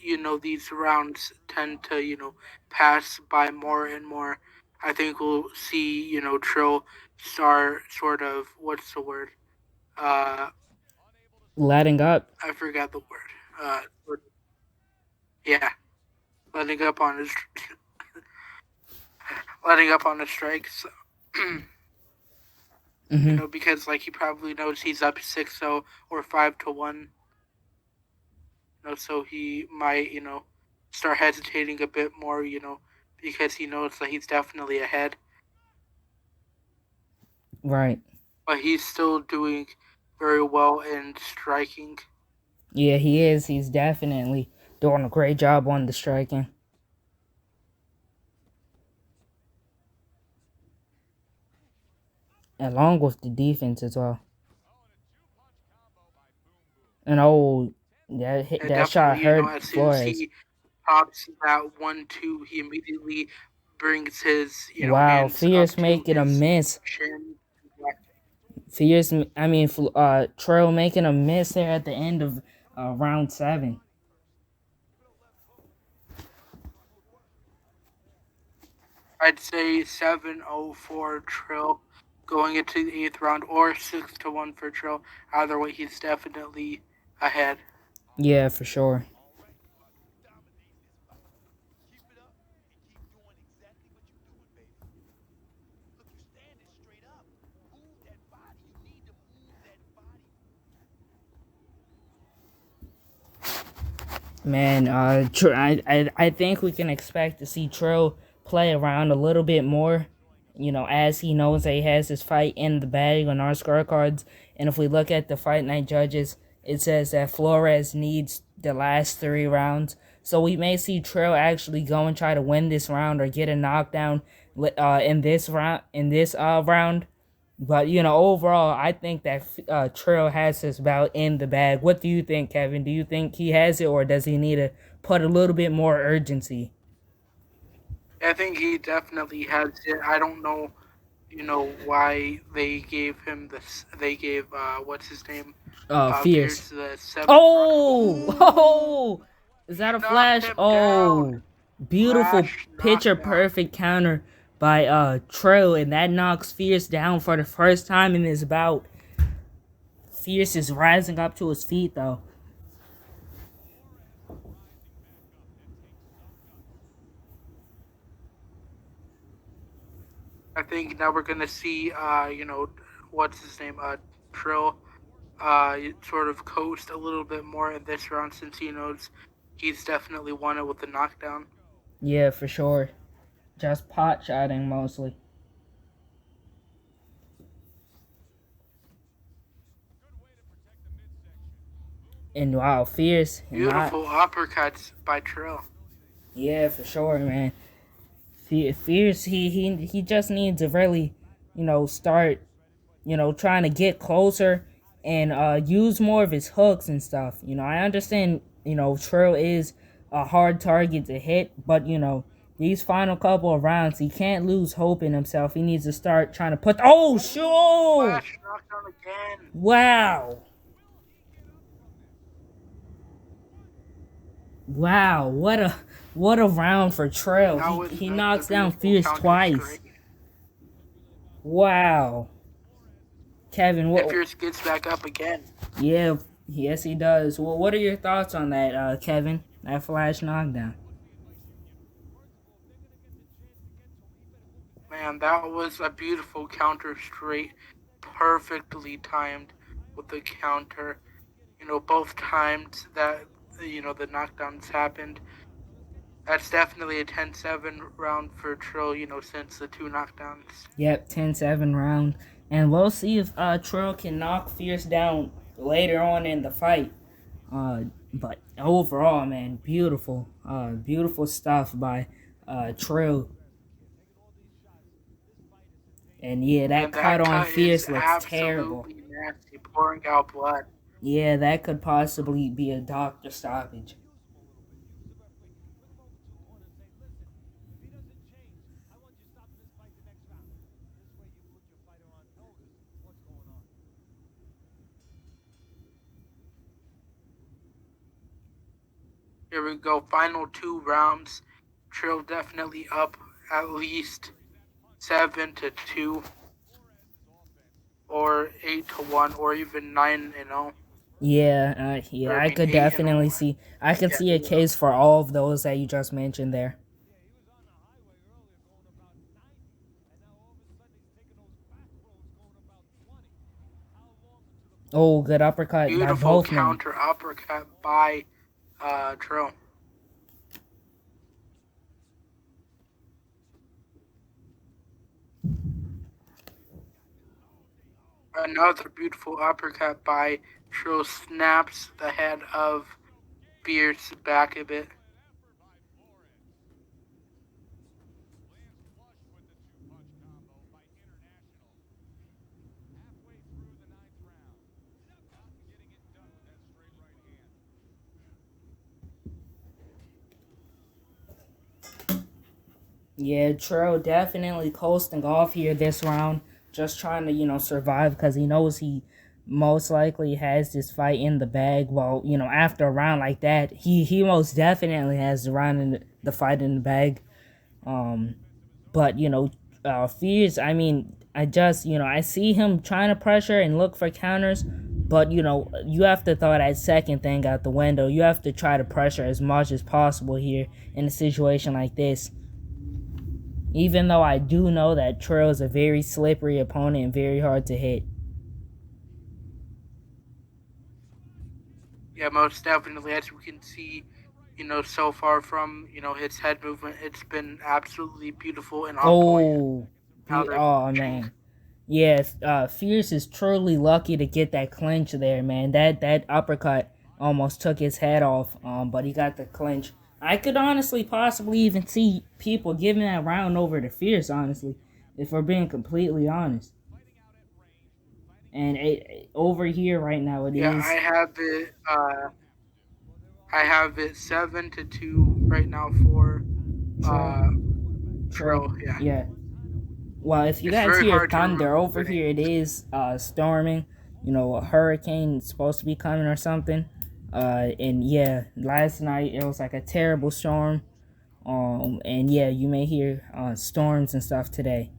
these rounds tend to pass by more and more, I think we'll see Trill start sort of, what's the word? Letting up. I forgot the word. Yeah, letting up on his strikes. Because he probably knows he's up 6-0 or 5-1. So he might start hesitating a bit more. Because he knows that he's definitely ahead. Right. But he's still doing very well in striking. Yeah, he is. He's definitely doing a great job on the striking. Along with the defense as well. And that shot hurt Flores. As he pops that 1-2, he immediately brings his wow, Fierce making a miss. Fierce, Trill making a miss there at the end of round 7. I'd say 7-0 for Trill going into the 8th round, or 6-1 for Trill. Either way, he's definitely ahead. Yeah, for sure. Man, I think we can expect to see Trill play around a little bit more, as he knows that he has his fight in the bag on our scorecards. And if we look at the Fight Night judges, it says that Flores needs the last 3 rounds. So we may see Trill actually go and try to win this round or get a knockdown in this round. But, overall, I think that Trill has his bout in the bag. What do you think, Kevin? Do you think he has it, or does he need to put a little bit more urgency? I think he definitely has it. I don't know, why they gave him this. They gave what's his name? Fierce. The 7th Oh! round. Oh! Is that a Knocked flash? him Oh! down. Beautiful Flash picture knockdown. perfect counter by Trill, and that knocks Fierce down for the first time in this bout. Fierce is rising up to his feet though. I think now we're gonna see, what's his name? Trill, sort of coast a little bit more in this round since he knows he's definitely won it with the knockdown. Yeah, for sure. Just pot shotting mostly. And wow, Fierce. Beautiful uppercuts by Trill. Yeah, for sure, man. Fierce, he just needs to really, start, trying to get closer and use more of his hooks and stuff. I understand, Trill is a hard target to hit, but, these final couple of rounds, he can't lose hope in himself. He needs to start trying to put... Oh, sure! Flash knockdown again. Wow. Wow, what a round for Trill. He knocks down Fierce twice. Wow. Kevin, what? And Fierce gets back up again. Yeah, yes he does. Well, what are your thoughts on that, Kevin? That flash knockdown. Man, that was a beautiful counter straight, perfectly timed with the counter. Both times that the knockdowns happened. That's definitely a 10-7 round for Trill, since the 2 knockdowns. Yep, 10-7 round. And we'll see if Trill can knock Fierce down later on in the fight. But overall, man, beautiful stuff by Trill. And yeah, that cut on Fierce looks terrible. Nasty, pouring out blood. Yeah, that could possibly be a doctor stoppage. Here we go, final 2 rounds. Trill definitely up at least 7-2, or 8-1, or even 9-0. Yeah, I could definitely see. I could see a case for all of those that you just mentioned there. Oh, good uppercut by both men. Beautiful counter uppercut by Trill. Another beautiful uppercut by Trill snaps the head of Fierce back a bit. Yeah, Trill definitely coasting off here this round. Just trying to, survive because he knows he most likely has this fight in the bag. Well, after a round like that, he most definitely has the fight in the bag. But, Fierce, I mean, I see him trying to pressure and look for counters. But, you have to throw that second thing out the window. You have to try to pressure as much as possible here in a situation like this. Even though I do know that Trill is a very slippery opponent and very hard to hit. Yeah, most definitely. As we can see, so far from, his head movement, it's been absolutely beautiful and on point. Oh, man. Yeah, Fierce is truly lucky to get that clinch there, man. That uppercut almost took his head off, but he got the clinch. I could honestly possibly even see people giving that round over to Fierce, honestly, if we're being completely honest. And over here right now it is. Yeah, I have it 7-2 right now for True. Yeah. Yeah. Well, if you It's guys very hear hard to thunder remember over here, it is storming. You know, a hurricane is supposed to be coming or something. And yeah, last night it was like a terrible storm. And yeah, you may hear storms and stuff today.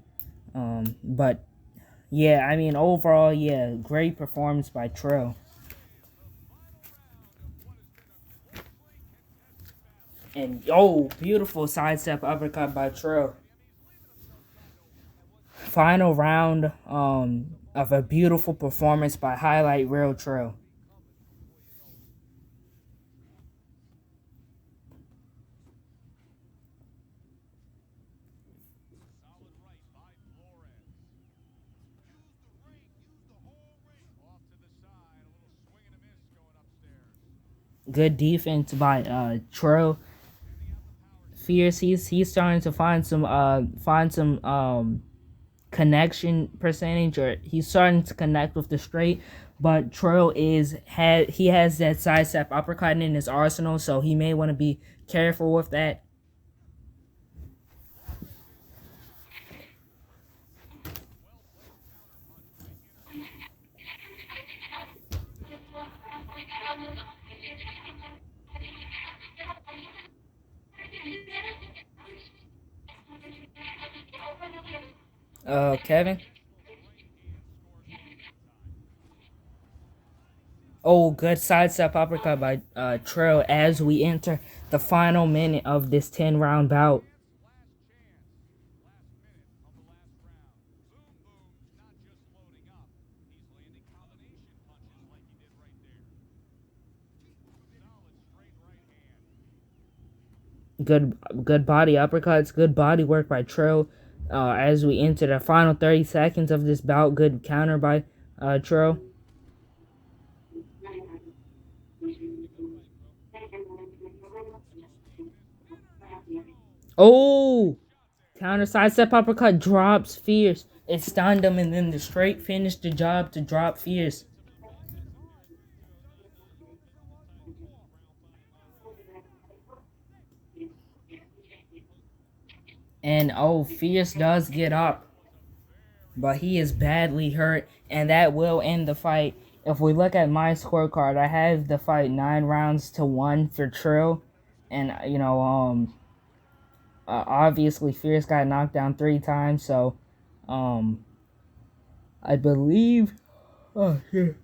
But yeah, I mean overall, yeah, great performance by Trill. And oh, beautiful sidestep uppercut by Trill. Final round of a beautiful performance by Highlight Real Trill. Good defense by Trill. Fierce, he's starting to find some connection percentage, or he's starting to connect with the straight, but Trill he has that sidestep uppercut in his arsenal, so he may want to be careful with that. Kevin? Oh, good sidestep uppercut by Trill as we enter the final minute of this 10-round bout. Good body uppercuts, good body work by Trill. As we enter the final 30 seconds of this bout, good counter by Trill. Oh! Counter sidestep uppercut drops Fierce. It stunned him, and then the straight finished the job to drop Fierce. And oh, Fierce does get up, but he is badly hurt, and that will end the fight. If we look at my scorecard, I have the fight 9-1 for Trill, and you know, obviously Fierce got knocked down 3 times, so I believe, oh shit,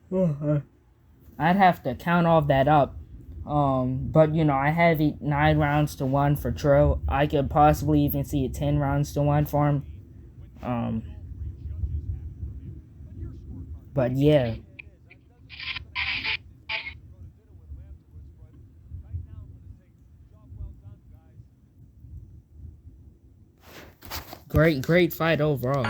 I'd have to count all that up. But you know, I have it 9-1 for Trill. I could possibly even see it 10-1 for him. But yeah. Great fight overall.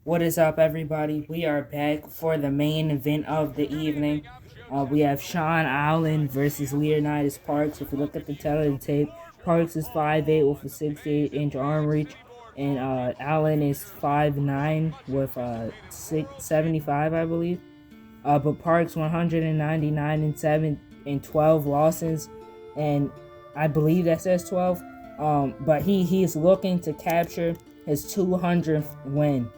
What is up, everybody? We are back for the main event of the evening. We have Sean Allen versus Leonidas Parks. If you look at the tape, Parks is 5'8" with a 68-inch arm reach, and Allen is 5'9" with 675, I believe. But Parks 199 and 7 and 12 losses, and I believe that says 12. But he's looking to capture his 200th win.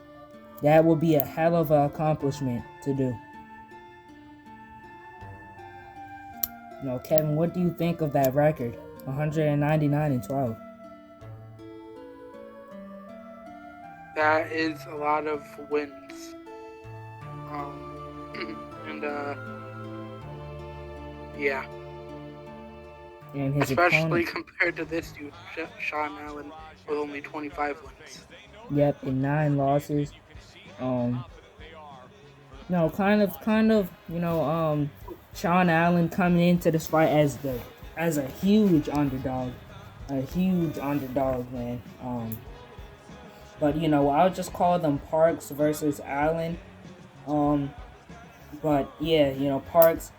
That would be a hell of an accomplishment to do. You know, Kevin, what do you think of that record? 199 and 12. That is a lot of wins. Yeah. And his especially opponent, compared to this dude, Sean Allen, with only 25 wins. Yep, and 9 losses. No, kind of, Sean Allen coming into this fight as a huge underdog. A huge underdog, man. But I'll just call them Parks versus Allen. But yeah, Parks,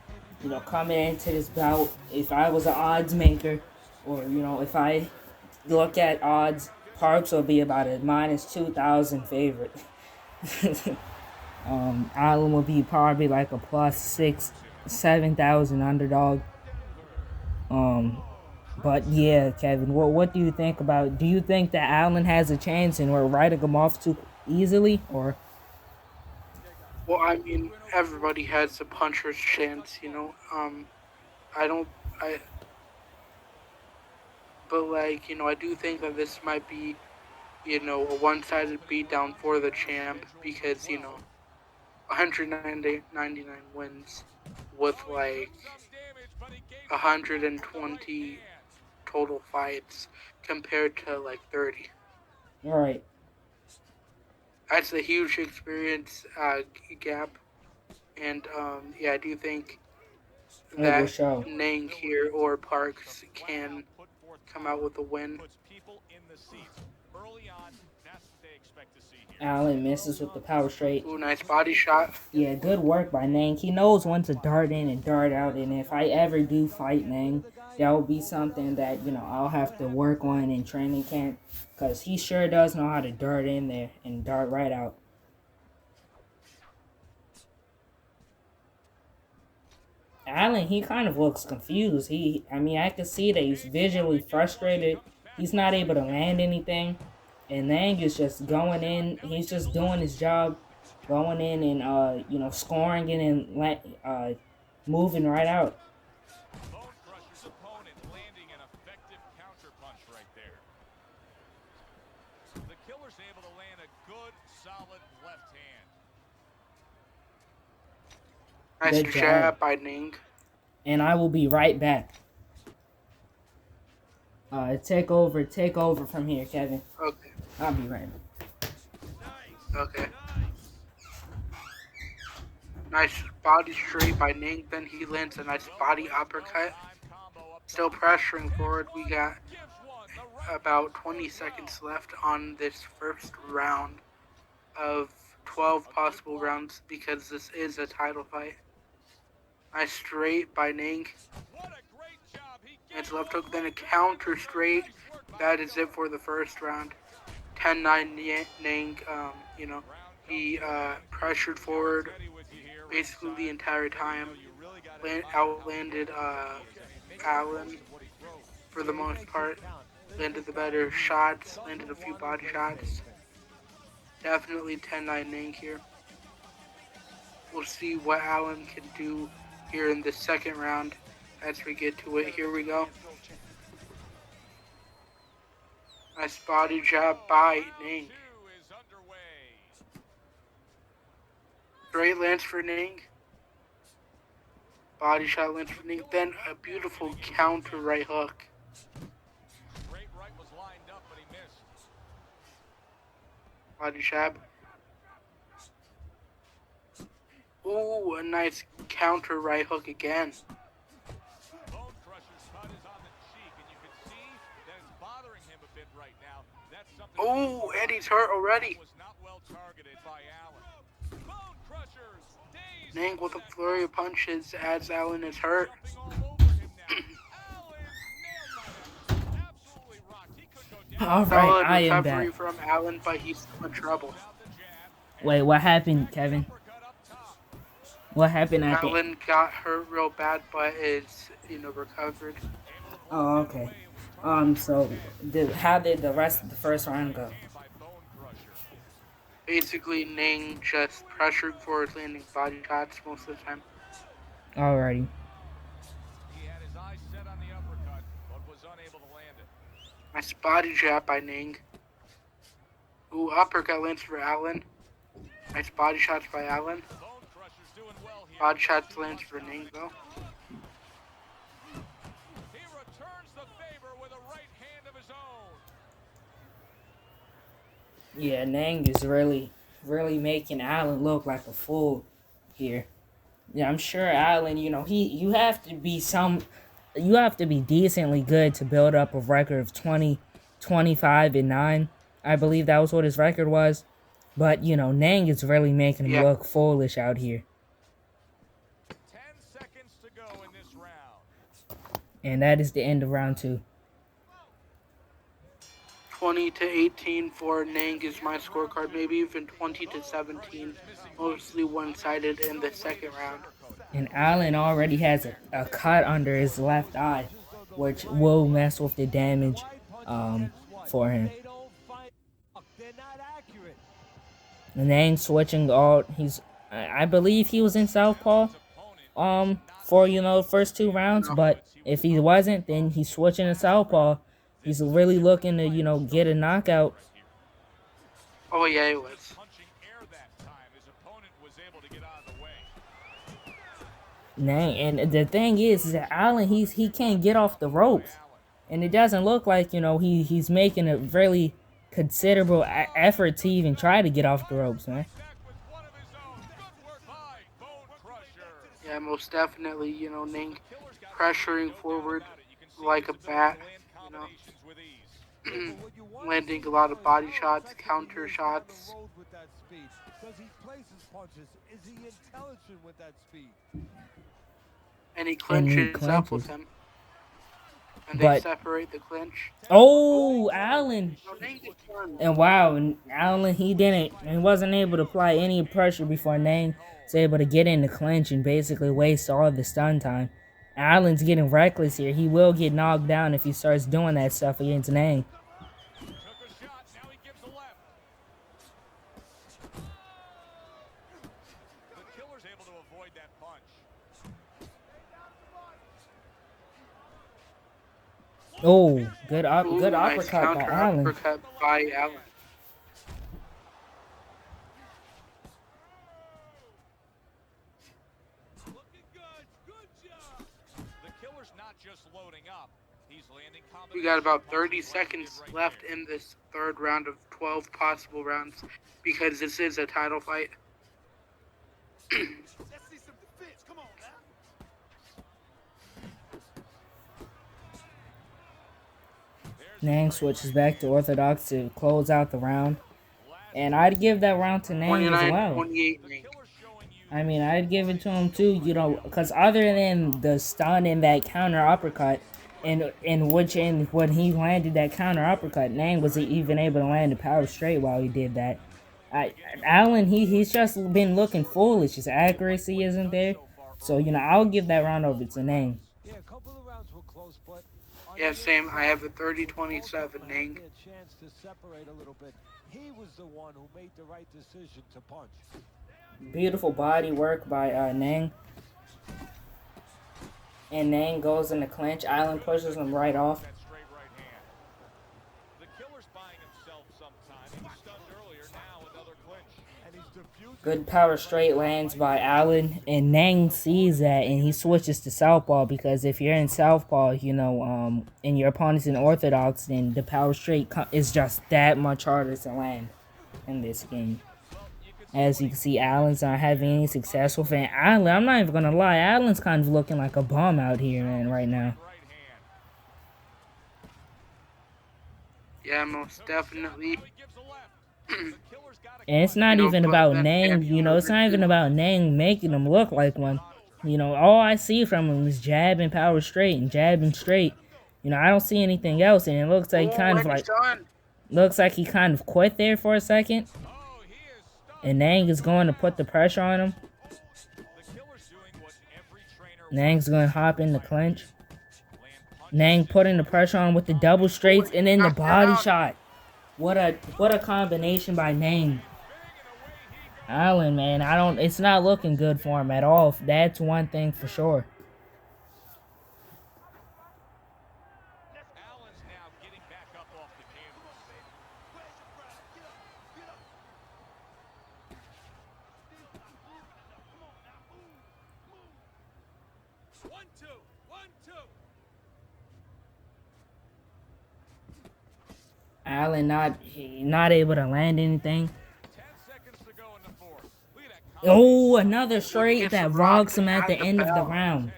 coming into this bout, if I was an odds maker, or if I look at odds, Parks will be about a -2,000 favorite. Allen will be probably like a +6,000, 7,000 underdog. But yeah, Kevin, what do you think about? Do you think that Allen has a chance and we're writing him off too easily, or? Well, I mean, everybody has a puncher's chance, but I do think that this might be, a one-sided beatdown for the champ because, 199 wins with 120 total fights compared to 30. All right. That's a huge experience gap, and yeah, I do think that Nang here or Parks can come out with a win. Allen misses with the power straight. Ooh, nice body shot. Yeah, good work by Nang. He knows when to dart in and dart out, and if I ever do fight Nang, that will be something that, I'll have to work on in training camp, because he sure does know how to dart in there and dart right out. Allen, he kind of looks confused. I can see that he's visually frustrated. He's not able to land anything. And Nang is just going in. He's just doing his job, going in and, scoring it and moving right out. The killer's able to land a good, solid left hand. Nice jab by Ning. And I will be right back. Take over from here, Kevin. Okay. I'll be right back. Okay. Nice body straight by Ning. Then he lands a nice body uppercut. Still pressuring forward. We got about 20 seconds left on this first round of 12 possible rounds because this is a title fight. Nice straight by Ning. It's left hook, then a counter straight. That is it for the first round. 10-9 Ning, he pressured forward basically the entire time. Outlanded Allen for the most part. Landed the better shots, landed a few body shots. Definitely 10-9 Ning here. We'll see what Allen can do here in the second round as we get to it. Here we go. Nice body jab by Ning. Straight lands for Ning. Body shot lands for Ning. Then a beautiful counter right hook. Body jab. Ooh, a nice counter right hook again. Ooh, and he's hurt already. Nang with a flurry of punches as Allen is hurt. All right, Solid I am recovery back. from Allen, but he's still in trouble. Wait, what happened, Kevin? What happened at the... Allen got hurt real bad, but is, recovered. Oh, okay. So, how did the rest of the first round go? Basically, Nang just pressured forward landing body shots most of the time. Alrighty. Nice body jab by Nang. Ooh, uppercut lands for Allen. Nice body shots by Allen. Body shots lands for Nang, though. Yeah, Nang is really making Allen look like a fool here. Yeah, I'm sure Allen, you have to be decently good to build up a record of 20, 25-9. I believe that was what his record was. But, Nang is really making him look foolish out here. 10 seconds to go in this round. And that is the end of round 2. 20-18 for Nang is my scorecard. Maybe even 20-17. Mostly one-sided in the second round. And Allen already has a cut under his left eye, which will mess with the damage for him. And then switching out, I believe he was in southpaw for the first 2 rounds, but if he wasn't, then he's switching to southpaw. He's really looking to get a knockout. Oh yeah, he was. Nang, and the thing is that Allen, he can't get off the ropes, and it doesn't look like he's making a really considerable effort to even try to get off the ropes, man. Yeah, most definitely. Nang pressuring forward like a bat. Landing a lot of body shots, counter shots. And he clinches up with him. And they separate the clinch. Oh, Allen. And wow, Allen, he wasn't able to apply any pressure before Nang was able to get in the clinch and basically waste all the stun time. Allen's getting reckless here. He will get knocked down if he starts doing that stuff against Nang. Oh, good uppercut nice by Allen. Uppercut by Allen. We got about 30 seconds left in this third round of 12 possible rounds because this is a title fight. Nang switches back to orthodox to close out the round. And I'd give that round to Nang as well. 28 Nang. I mean, I'd give it to him too, because other than the stun and that counter uppercut, when he landed that counter uppercut, Nang was even able to land a power straight while he did that. Allen, he's just been looking foolish. His accuracy isn't there. So, I'll give that round over to Nang. Yeah, same. I have a 30-27 Nang. He was the one who made the right decision to punch. Beautiful body work by Nang. And Nang goes in the clinch. Allen pushes him right off. Good power straight lands by Allen, and Nang sees that, and he switches to southpaw, because if you're in southpaw, and your opponent's in orthodox, then the power straight is just that much harder to land in this game. As you can see, Allen's not having any success with it. Allen, I'm not even gonna lie, Allen's kind of looking like a bum out here, man, right now. Yeah, most definitely. And it's not even about Nang, you know, it's not even about Nang making him look like one. You know, all I see from him is jab and power straight and jab and straight. You know, I don't see anything else, and it looks like he kind of quit there for a second. And Nang is going to put the pressure on him. Nang's going to hop in the clinch. Nang putting the pressure on with the double straights and then the body shot. What a combination by Nang. Allen, man, it's not looking good for him at all. That's one thing for sure. Allen's now getting back up off the canvas. One, two. Allen not able to land anything. Oh, another straight that rocks him at the end of the round.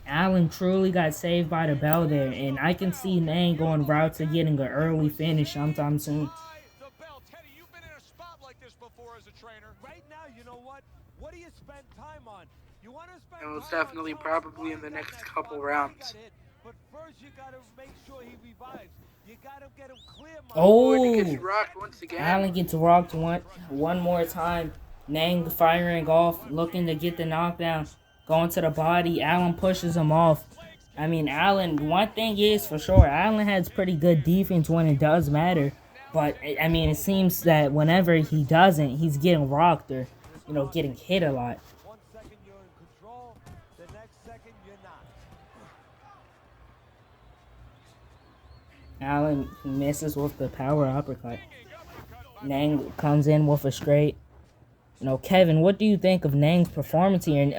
Allen truly got saved by the bell there, and I can see Nang going route to getting an early finish sometime soon. Right now, you know what? What do you spend time on? You want to spend And it's definitely probably in the next couple rounds. But first you gotta make sure he revives. You gotta get him clear. Oh, he gets rocked once again. Allen gets rocked one more time. Nang firing off, looking to get the knockdown. Going to the body. Allen pushes him off. I mean, Allen, one thing is for sure, Allen has pretty good defense when it does matter. But, I mean, it seems that whenever he doesn't, he's getting rocked or, you know, getting hit a lot. 1 second you're in control, the next second you're not. Allen misses with the power uppercut. Nang comes in with a straight. You know, Kevin, what do you think of Nang's performance here? And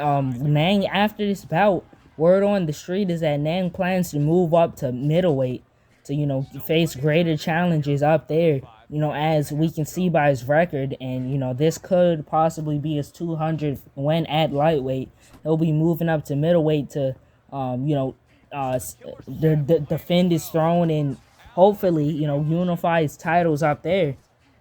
Nang, after this bout, word on the street is that Nang plans to move up to middleweight to, you know, face greater challenges up there, you know, as we can see by his record. And, you know, this could possibly be his 200th win at lightweight. He'll be moving up to middleweight to, you know, defend his throne and hopefully, you know, unify his titles up there.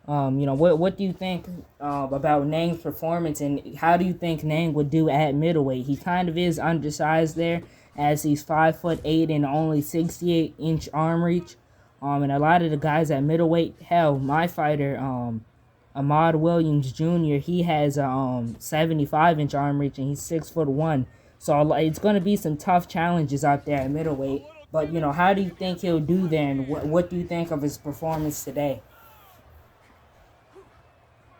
You know, what do you think about Nang's performance, and how do you think Nang would do at middleweight? He kind of is undersized there, as he's 5'8" and only 68-inch arm reach. And a lot of the guys at middleweight, hell, my fighter, Ahmad Williams Jr., he has 75-inch arm reach and he's 6'1". So it's going to be some tough challenges out there at middleweight. But, you know, how do you think he'll do there, and what do you think of his performance today?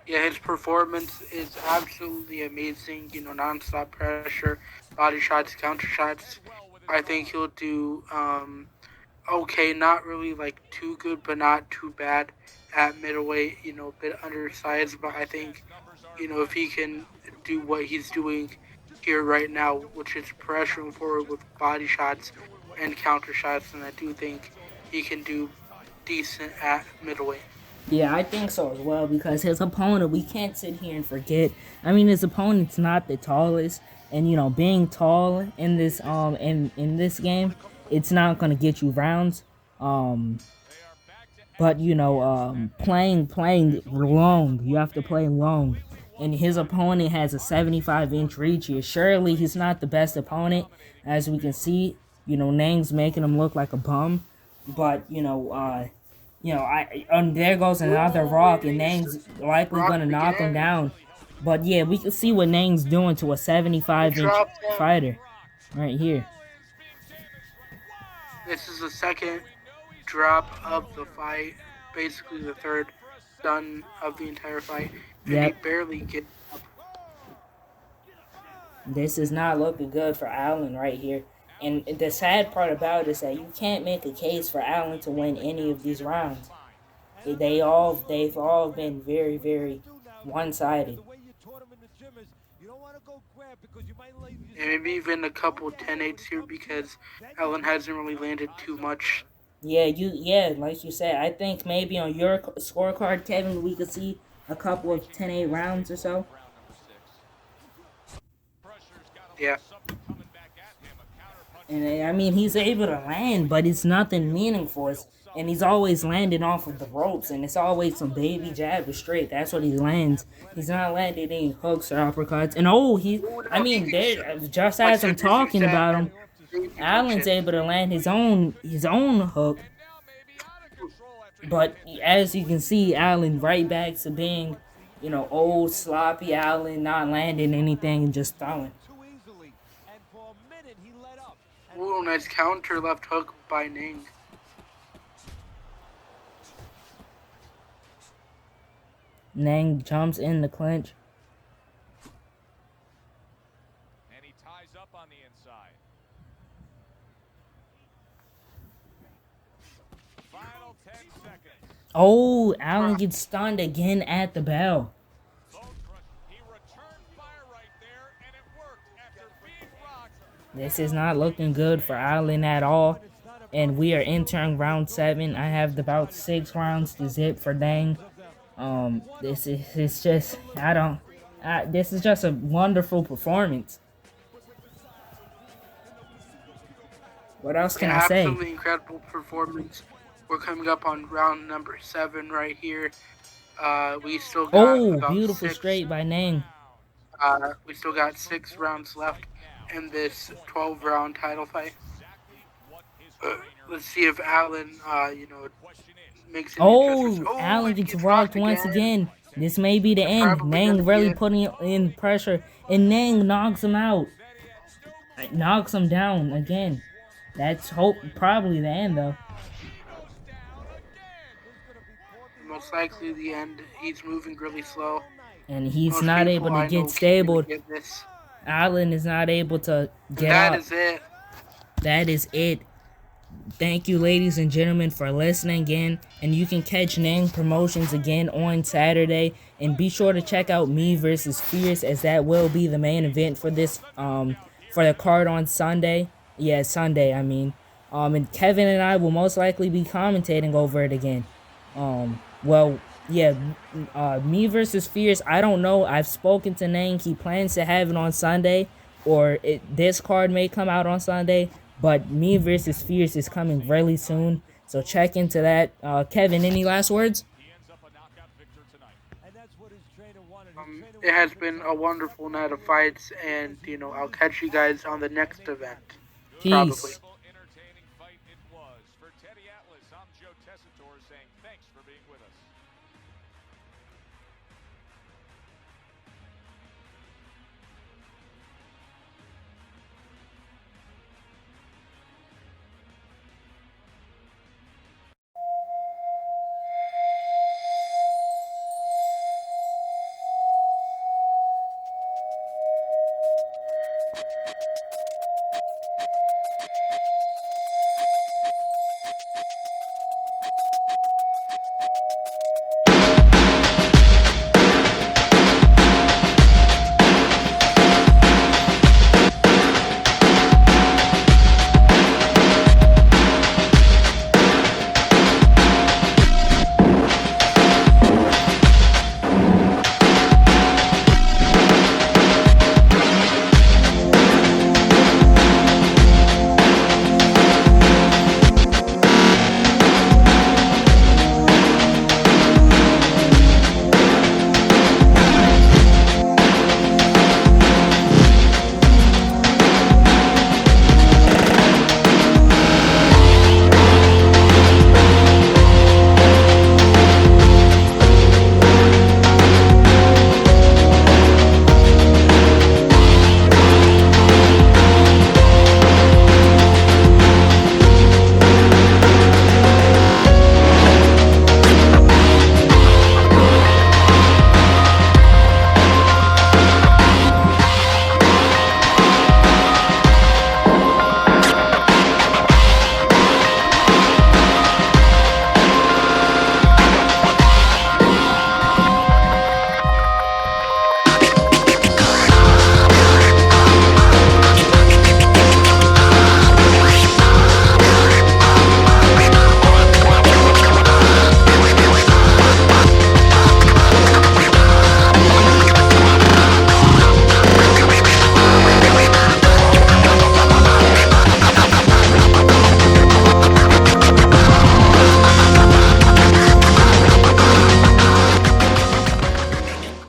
Yeah, his performance is absolutely amazing. You know, non-stop pressure, body shots, counter shots. I think he'll do okay. Not really like too good, but not too bad at middleweight. You know, a bit undersized, but I think, you know, if he can do what he's doing here right now, which is pressuring forward with body shots and counter shots, and I do think he can do decent at middleweight. Yeah, I think so as well, because his opponent, we can't sit here and forget. I mean, his opponent's not the tallest, and you know, being tall in this in this game, it's not gonna get you rounds. But you know, playing long, you have to play long, and his opponent has a 75-inch reach here. Surely he's not the best opponent, as we can see. You know, Nang's making him look like a bum, but you know, there goes another rock, and Nang's likely gonna knock him down. But yeah, we can see what Nang's doing to a 75-inch fighter right here. This is the second drop of the fight, basically the third done of the entire fight, and he barely gets up. This is not looking good for Allen right here. And the sad part about it is that you can't make a case for Allen to win any of these rounds. They've all been very, very one-sided. And maybe even a couple 10-8s here, because Allen hasn't really landed too much. Yeah, like you said, I think maybe on your scorecard, Kevin, we could see a couple of 10-8 rounds or so. Yeah. And I mean, he's able to land, but it's nothing meaningful. and he's always landing off of the ropes, and it's always some baby jab or straight. That's what he lands. He's not landing any hooks or uppercuts. And I mean, just as I'm talking about him, Allen's able to land his own hook. But as you can see, Allen right back to being, old sloppy Allen, not landing anything and just throwing. Ooh, nice counter left hook by Ning. Nang jumps in the clinch. And he ties up on the inside. Final 10 seconds. Oh, Allen gets stunned again at the bell. He returned fire right there, and it worked after being rocked. This is not looking good for Allen at all. And we are entering round 7. I have about 6 rounds to zip for Nang. This is just this is just a wonderful performance. What else can I say? Absolutely incredible performance. We're coming up on round number 7 right here. We still got about beautiful 6, straight by Nang. we still got 6 rounds left in this 12-round title fight. Let's see if Allen, makes any adjustments. Allen he gets rocked once again. This may be the end. Nang really putting in pressure, and Nang knocks him out. Knocks him down again. That's probably the end, though. Most likely the end. He's moving really slow. And he's not able to get stable. Allen is not able to get up. That is it. That is it. Thank you, ladies and gentlemen, for listening again. And you can catch Nang Promotions again on Saturday. And be sure to check out Me versus Fierce, as that will be the main event for this, for the card on Sunday. Yeah, Sunday, I mean. And Kevin and I will most likely be commentating over it again. Me versus Fierce, I don't know. I've spoken to Nang. He plans to have it on Sunday, or this card may come out on Sunday. But Me versus Fierce is coming really soon, so check into that. Kevin, any last words? It has been a wonderful night of fights, and I'll catch you guys on the next event. Peace. Probably. For Teddy Atlas, I'm Joe Tessitore saying thanks for being with us.